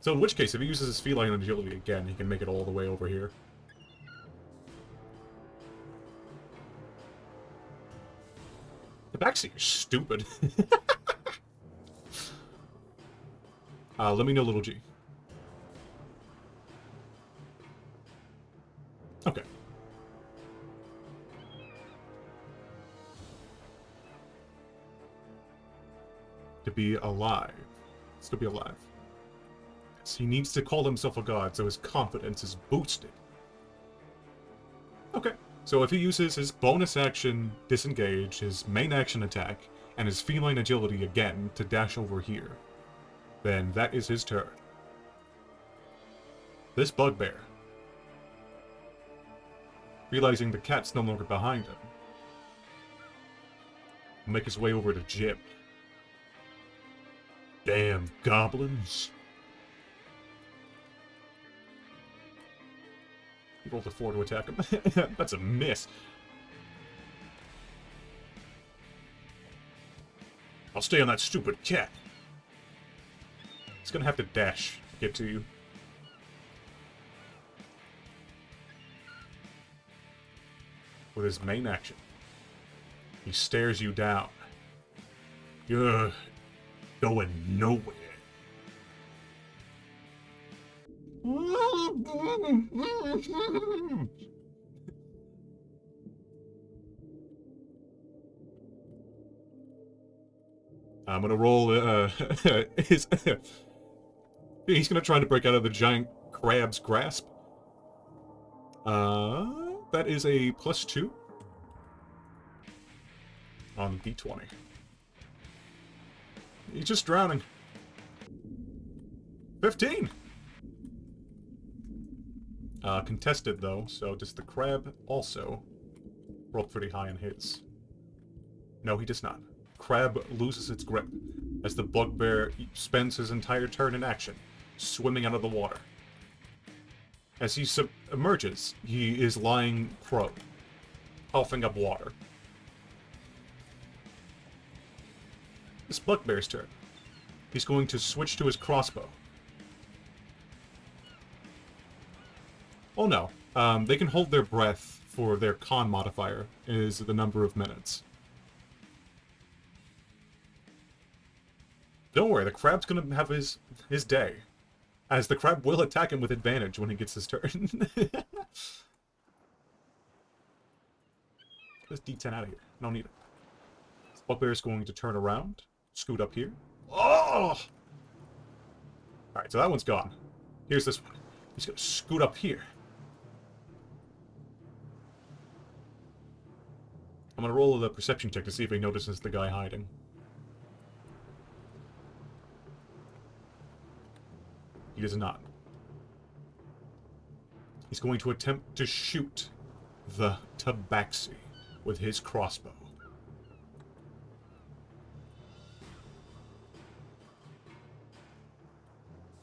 So in which case, if he uses his feline agility again, he can make it all the way over here. The backseat is stupid. Let me know, little G. Okay. To be alive. Still be alive. Yes, he needs to call himself a god, so his confidence is boosted. Okay. So if he uses his bonus action, disengage, his main action attack, and his feline agility again to dash over here, then that is his turn. This bugbear, realizing the cat's no longer behind him, will make his way over to Jim. Damn goblins. He rolled a 4 to attack him. That's a miss. I'll stay on that stupid cat. He's gonna have to dash to get to you. With his main action, he stares you down. You're going nowhere. I'm gonna roll, his... He's gonna try to break out of the giant crab's grasp. That is a +2 on D20. He's just drowning. 15! Contested though, so does the crab also roll pretty high on his? No, he does not. Crab loses its grip as the bugbear spends his entire turn in action, swimming out of the water. As he emerges, he is lying prone, puffing up water. It's Bugbear's turn. He's going to switch to his crossbow. Oh no, they can hold their breath for their con modifier, is the number of minutes. Don't worry, the crab's gonna have his day. As the crab will attack him with advantage when he gets his turn. Let's D10 out of here. No need it. Bugbear is going to turn around, scoot up here. Oh! Alright, so that one's gone. Here's this one. He's gonna scoot up here. I'm gonna roll the perception check to see if he notices the guy hiding. He does not. He's going to attempt to shoot the tabaxi with his crossbow.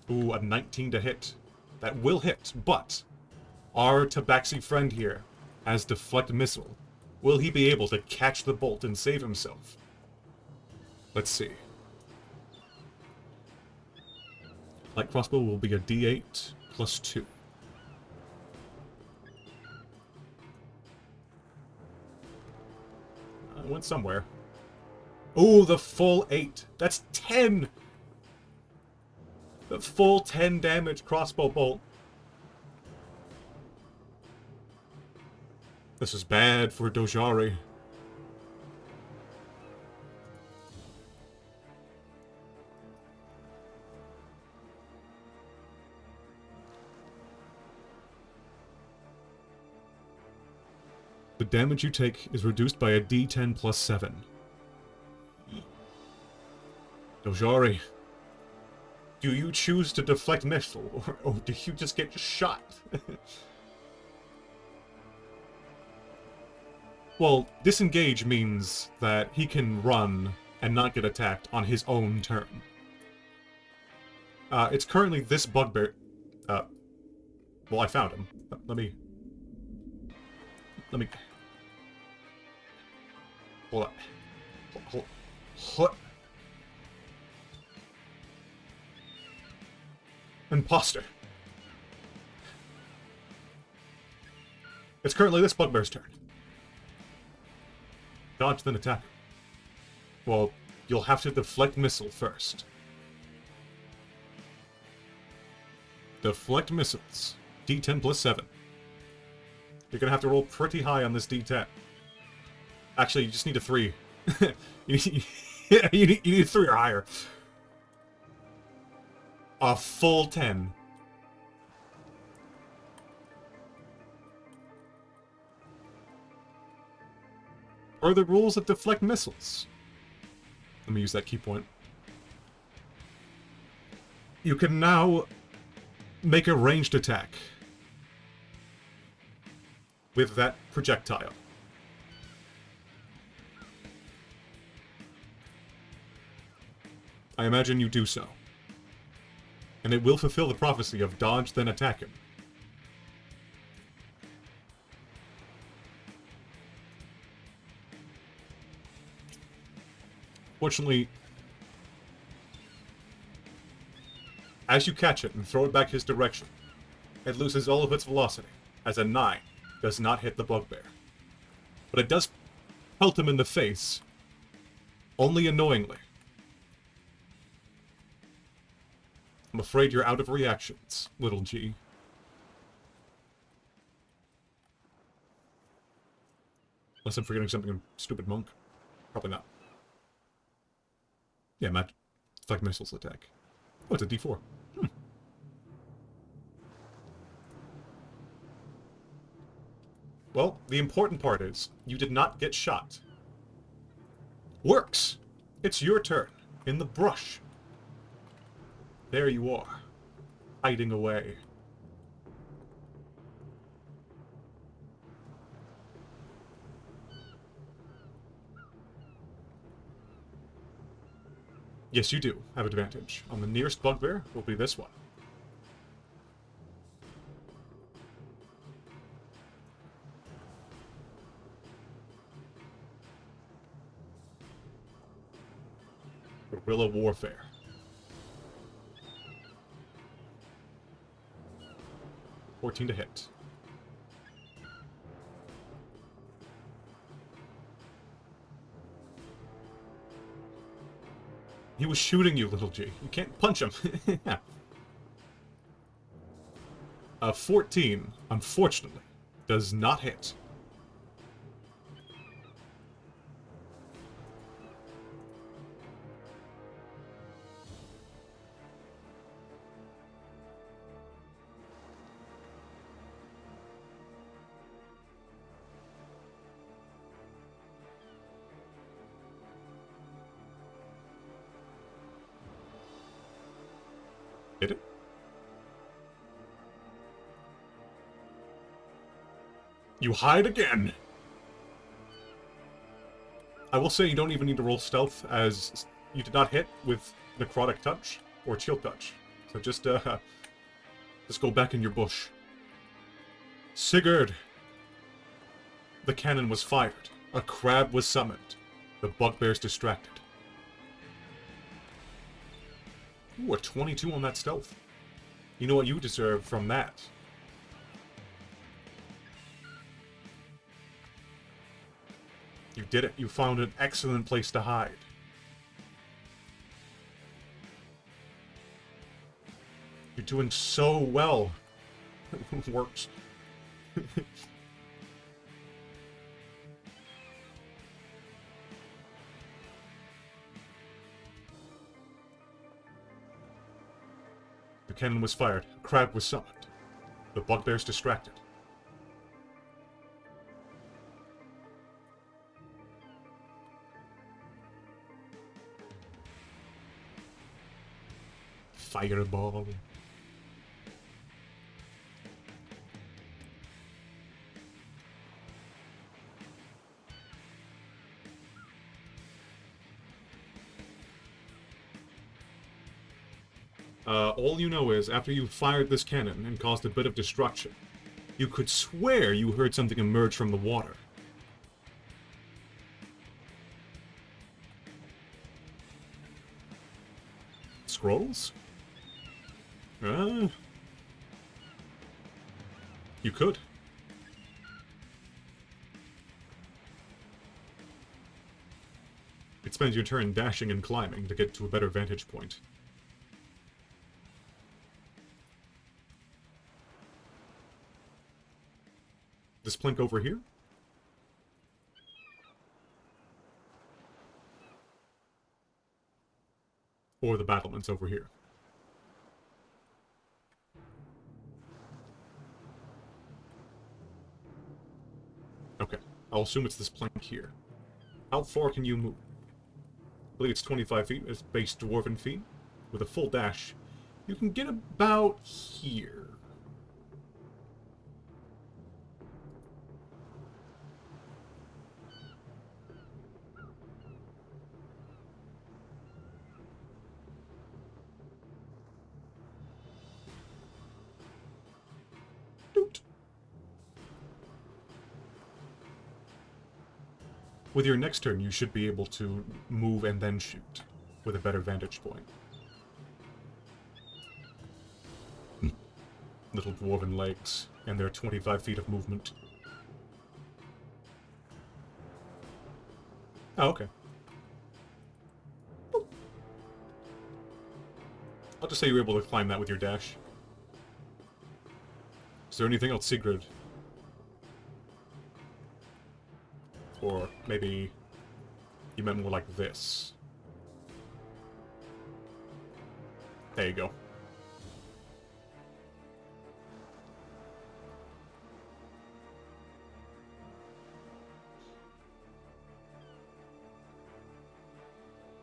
Ooh, a 19 to hit. That will hit, but our tabaxi friend here has deflect missile. Will he be able to catch the bolt and save himself? Let's see. Light crossbow will be a D8 +2. It went somewhere. Oh, the full 8. That's 10! The full 10 damage crossbow bolt. This is bad for Dojari. The damage you take is reduced by a D10 +7. Dojari, do you choose to deflect missile, or do you just get shot? Well, disengage means that he can run and not get attacked on his own turn. It's currently this bugbear... well, I found him. Let me... Hold up. Hold. Imposter. It's currently this bugbear's turn. Dodge, then attack. Well, you'll have to deflect missile first. Deflect missiles. D10 +7. You're gonna have to roll pretty high on this D10. Actually, you just need a 3. you need a 3 or higher. A full 10. Per the rules of deflect missiles. Let me use that key point. You can now make a ranged attack with that projectile. I imagine you do so. And it will fulfill the prophecy of dodge, then attack him. Fortunately, as you catch it and throw it back his direction, it loses all of its velocity, as a 9 does not hit the bugbear. But it does pelt him in the face, only annoyingly. I'm afraid you're out of reactions, little G. Unless I'm forgetting something in Stupid Monk. Probably not. Yeah, it's like missiles attack. Oh, it's a D4. Well, the important part is, you did not get shot. Works! It's your turn. In the brush. There you are. Hiding away. Yes, you do have advantage. On the nearest bugbear will be this one. Guerrilla warfare. $14 to hit. He was shooting you, little G. You can't punch him. 14, unfortunately, does not hit. Hit it? You hide again! I will say you don't even need to roll stealth, as you did not hit with necrotic touch or chill touch. So just go back in your bush. Sigurd! The cannon was fired. A crab was summoned. The bugbear's distracted. Ooh, a 22 on that stealth. You know what you deserve from that. You did it. You found an excellent place to hide. You're doing so well. Works. The cannon was fired. A crab was summoned. The bugbear's distracted. Fireball. All you know is, after you fired this cannon and caused a bit of destruction, you could swear you heard something emerge from the water. Scrolls? You could. It spends your turn dashing and climbing to get to a better vantage point. This plank over here? Or the battlements over here? Okay, I'll assume it's this plank here. How far can you move? I believe it's 25 feet, it's base dwarven feet. With a full dash, you can get about here. With your next turn, you should be able to move and then shoot, with a better vantage point. Little dwarven legs, and their 25 feet of movement. Oh, okay. I'll just say you were able to climb that with your dash. Is there anything else, Sigurd? Or maybe you meant more like this. There you go.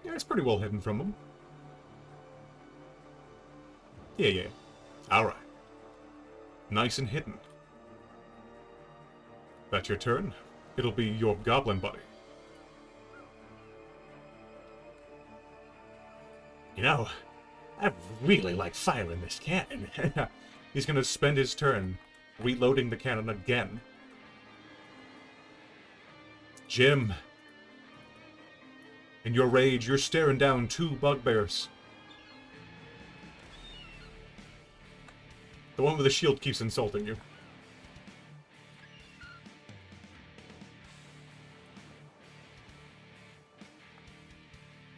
Yeah, it's pretty well hidden from him. Yeah. Alright. Nice and hidden. That's your turn. It'll be your goblin buddy. You know, I really like firing this cannon. He's gonna spend his turn reloading the cannon again. Jim. In your rage, you're staring down 2 bugbears. The one with the shield keeps insulting you.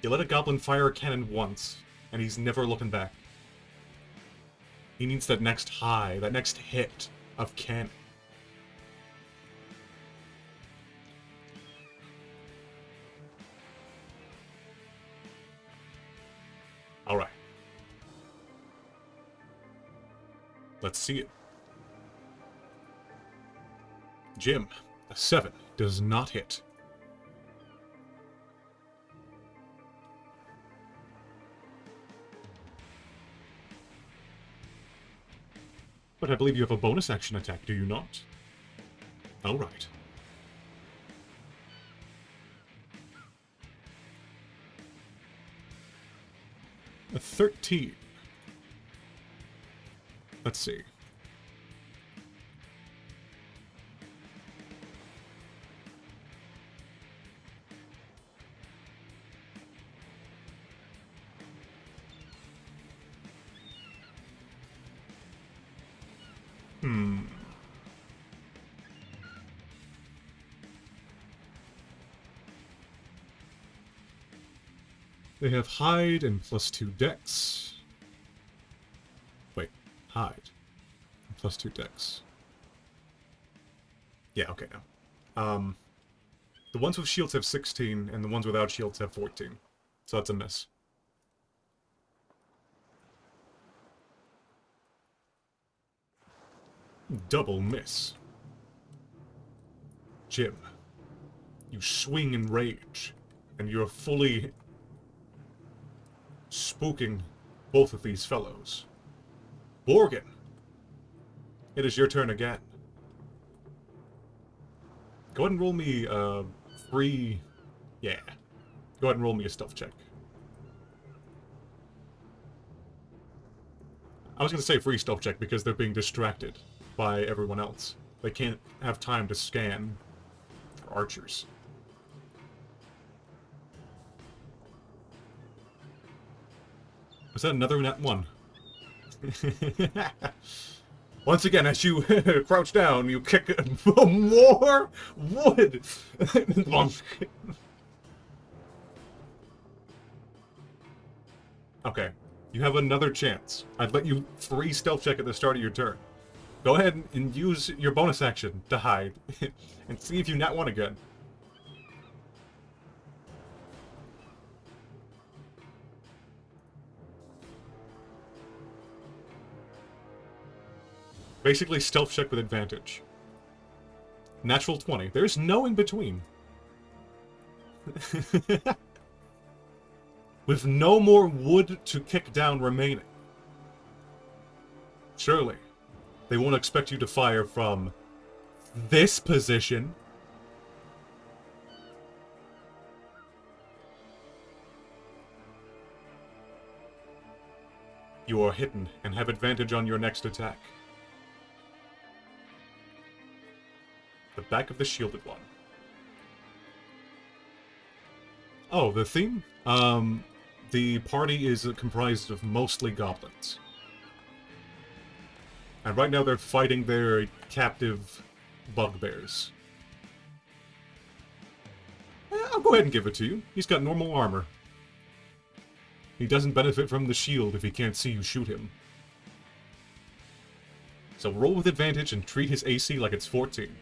You let a goblin fire a cannon once, and he's never looking back. He needs that next high, that next hit of cannon. Alright. Let's see it. Jim, a 7 does not hit. But I believe you have a bonus action attack, do you not? Alright. A 13. Let's see. They have hide and +2 dex. Wait, hide and +2 dex. Yeah, okay now. The ones with shields have 16, and the ones without shields have 14. So that's a miss. Double miss. Jim, you swing in rage, and you're fully spooking both of these fellows. Borgin, it is your turn again. Go ahead and roll me a free... Yeah. Go ahead and roll me a stealth check. I was going to say free stealth check because they're being distracted by everyone else. They can't have time to scan for archers. Was that another nat 1? Once again, as you crouch down, you kick more wood. Okay, you have another chance. I'd let you free stealth check at the start of your turn. Go ahead and use your bonus action to hide, and see if you nat 1 again. Basically, stealth check with advantage. Natural 20. There's no in between. With no more wood to kick down remaining. Surely, they won't expect you to fire from this position. You are hidden and have advantage on your next attack. The back of the shielded one. Oh, the theme? The party is comprised of mostly goblins. And right now they're fighting their captive bugbears. I'll go ahead and give it to you. He's got normal armor. He doesn't benefit from the shield if he can't see you shoot him. So roll with advantage and treat his AC like it's 14.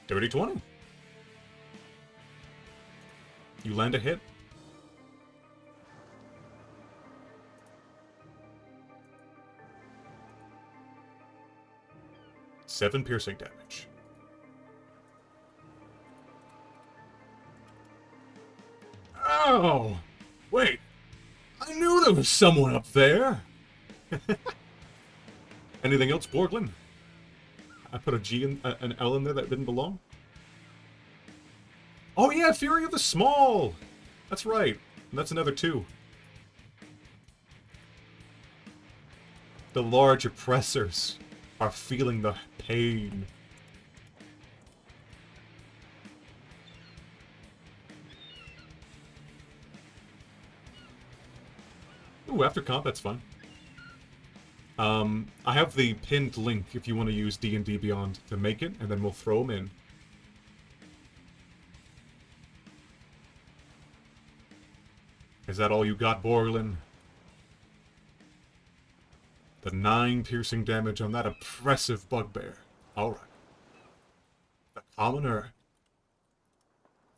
Dirty 20. You land a hit. Seven piercing damage. Oh! Wait! I knew there was someone up there! Anything else, Borglin? I put a G in, an L in there that didn't belong? Oh yeah, Fury of the Small! That's right. And that's another 2. The large oppressors are feeling the pain. Ooh, after combat's fun. I have the pinned link if you want to use D&D Beyond to make it, and then we'll throw them in. Is that all you got, Borglin? The 9 piercing damage on that oppressive bugbear. Alright. The commoner.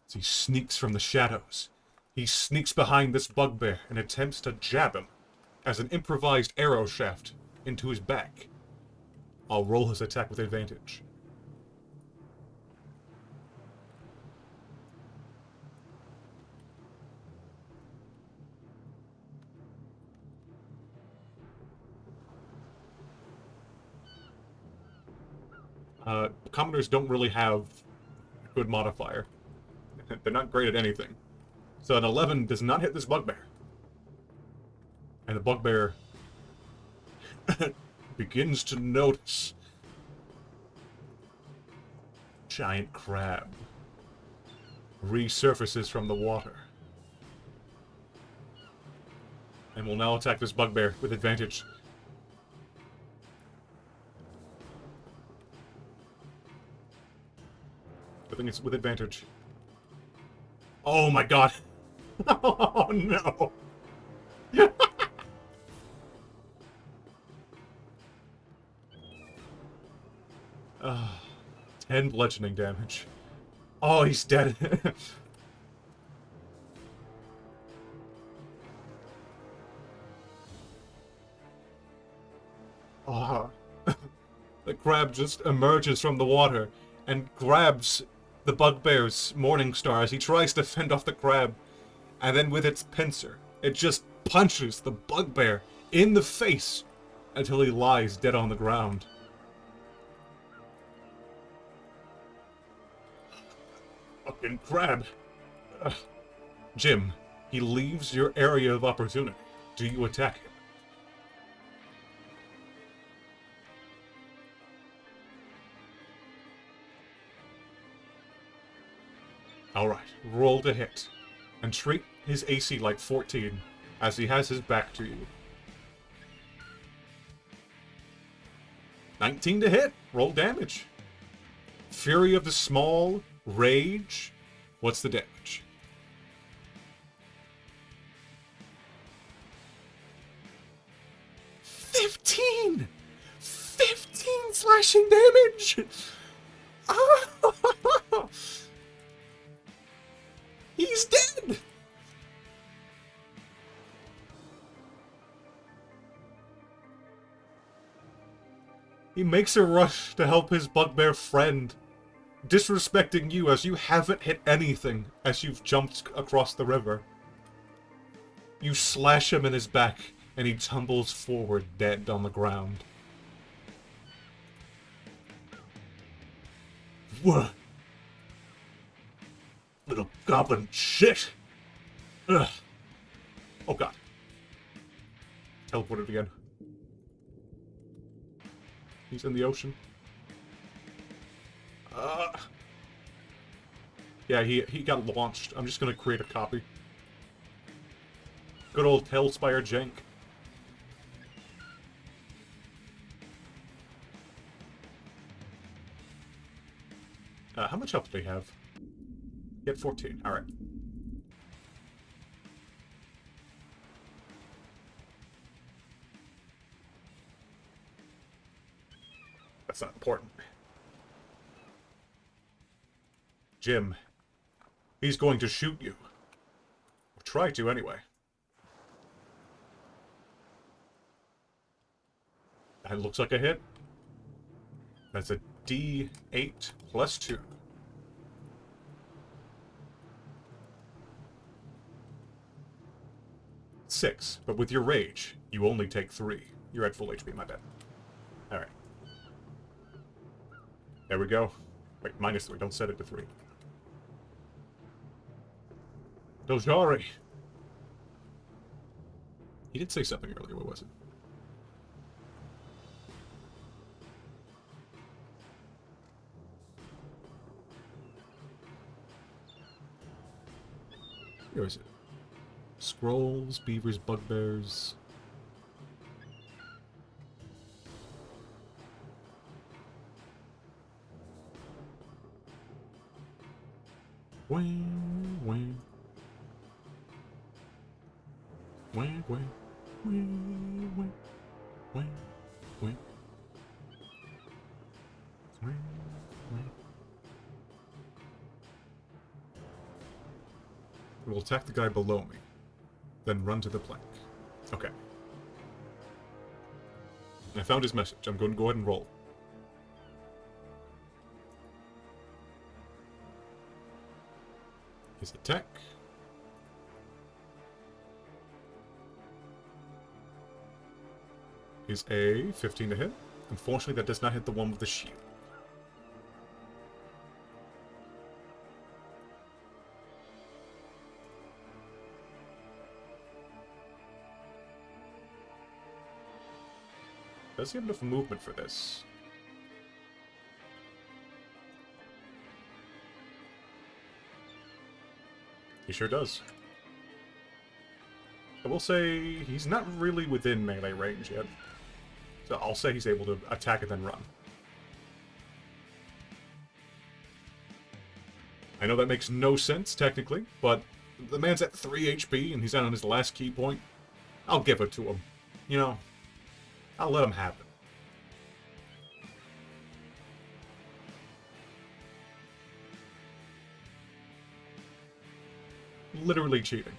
As he sneaks from the shadows. He sneaks behind this bugbear and attempts to jab him as an improvised arrow shaft into his back. I'll roll his attack with advantage. Commoners don't really have a good modifier. They're not great at anything. So an 11 does not hit this bugbear. And the bugbear begins to notice. Giant crab resurfaces from the water. And will now attack this bugbear with advantage. I think it's with advantage. Oh my god! Oh no! 10 bludgeoning damage. Oh, he's dead. Oh. The crab just emerges from the water and grabs the bugbear's morning star as he tries to fend off the crab. And then with its pincer, it just punches the bugbear in the face until he lies dead on the ground. Fucking crab. Ugh. Jim, he leaves your area of opportunity. Do you attack him? Alright, roll to hit. And treat his AC like 14, as he has his back to you. 19 to hit. Roll damage. Fury of the Small. Rage. What's the damage? 15! 15 slashing damage! Oh! He's dead! He makes a rush to help his bugbear friend, disrespecting you as you haven't hit anything as you've jumped across the river. You slash him in his back, and he tumbles forward dead on the ground. What? Little goblin shit! Ugh. Oh god. Teleported again. He's in the ocean. Yeah, he got launched. I'm just gonna create a copy. Good old Tailspire Jank. How much health do they have? He had 14. Alright. That's not important. Jim, he's going to shoot you. Or try to, anyway. That looks like a hit. That's a D8 plus 2. Six, but with your rage, you only take 3. You're at full HP, my bad. Alright. There we go. Wait, -3, don't set it to 3. Dojari! He did say something earlier, what was it? Where is it? Scrolls, beavers, bugbears. Wang, wang. Wang, wang. Wang, wang. Wang, wang. Wang, wang. We'll attack the guy below me. Then run to the plank. Okay. I found his message. I'm going to go ahead and roll. His attack. Is a 15 to hit. Unfortunately, that does not hit the one with the shield. Does he have enough movement for this? He sure does. I will say he's not really within melee range yet. So I'll say he's able to attack and then run. I know that makes no sense, technically, but the man's at 3 HP and he's on his last key point. I'll give it to him. You know, I'll let him have it. Literally cheating.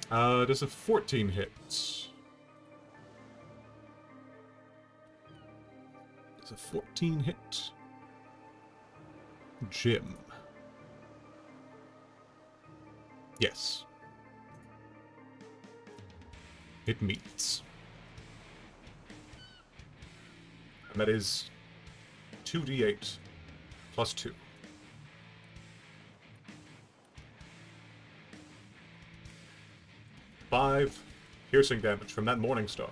Does a 14 hit? Does a 14 hit? Jim. Yes. It meets. And that is 2d8 plus 2. 5 piercing damage from that Morning Star.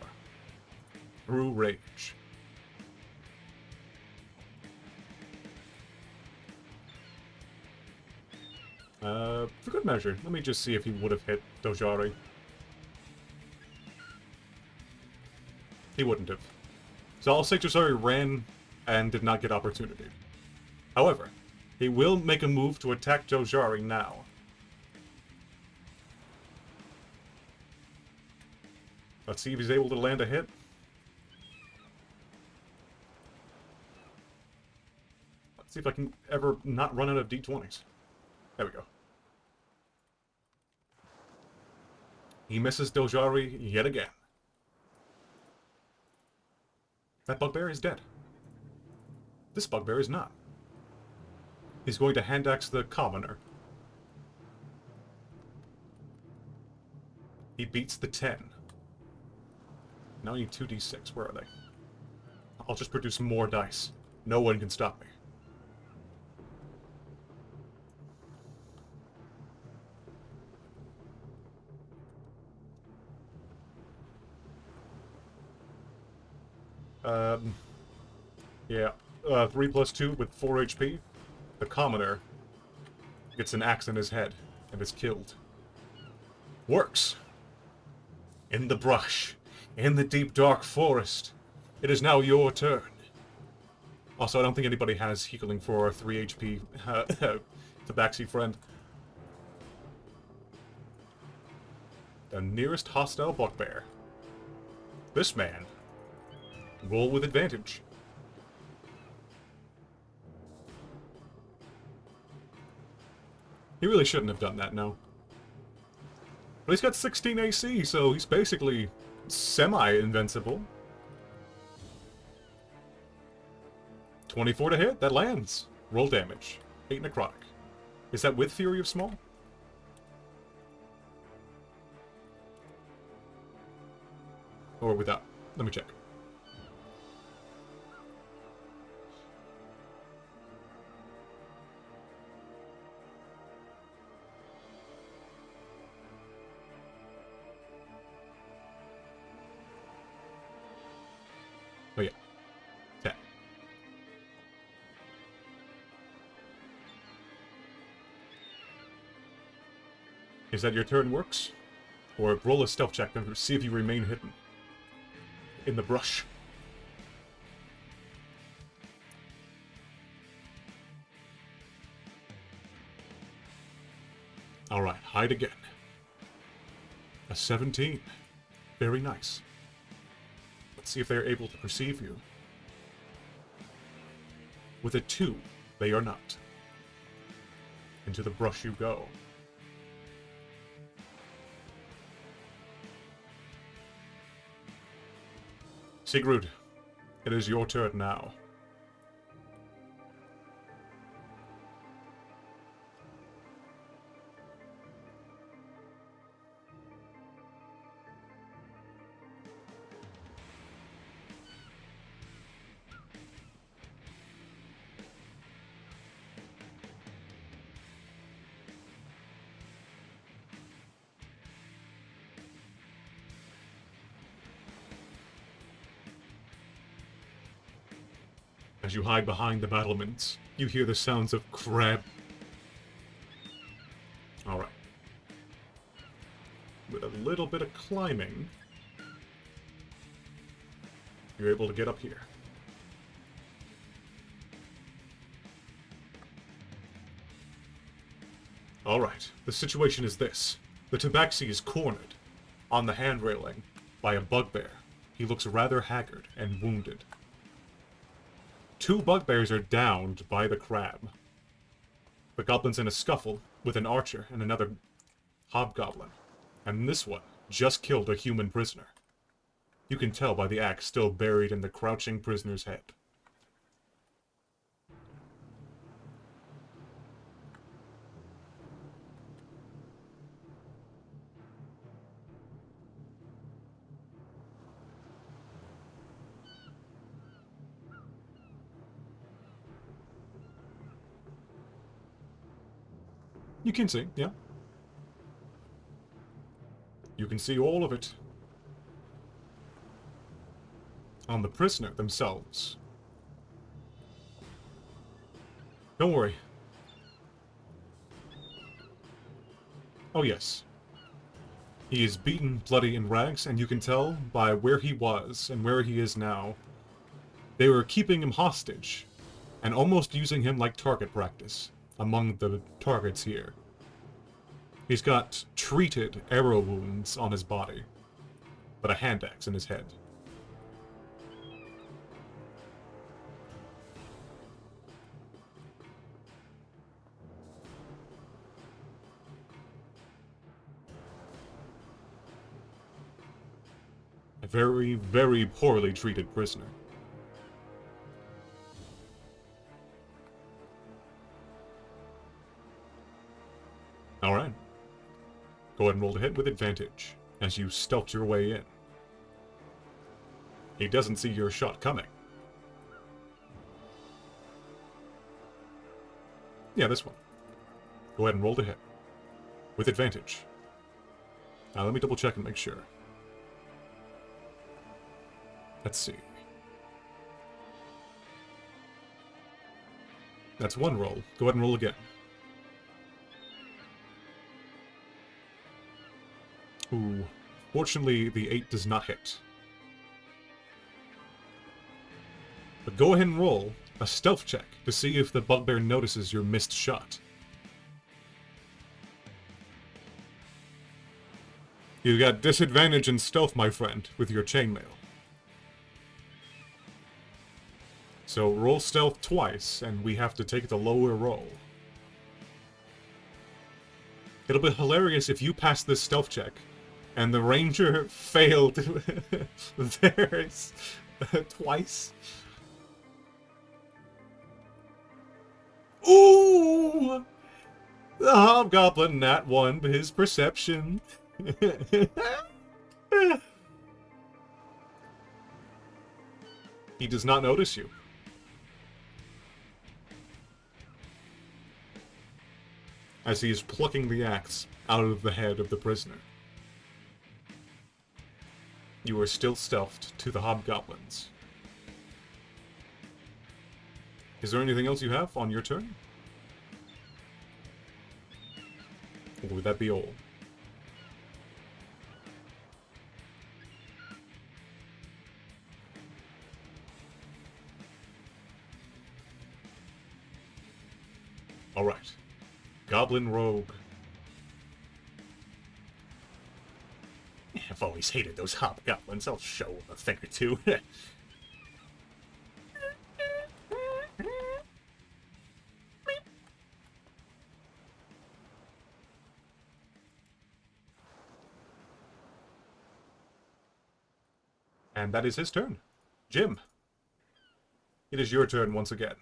Through rage. For good measure, let me just see if he would have hit Dojari. He wouldn't have. So I'll say Dojari ran and did not get opportunity. However, he will make a move to attack Dojari now. Let's see if he's able to land a hit. Let's see if I can ever not run out of d20s. There we go. He misses Dojari yet again. That bugbear is dead. This bugbear is not. He's going to hand axe the commoner. He beats the 10. Now I need 2d6. Where are they? I'll just produce more dice. No one can stop me. Yeah. 3 plus 2 with 4 HP. The commoner gets an axe in his head and is killed. Works! In the brush. In the deep dark forest. It is now your turn. Also, I don't think anybody has healing for our 3 HP Tabaxi friend. The nearest hostile bugbear. This man. Roll with advantage. He really shouldn't have done that, no. But he's got 16 AC, so he's basically semi-invincible. 24 to hit, that lands. Roll damage. 8 necrotic. Is that with Fury of Small? Or without? Let me check. Oh yeah. 10. Is that your turn works? Or roll a stealth check to see if you remain hidden. In the brush. Alright, hide again. A 17. Very nice. Let's see if they're able to perceive you. With a 2, they are not. Into the brush you go. Sigurd, it is your turn now. As you hide behind the battlements, you hear the sounds of crab. Alright. With a little bit of climbing, you're able to get up here. Alright, the situation is this. The Tabaxi is cornered on the hand railing by a bugbear. He looks rather haggard and wounded. 2 bugbears are downed by the crab. The goblin's in a scuffle with an archer and another hobgoblin. And this one just killed a human prisoner. You can tell by the axe still buried in the crouching prisoner's head. You can see, yeah. You can see all of it. On the prisoner themselves. Don't worry. Oh yes. He is beaten, bloody, in rags, and you can tell by where he was and where he is now. They were keeping him hostage, and almost using him like target practice among the targets here. He's got treated arrow wounds on his body, but a hand axe in his head. A very, very poorly treated prisoner. Alright. Go ahead and roll to hit with advantage, as you stealth your way in. He doesn't see your shot coming. Yeah, this one. Go ahead and roll to hit. With advantage. Now let me double check and make sure. Let's see. That's one roll. Go ahead and roll again. Ooh. Fortunately, the 8 does not hit. But go ahead and roll a stealth check to see if the bugbear notices your missed shot. You got disadvantage in stealth, my friend, with your chainmail. So roll stealth twice, and we have to take the lower roll. It'll be hilarious if you pass this stealth check, and the ranger failed theirs twice. Ooh! The hobgoblin nat one his perception. He does not notice you. As he is plucking the axe out of the head of the prisoner. You are still stealthed to the hobgoblins. Is there anything else you have on your turn? Or would that be all? Alright. Goblin Rogue. I've always hated those hobgoblins. I'll show them a thing or two. And that is his turn. Jim. It is your turn once again.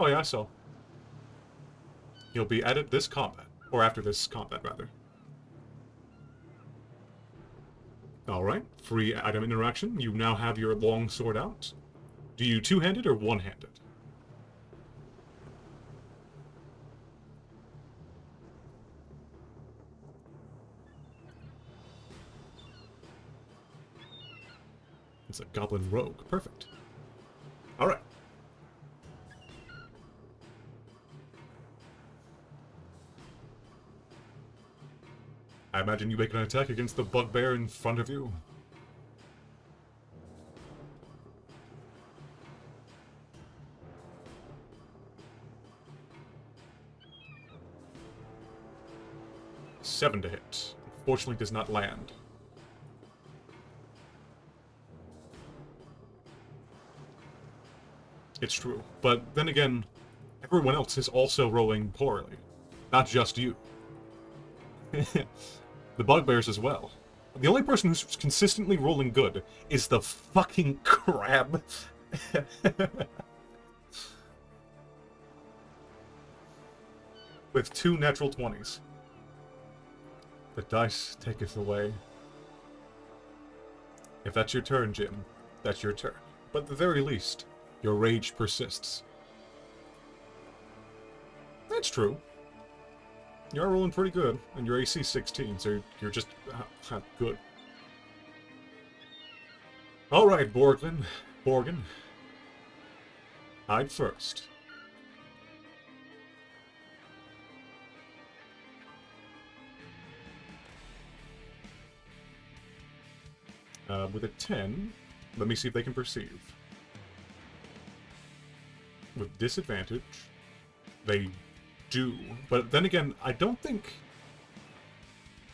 Oh yeah, I saw. You'll be added this combat. Or after this combat, rather. Alright, free item interaction. You now have your long sword out. Do you two-handed or one-handed? It's a goblin rogue. Perfect. Alright. I imagine you make an attack against the bugbear in front of you. Seven to hit. Unfortunately does not land. It's true. But then again, everyone else is also rolling poorly. Not just you. The bugbears as well. The only person who's consistently rolling good is the fucking crab. With 2 natural 20s. The dice taketh away. If that's your turn, Jim, that's your turn. But at the very least, your rage persists. That's true. You're rolling pretty good, and your AC 16, so you're just good. Alright, Borgin. Hide first. With a 10, let me see if they can perceive. With disadvantage, they do. But then again, I don't think...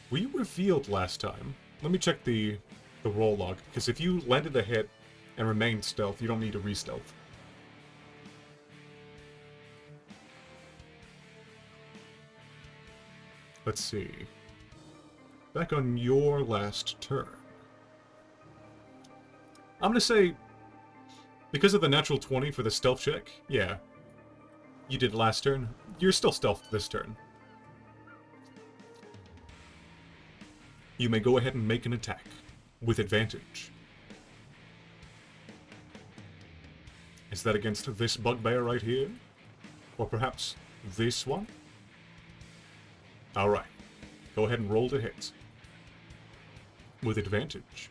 Were you revealed last time? Let me check the roll log, because if you landed a hit and remained stealth, you don't need to re-stealth. Let's see. Back on your last turn. I'm gonna say, because of the natural 20 for the stealth check, yeah, you did last turn. You're still stealth this turn. You may go ahead and make an attack with advantage. Is that against this bugbear right here? Or perhaps this one? Alright. Go ahead and roll to hit. With advantage.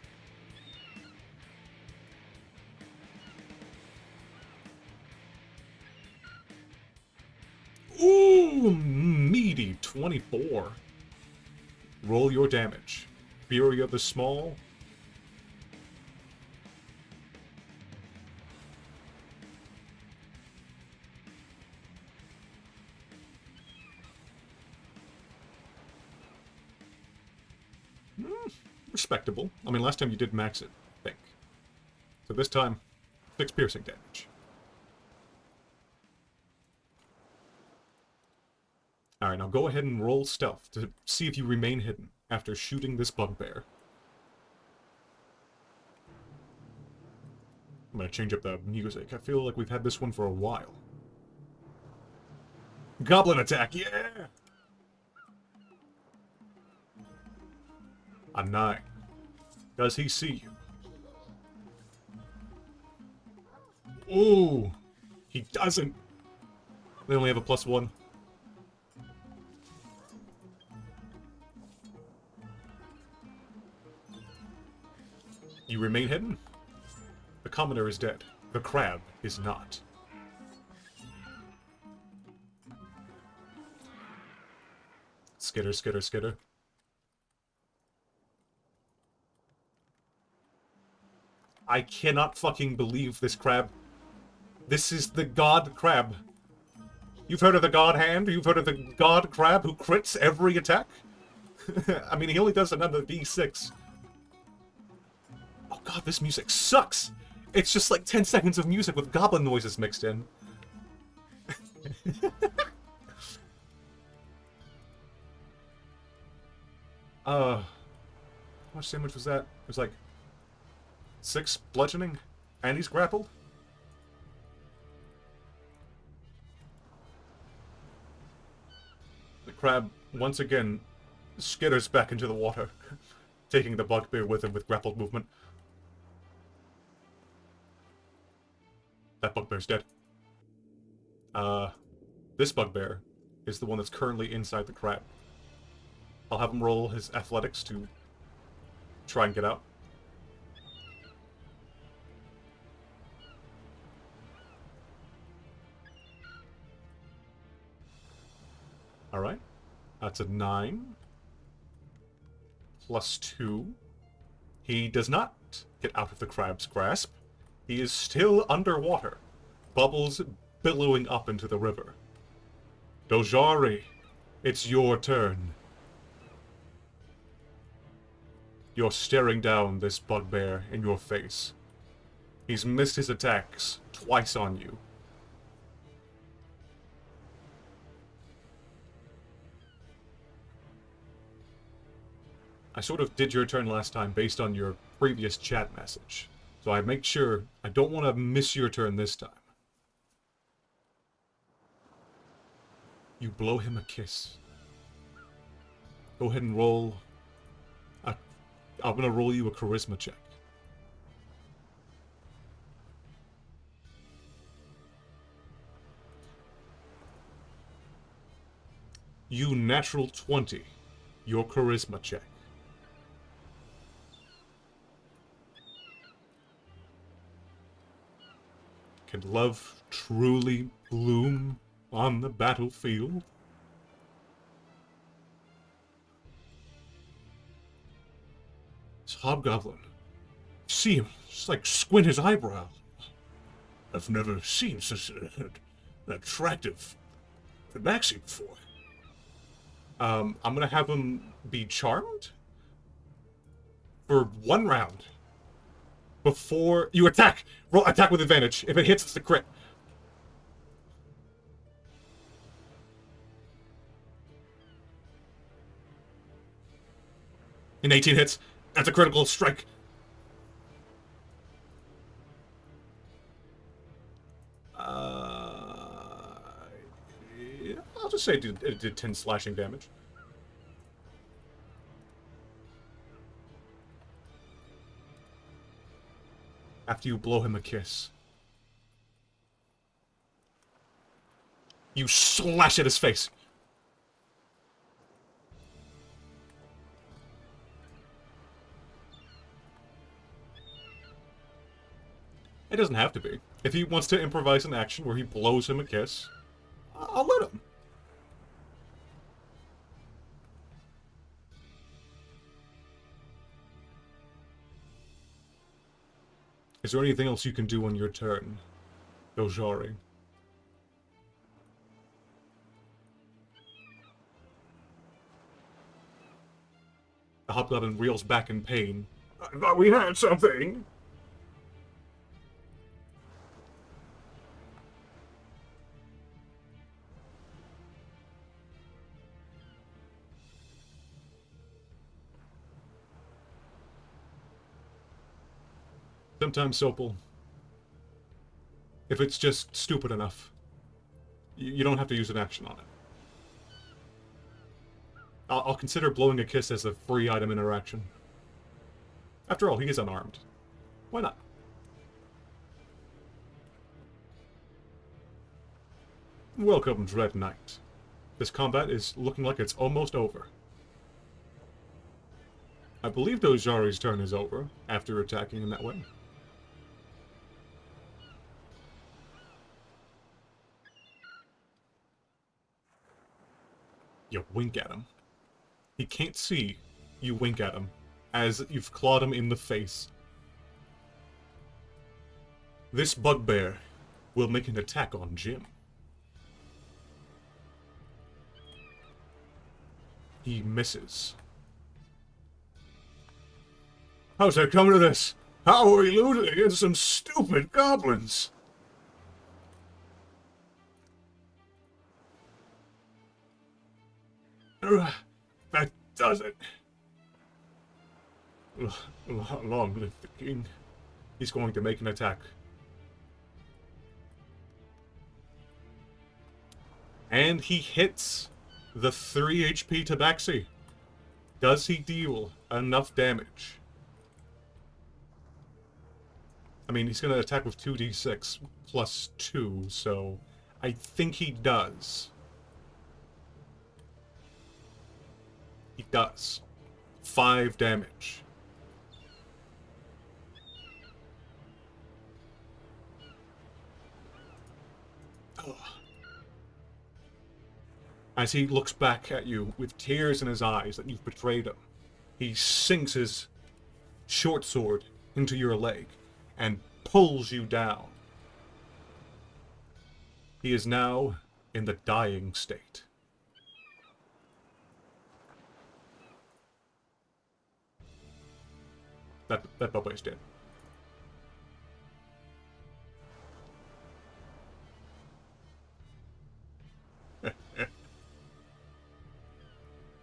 Ooh, meaty 24. Roll your damage. Fury of the Small. Respectable. I mean, last time you did max it, I think. but this time, 6 piercing damage. Alright, now go ahead and roll stealth to see if you remain hidden after shooting this bugbear. I'm gonna change up the music. I feel like we've had this one for a while. Goblin attack, yeah! A 9. Does he see you? Ooh! He doesn't! They only have a +1. You remain hidden? The commoner is dead. The crab is not. Skitter, skitter, skitter. I cannot fucking believe this crab. This is the god crab. You've heard of the god hand? You've heard of the god crab who crits every attack? I mean, he only does another D6. Oh god, this music sucks! It's just like 10 seconds of music with goblin noises mixed in. How much damage was that? It was like 6 bludgeoning, and he's grappled? The crab, once again, skitters back into the water, taking the bugbear with him with grappled movement. That bugbear's dead. This bugbear is the one that's currently inside the crab. I'll have him roll his athletics to try and get out. Alright. That's a 9. +2. He does not get out of the crab's grasp. He is still underwater. Bubbles billowing up into the river. Dojari, it's your turn. You're staring down this bugbear in your face. He's missed his attacks twice on you. I sort of did your turn last time based on your previous chat message. So I make sure I don't want to miss your turn this time. You blow him a kiss. Go ahead and roll. I'm gonna roll you a charisma check. You natural 20. Your charisma check. Can love truly bloom on the battlefield? This hobgoblin. See him, just like squint his eyebrow. I've never seen such an attractive maxi before. I'm gonna have him be charmed for 1 round. Before you attack! Roll attack with advantage. If it hits, it's a crit. An 18 hits. That's a critical strike. Yeah, I'll just say it did 10 slashing damage. After you blow him a kiss, you slash at his face. It doesn't have to be. If he wants to improvise an action where he blows him a kiss, I'll let him. Is there anything else you can do on your turn, Dojari? The hobgoblin reels back in pain. I thought we had something. Sometimes Sopal, if it's just stupid enough, you don't have to use an action on it. I'll consider blowing a kiss as a free item interaction. After all, he is unarmed. Why not? Welcome, Dread Knight. This combat is looking like it's almost over. I believe Dojari's turn is over after attacking in that way. You wink at him. He can't see you wink at him, as you've clawed him in the face. This bugbear will make an attack on Jim. He misses. How's that coming to this? How are we losing against some stupid goblins? That does it. Long live the king. He's going to make an attack. And he hits the 3 HP Tabaxi. Does he deal enough damage? I mean, he's going to attack with 2d6 plus 2, so I think he does. He does. 5 damage. Ugh. As he looks back at you with tears in his eyes that you've betrayed him, he sinks his short sword into your leg and pulls you down. He is now in the dying state. That Bubba is dead.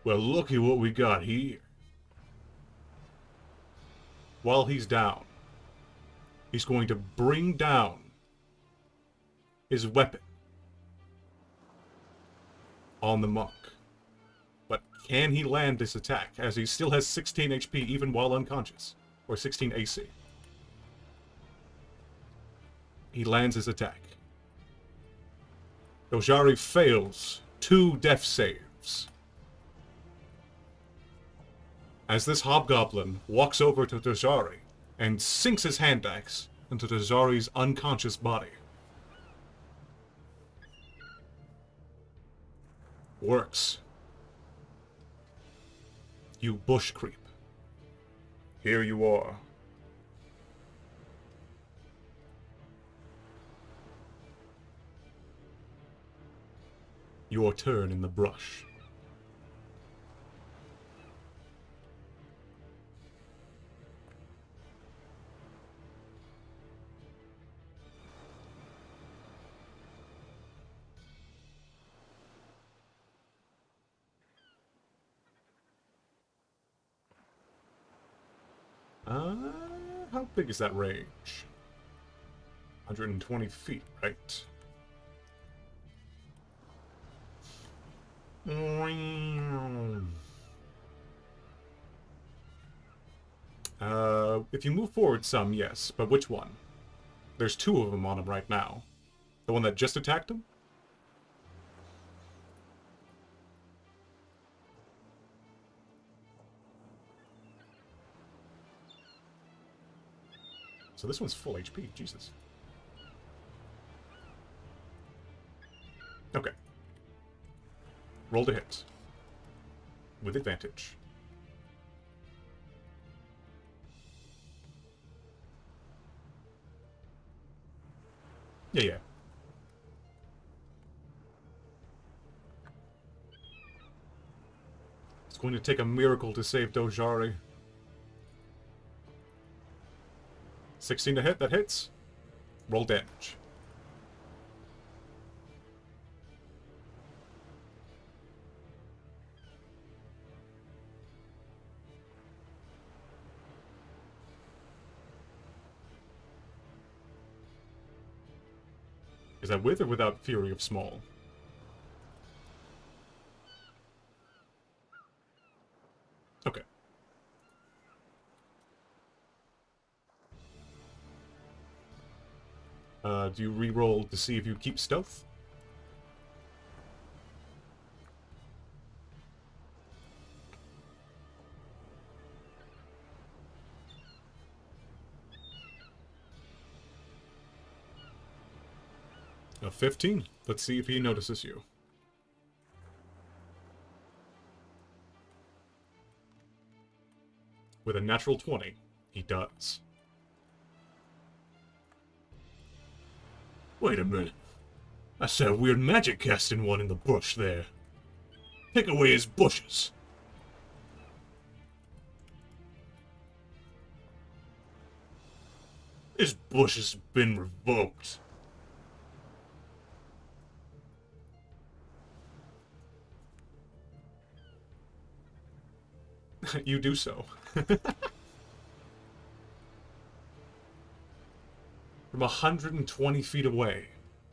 Well, looky what we got here. While he's down, he's going to bring down his weapon on the monk. But can he land this attack, as he still has 16 HP even while unconscious? Or 16 AC. He lands his attack. Dojari fails 2 death saves. As this hobgoblin walks over to Dojari and sinks his hand axe into Dojari's unconscious body. Works. You bush creep. Here you are. Your turn in the brush. How big is that range? 120 feet, right? If you move forward some, yes, but which one? There's 2 of them on him right now. The one that just attacked him? So this one's full HP, Jesus. Okay. Roll to hit. With advantage. Yeah. It's going to take a miracle to save Dojari. 16 to hit, that hits. Roll damage. Is that with or without Fury of Small? Okay. Do you re-roll to see if you keep stealth? A 15. Let's see if he notices you. With a natural 20, he does. Wait a minute. I saw a weird magic casting one in the bush there. Take away his bushes. His bush has been revoked. You do so. From 120 feet away,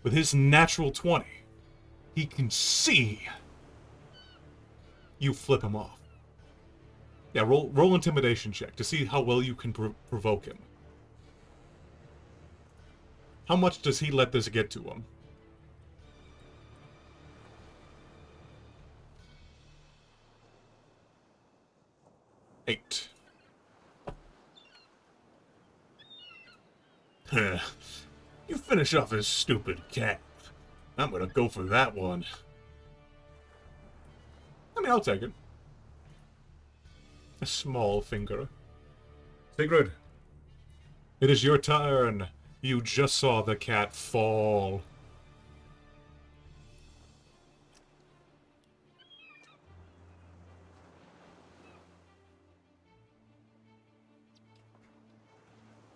with his natural 20, he can see. You flip him off. Yeah, roll intimidation check to see how well you can provoke him. How much does he let this get to him? Eight. You finish off his stupid cat. I'm gonna go for that one. I mean, I'll take it. A small finger. Sigrid, it is your turn. You just saw the cat fall.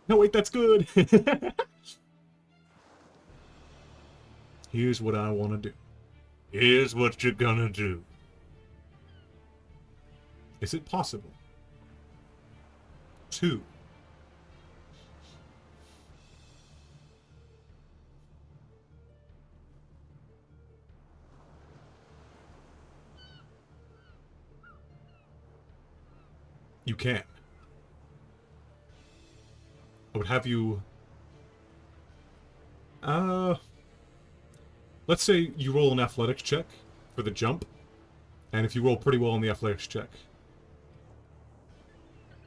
No, wait, that's good. Here's what I want to do. Here's what you're gonna do. Is it possible? 2. You can. I would have you... Let's say you roll an athletics check for the jump, and if you roll pretty well on the athletics check,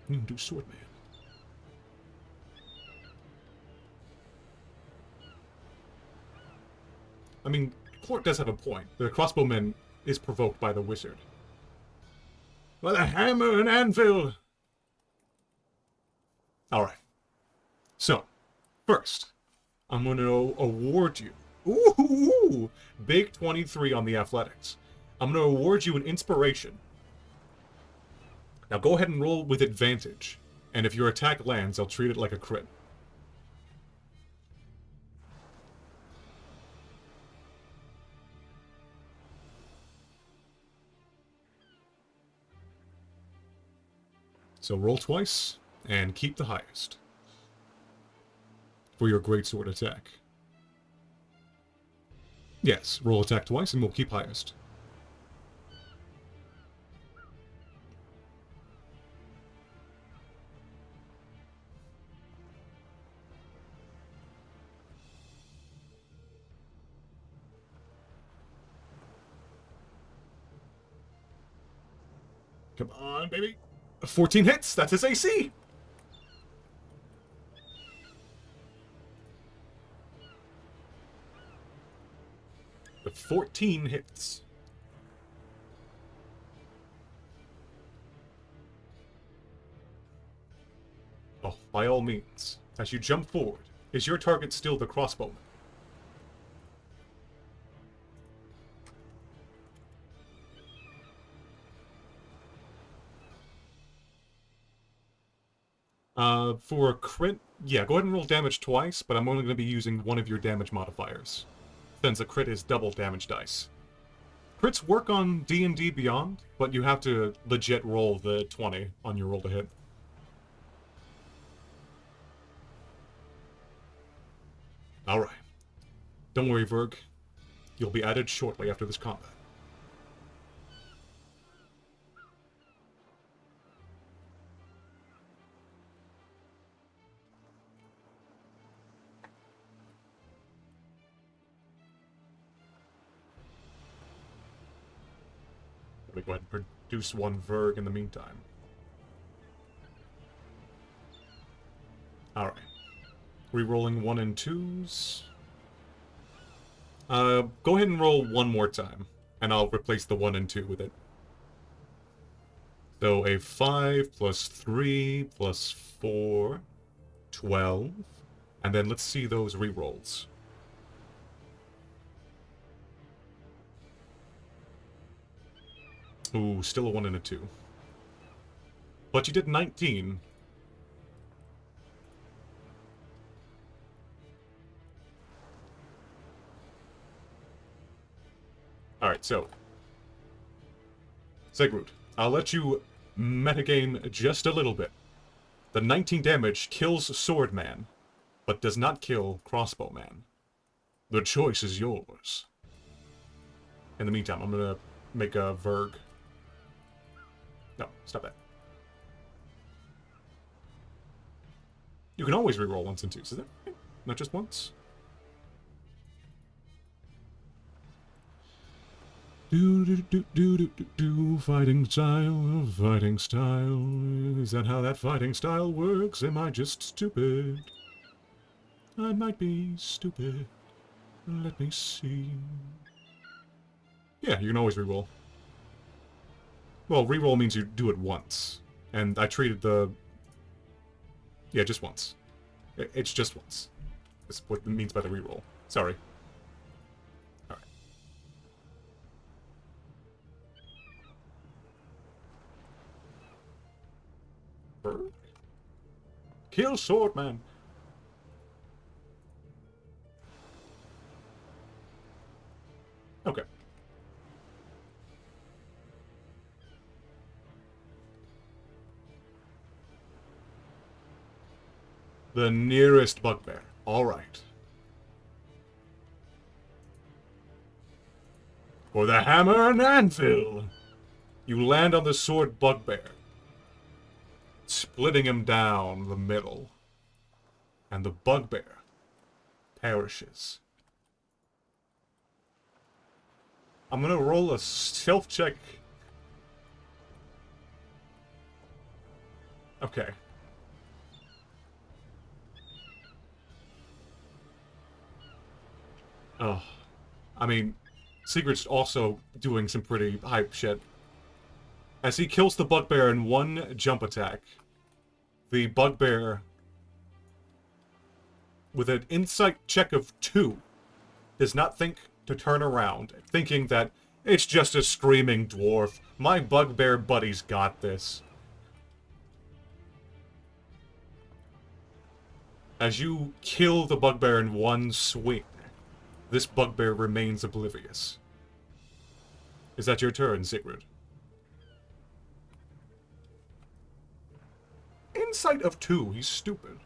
you can do Swordman. I mean, Court does have a point. The crossbowman is provoked by the wizard. By the hammer and anvil! Alright. So, first, I'm going to award you... Ooh! Big 23 on the athletics. I'm going to award you an inspiration. Now go ahead and roll with advantage. And if your attack lands, I'll treat it like a crit. So roll twice, and keep the highest. For your greatsword attack. Yes, roll attack twice, and we'll keep highest. Come on, baby. 14 hits, that's his AC! The 14 hits. Oh, by all means. As you jump forward, is your target still the crossbowman? For a crit, yeah, go ahead and roll damage twice, but I'm only going to be using one of your damage modifiers, since a crit is double damage dice. Crits work on D&D Beyond, but you have to legit roll the 20 on your roll to hit. Alright. Don't worry, Verg. You'll be added shortly after this combat. Let me go ahead and produce one Verg in the meantime. Alright. Rerolling 1 and 2s. Go ahead and roll one more time, and I'll replace the 1 and 2 with it. So a 5 plus 3 plus 4, 12. And then let's see those rerolls. Ooh, still a 1 and a 2. But you did 19. Alright, so. Sigurd, I'll let you metagame just a little bit. The 19 damage kills Swordman, but does not kill Crossbowman. The choice is yours. In the meantime, I'm gonna make a Verg. No, stop that. You can always reroll 1s and 2s, is that right? Not just once? Fighting style. Is that how that fighting style works? Am I just stupid? I might be stupid. Let me see. Yeah, you can always reroll. Well, reroll means you do it once. And I treated the... Yeah, just once. It's just once. That's what it means by the reroll. Sorry. Alright. Bird? Kill Swordman! Okay. The nearest bugbear. Alright. For the hammer and anvil! You land on the sword bugbear, splitting him down the middle. And the bugbear perishes. I'm gonna roll a stealth check. Okay. Oh. I mean, Sigurd's also doing some pretty hype shit. As he kills the bugbear in one jump attack, the bugbear, with an insight check of 2, does not think to turn around, thinking that it's just a screaming dwarf. My bugbear buddy's got this. As you kill the bugbear in one swing, this bugbear remains oblivious. Is that your turn, Sigurd? Insight of 2, he's stupid.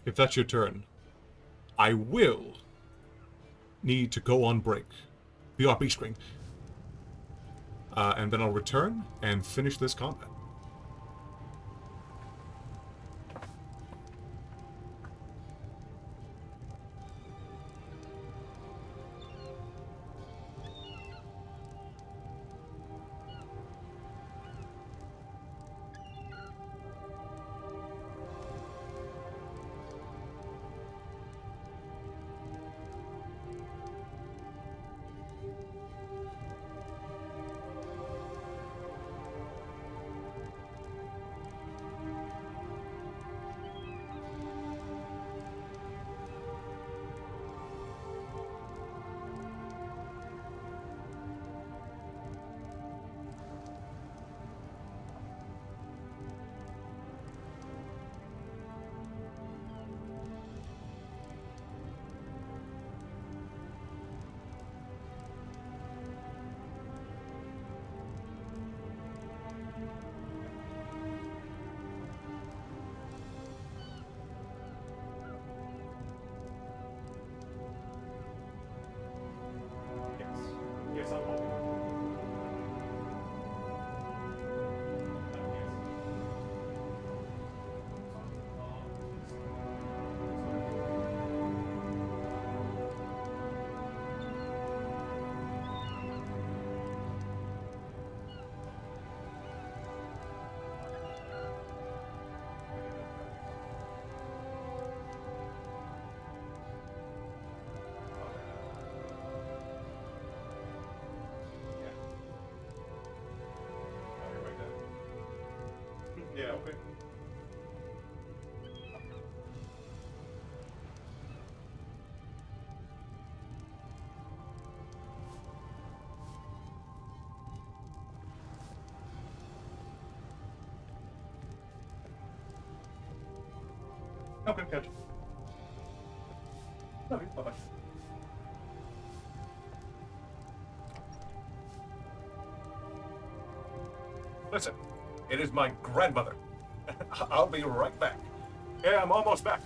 If that's your turn, I will need to go on break. BRB screen. And then I'll return and finish this combat. Yeah, okay. Okay, catch. Love you. Bye-bye. Listen, it is my grandmother. I'll be right back. Yeah, I'm almost back.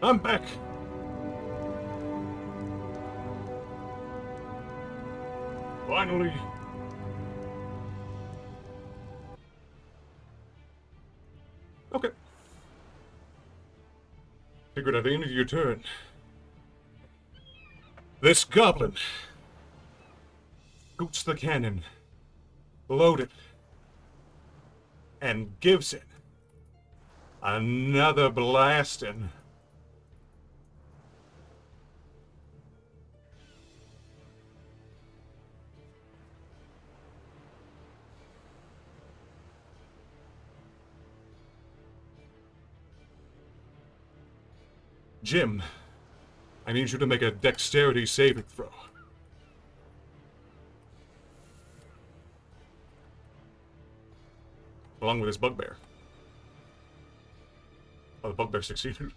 I'm back. Finally. Okay. Figured at the end of your turn, this goblin shoots the cannon, loaded, and gives it another blasting. Jim, I need you to make a dexterity saving throw. Along with his bugbear. Oh, the bugbear succeeded.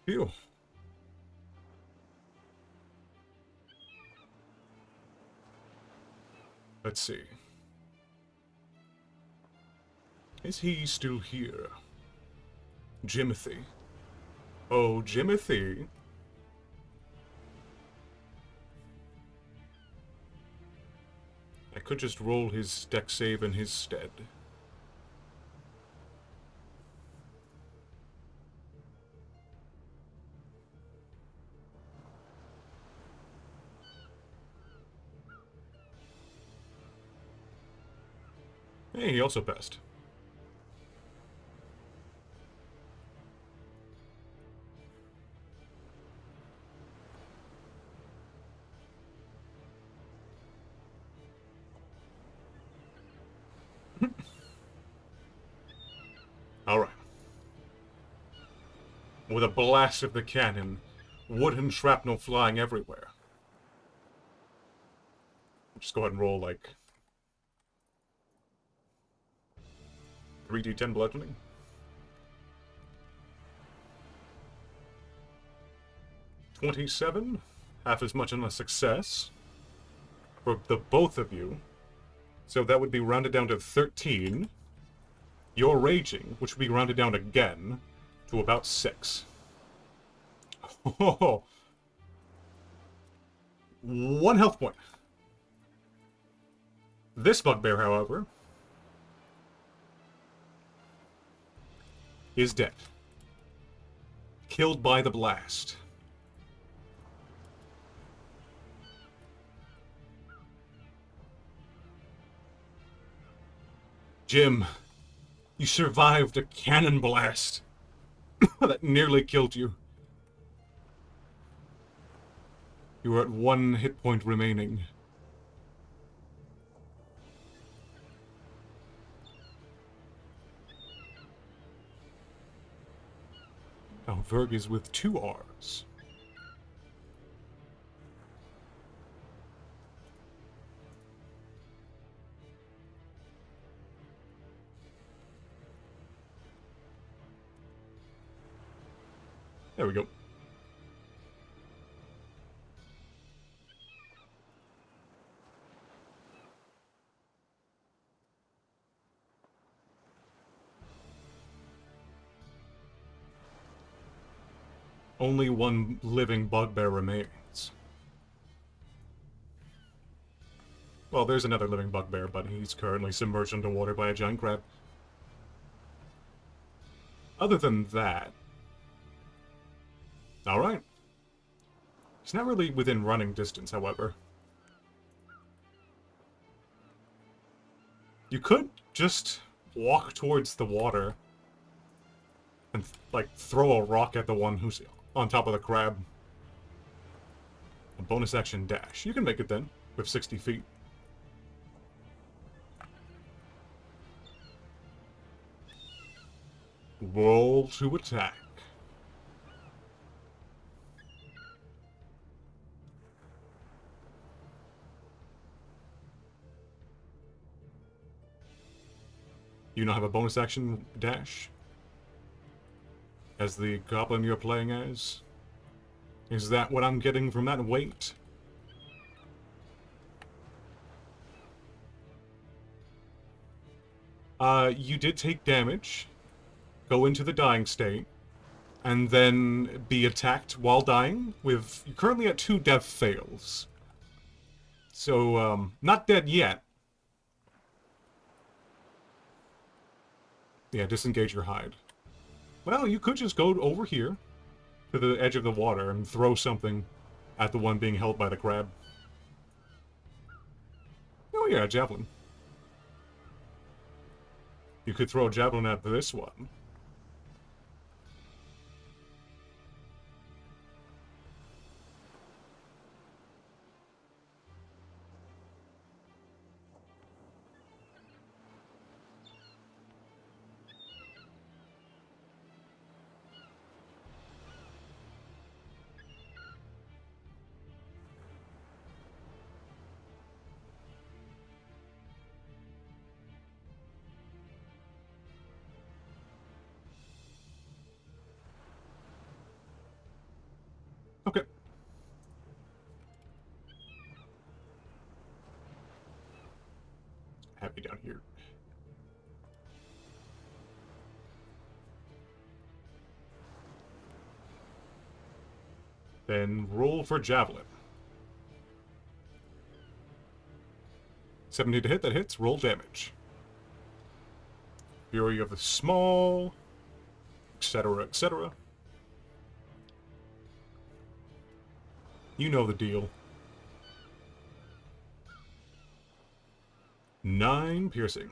Phew. Let's see. Is he still here? Jimothy. Oh, Jimothy. I could just roll his deck save in his stead. Hey, he also passed. Alright. With a blast of the cannon, wooden shrapnel flying everywhere. Just go ahead and roll, like, 3d10 bludgeoning. 27, half as much on a success for the both of you. So that would be rounded down to 13. You're raging, which would be rounded down again to about 6. Oh, 1 health point. This bugbear, however, is dead. Killed by the blast. Jim, you survived a cannon blast that nearly killed you. You were at 1 hit point remaining. Now, Verg is with 2 R's. There we go. Only 1 living bugbear remains. Well, there's another living bugbear, but he's currently submerged underwater by a giant crab. Other than that... Alright. He's not really within running distance, however. You could just walk towards the water and, like, throw a rock at the one who's on top of the crab. A bonus action dash. You can make it then, with 60 feet. Roll to attack. You now have a bonus action dash? As the goblin you're playing as? Is that what I'm getting from that weight? You did take damage, go into the dying state, and then be attacked while dying with... You're currently at 2 death fails. So, not dead yet. Yeah, disengage your hide. Well, you could just go over here to the edge of the water and throw something at the one being held by the crab. Oh yeah, a javelin. You could throw a javelin at this one. Okay. Then roll for javelin. 17 to hit, that hits. Roll damage. Fury of the Small, etc., etc. You know the deal. 9 piercing.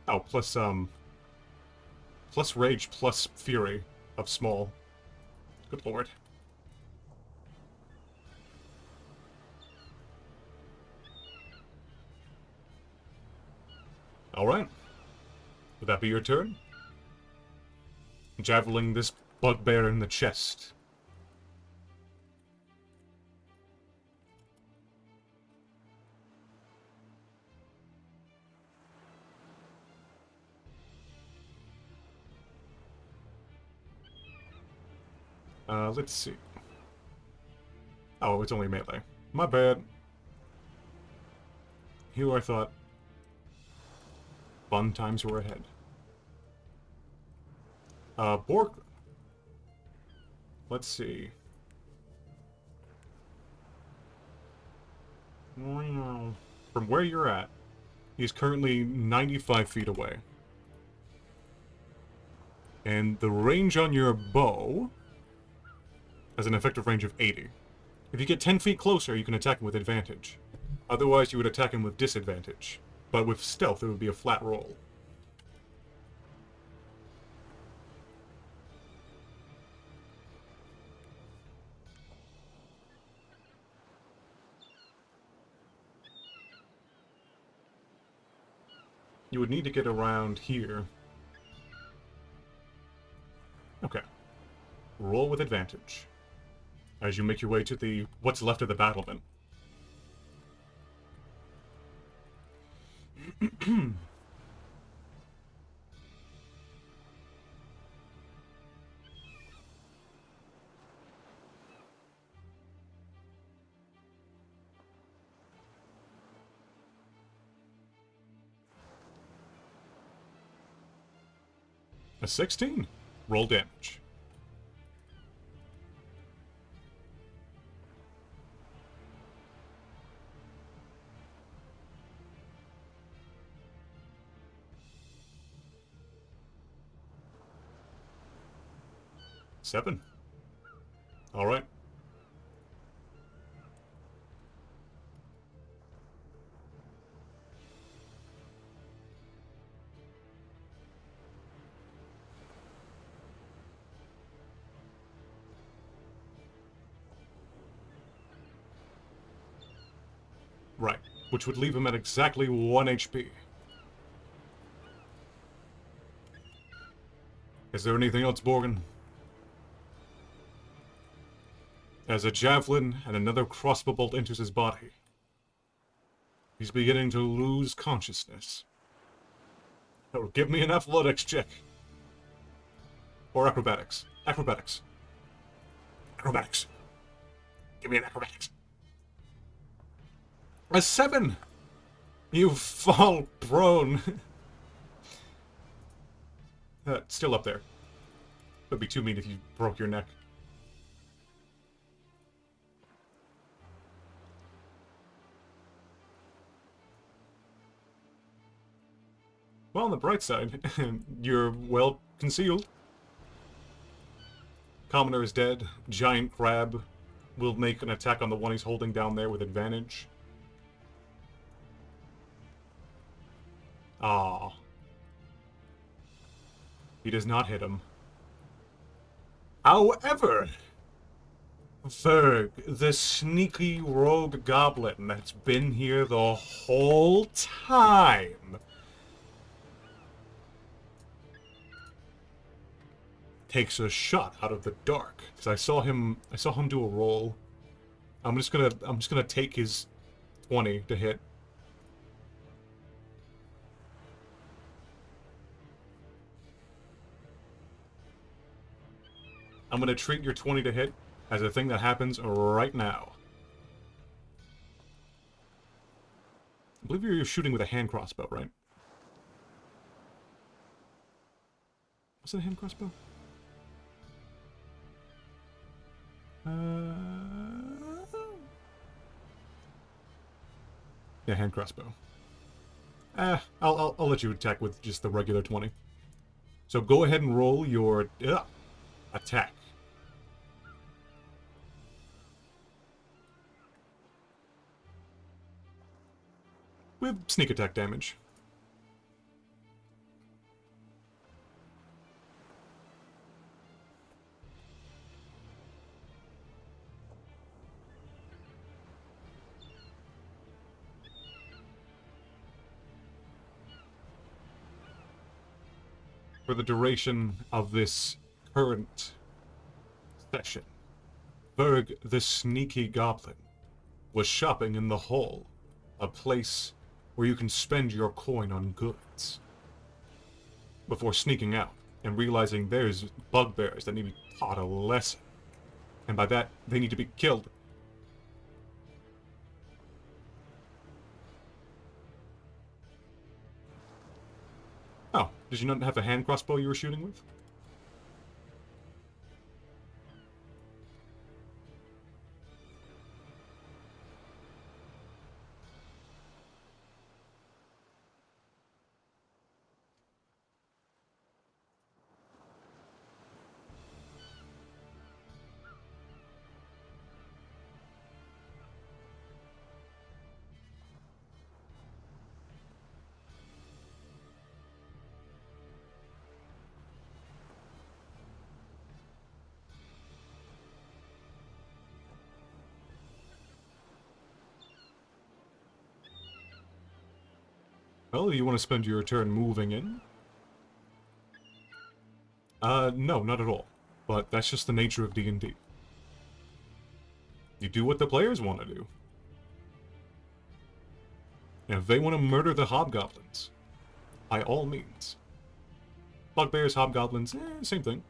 Oh, plus rage, plus fury of small. Good lord. Alright. Would that be your turn? Javeling this bugbear in the chest. Let's see. Oh, it's only melee. My bad. Here I thought fun times were ahead. Borg. Let's see. From where you're at, he's currently 95 feet away. And the range on your bow has an effective range of 80. If you get 10 feet closer, you can attack him with advantage. Otherwise, you would attack him with disadvantage. But with stealth, it would be a flat roll. You would need to get around here. Okay. Roll with advantage as you make your way to the what's left of the battlement. A 16. Roll damage. Seven. All right. Right, which would leave him at exactly 1 HP. Is there anything else, Borgin? As a javelin and another crossbow bolt enters his body, he's beginning to lose consciousness. Oh, give me an athletics check. Or acrobatics. Acrobatics. Acrobatics. Give me an acrobatics. A 7! You fall prone. Still up there. Would be too mean if you broke your neck. Well, on the bright side, you're well concealed. Commoner is dead. Giant Crab will make an attack on the one he's holding down there with advantage. Ah. He does not hit him. However, Ferg, the sneaky rogue goblin that's been here the whole time, takes a shot out of the dark. Because I saw him do a roll. I'm just gonna take his 20 to hit. I'm gonna treat your 20 to hit as a thing that happens right now. I believe you're shooting with a hand crossbow, right? Was it a hand crossbow? Yeah, hand crossbow. I'll let you attack with just the regular 20. So go ahead and roll your attack. With sneak attack damage. For the duration of this current session, Berg, the sneaky goblin, was shopping in the hall, a place where you can spend your coin on goods, before sneaking out and realizing there's bugbears that need to be taught a lesson. And by that, they need to be killed. Oh, did you not have a hand crossbow you were shooting with? Well, you want to spend your turn moving in? No, not at all. But that's just the nature of D&D. You do what the players want to do. And if they want to murder the hobgoblins, by all means. Bugbears, hobgoblins, same thing.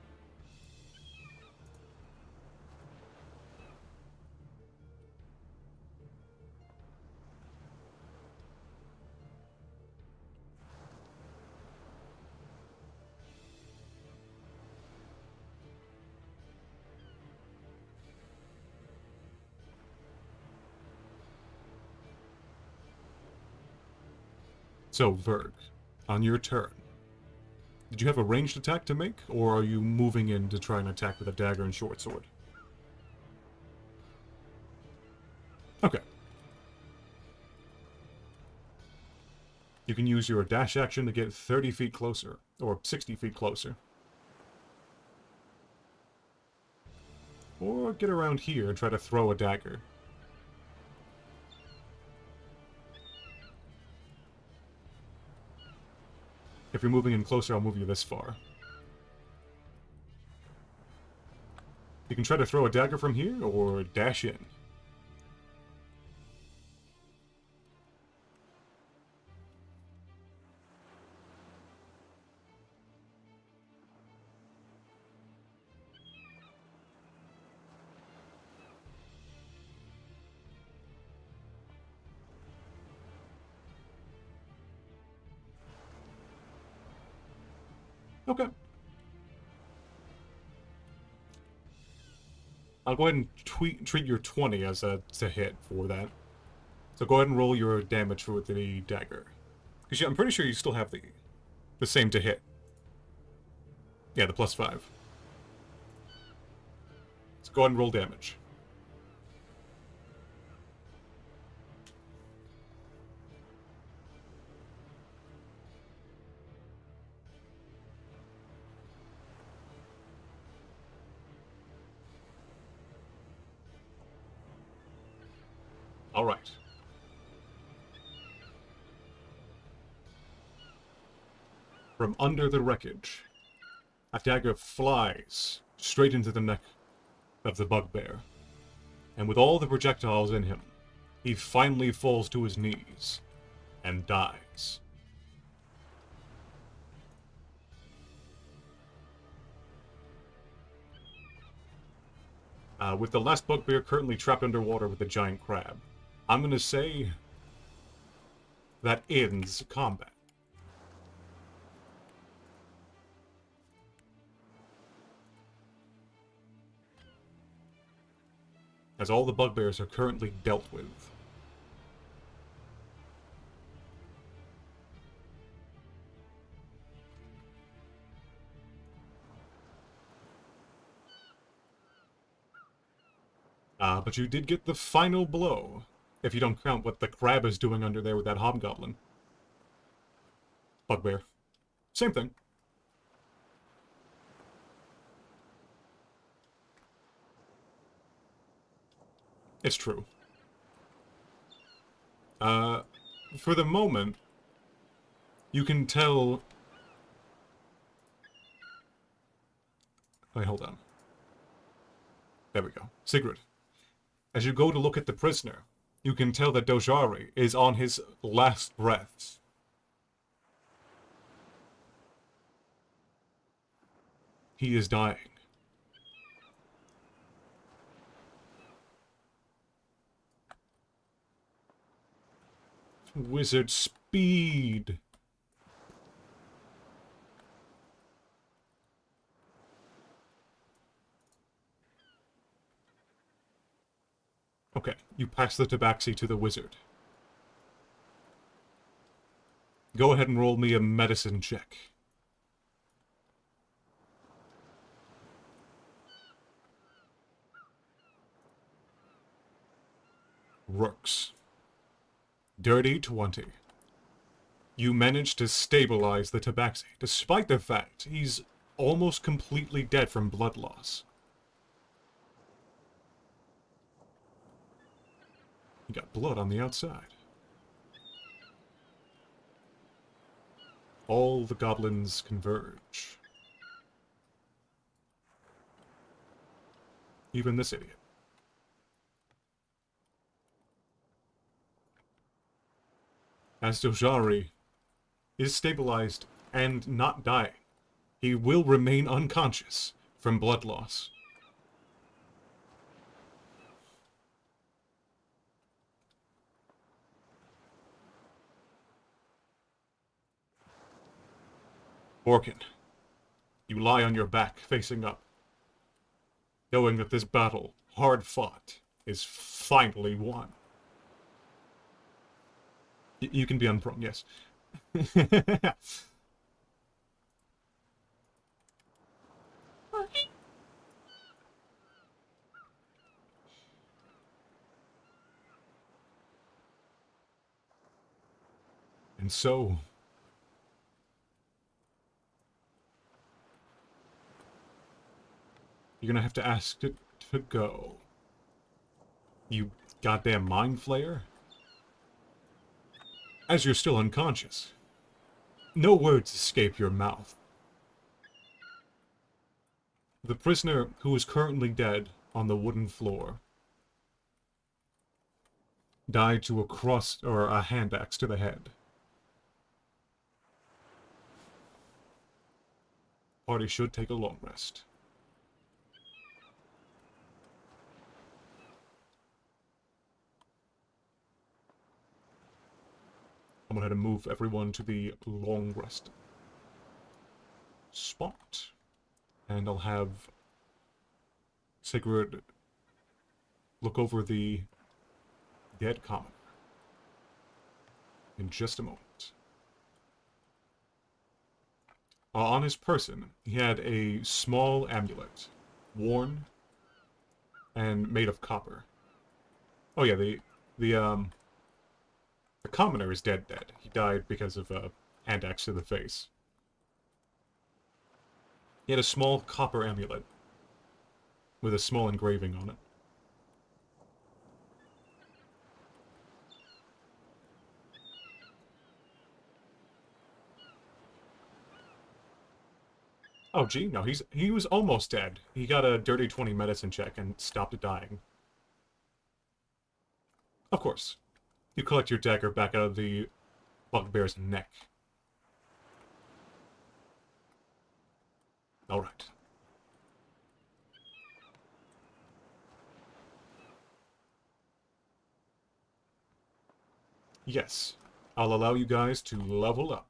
So, Verg, on your turn, did you have a ranged attack to make, or are you moving in to try and attack with a dagger and short sword? Okay. You can use your dash action to get 30 feet closer, or 60 feet closer. Or get around here and try to throw a dagger. If you're moving in closer, I'll move you this far. You can try to throw a dagger from here, or dash in. Okay. I'll go ahead and treat your 20 as a hit for that. So go ahead and roll your damage for the dagger. Because I'm pretty sure you still have the same to hit. Yeah, the +5. So go ahead and roll damage. All right. From under the wreckage, a dagger flies straight into the neck of the bugbear. And with all the projectiles in him, he finally falls to his knees and dies. With the last bugbear currently trapped underwater with the giant crab, I'm going to say that ends combat. as all the bugbears are currently dealt with. But you did get the final blow, if you don't count what the crab is doing under there with that hobgoblin. Bugbear. Same thing. It's true. For the moment, you can tell... Wait, hold on. There we go. Sigrid. As you go to look at the prisoner, you can tell that Dojari is on his last breaths. He is dying. Wizard speed! Okay, you pass the tabaxi to the wizard. Go ahead and roll me a medicine check. Works. Dirty 20. You manage to stabilize the tabaxi, despite the fact he's almost completely dead from blood loss. You got blood on the outside. All the goblins converge. Even this idiot. As Dojari is stabilized and not dying, he will remain unconscious from blood loss. Orkin, you lie on your back, facing up, knowing that this battle, hard fought, is finally won. You can be unprone, yes. And so... you're gonna have to ask it to go. You goddamn mind flayer. As you're still unconscious. No words escape your mouth. The prisoner, who is currently dead on the wooden floor, died to a hand axe to the head. Party should take a long rest. I'm gonna move everyone to the long rest spot. And I'll have Sigrid look over the dead commoner in just a moment. On his person, he had a small amulet, worn and made of copper. Oh yeah, the commoner is dead. He died because of a hand axe to the face. He had a small copper amulet with a small engraving on it. Oh, gee, no, he was almost dead. He got a dirty 20 medicine check and stopped dying. Of course. You collect your dagger back out of the bugbear's neck. Alright. Yes, I'll allow you guys to level up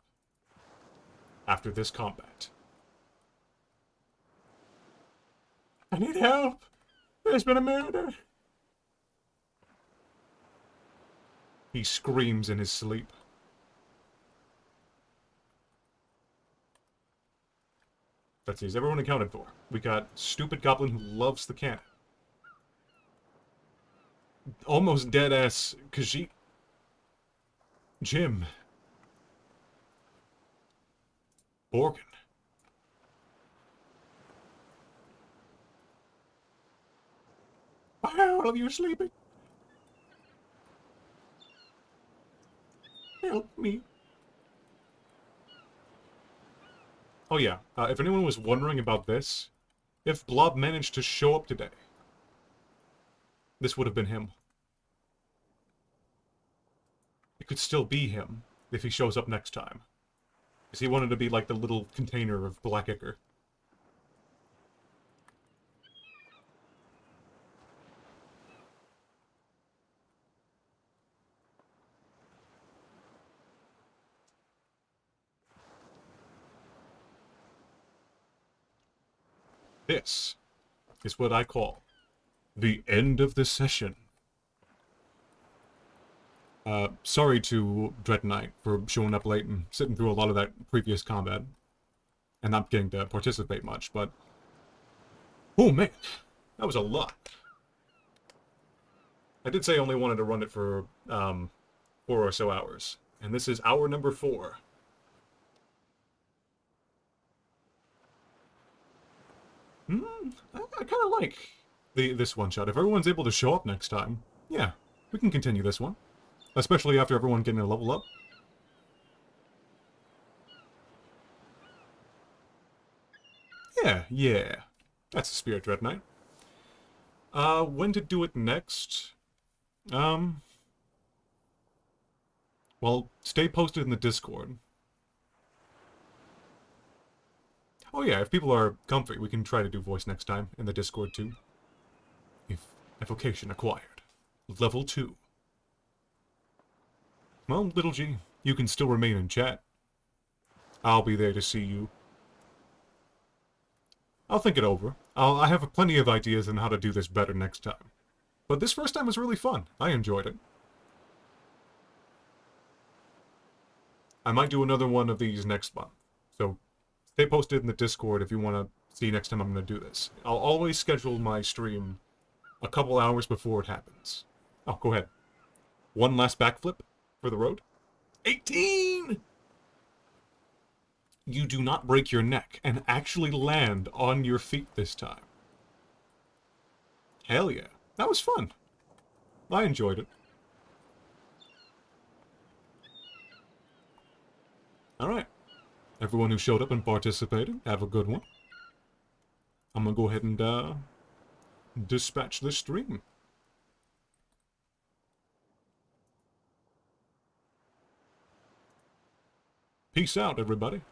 after this combat. I need help! There's been a murder! He screams in his sleep. Let's see, is everyone accounted for? We got stupid goblin who loves the cannon. Almost dead-ass Khajiit. Jim. Borgin. Why are you sleeping? Help me. Oh yeah, if anyone was wondering about this, if Blob managed to show up today, this would have been him. It could still be him if he shows up next time. Because he wanted to be like the little container of black ichor. This is what I call the end of the session. Sorry to Dread Knight for showing up late and sitting through a lot of that previous combat. And not getting to participate much, but... Oh man, that was a lot. I did say I only wanted to run it for, 4 or so hours. And this is hour number 4. I kind of like this one-shot. If everyone's able to show up next time, yeah, we can continue this one. Especially after everyone getting a level up. Yeah. That's the spirit, Dread Knight. When to do it next? Well, stay posted in the Discord. Oh yeah, if people are comfy, we can try to do voice next time in the Discord too. If evocation acquired. Level 2. Well, little G, you can still remain in chat. I'll be there to see you. I'll think it over. I have plenty of ideas on how to do this better next time. But this first time was really fun. I enjoyed it. I might do another one of these next month. So stay posted in the Discord if you want to see next time I'm going to do this. I'll always schedule my stream a couple hours before it happens. Oh, go ahead. One last backflip for the road. 18! You do not break your neck and actually land on your feet this time. Hell yeah. That was fun. I enjoyed it. Alright. Everyone who showed up and participated, have a good one. I'm gonna go ahead and, dispatch this stream. Peace out, everybody.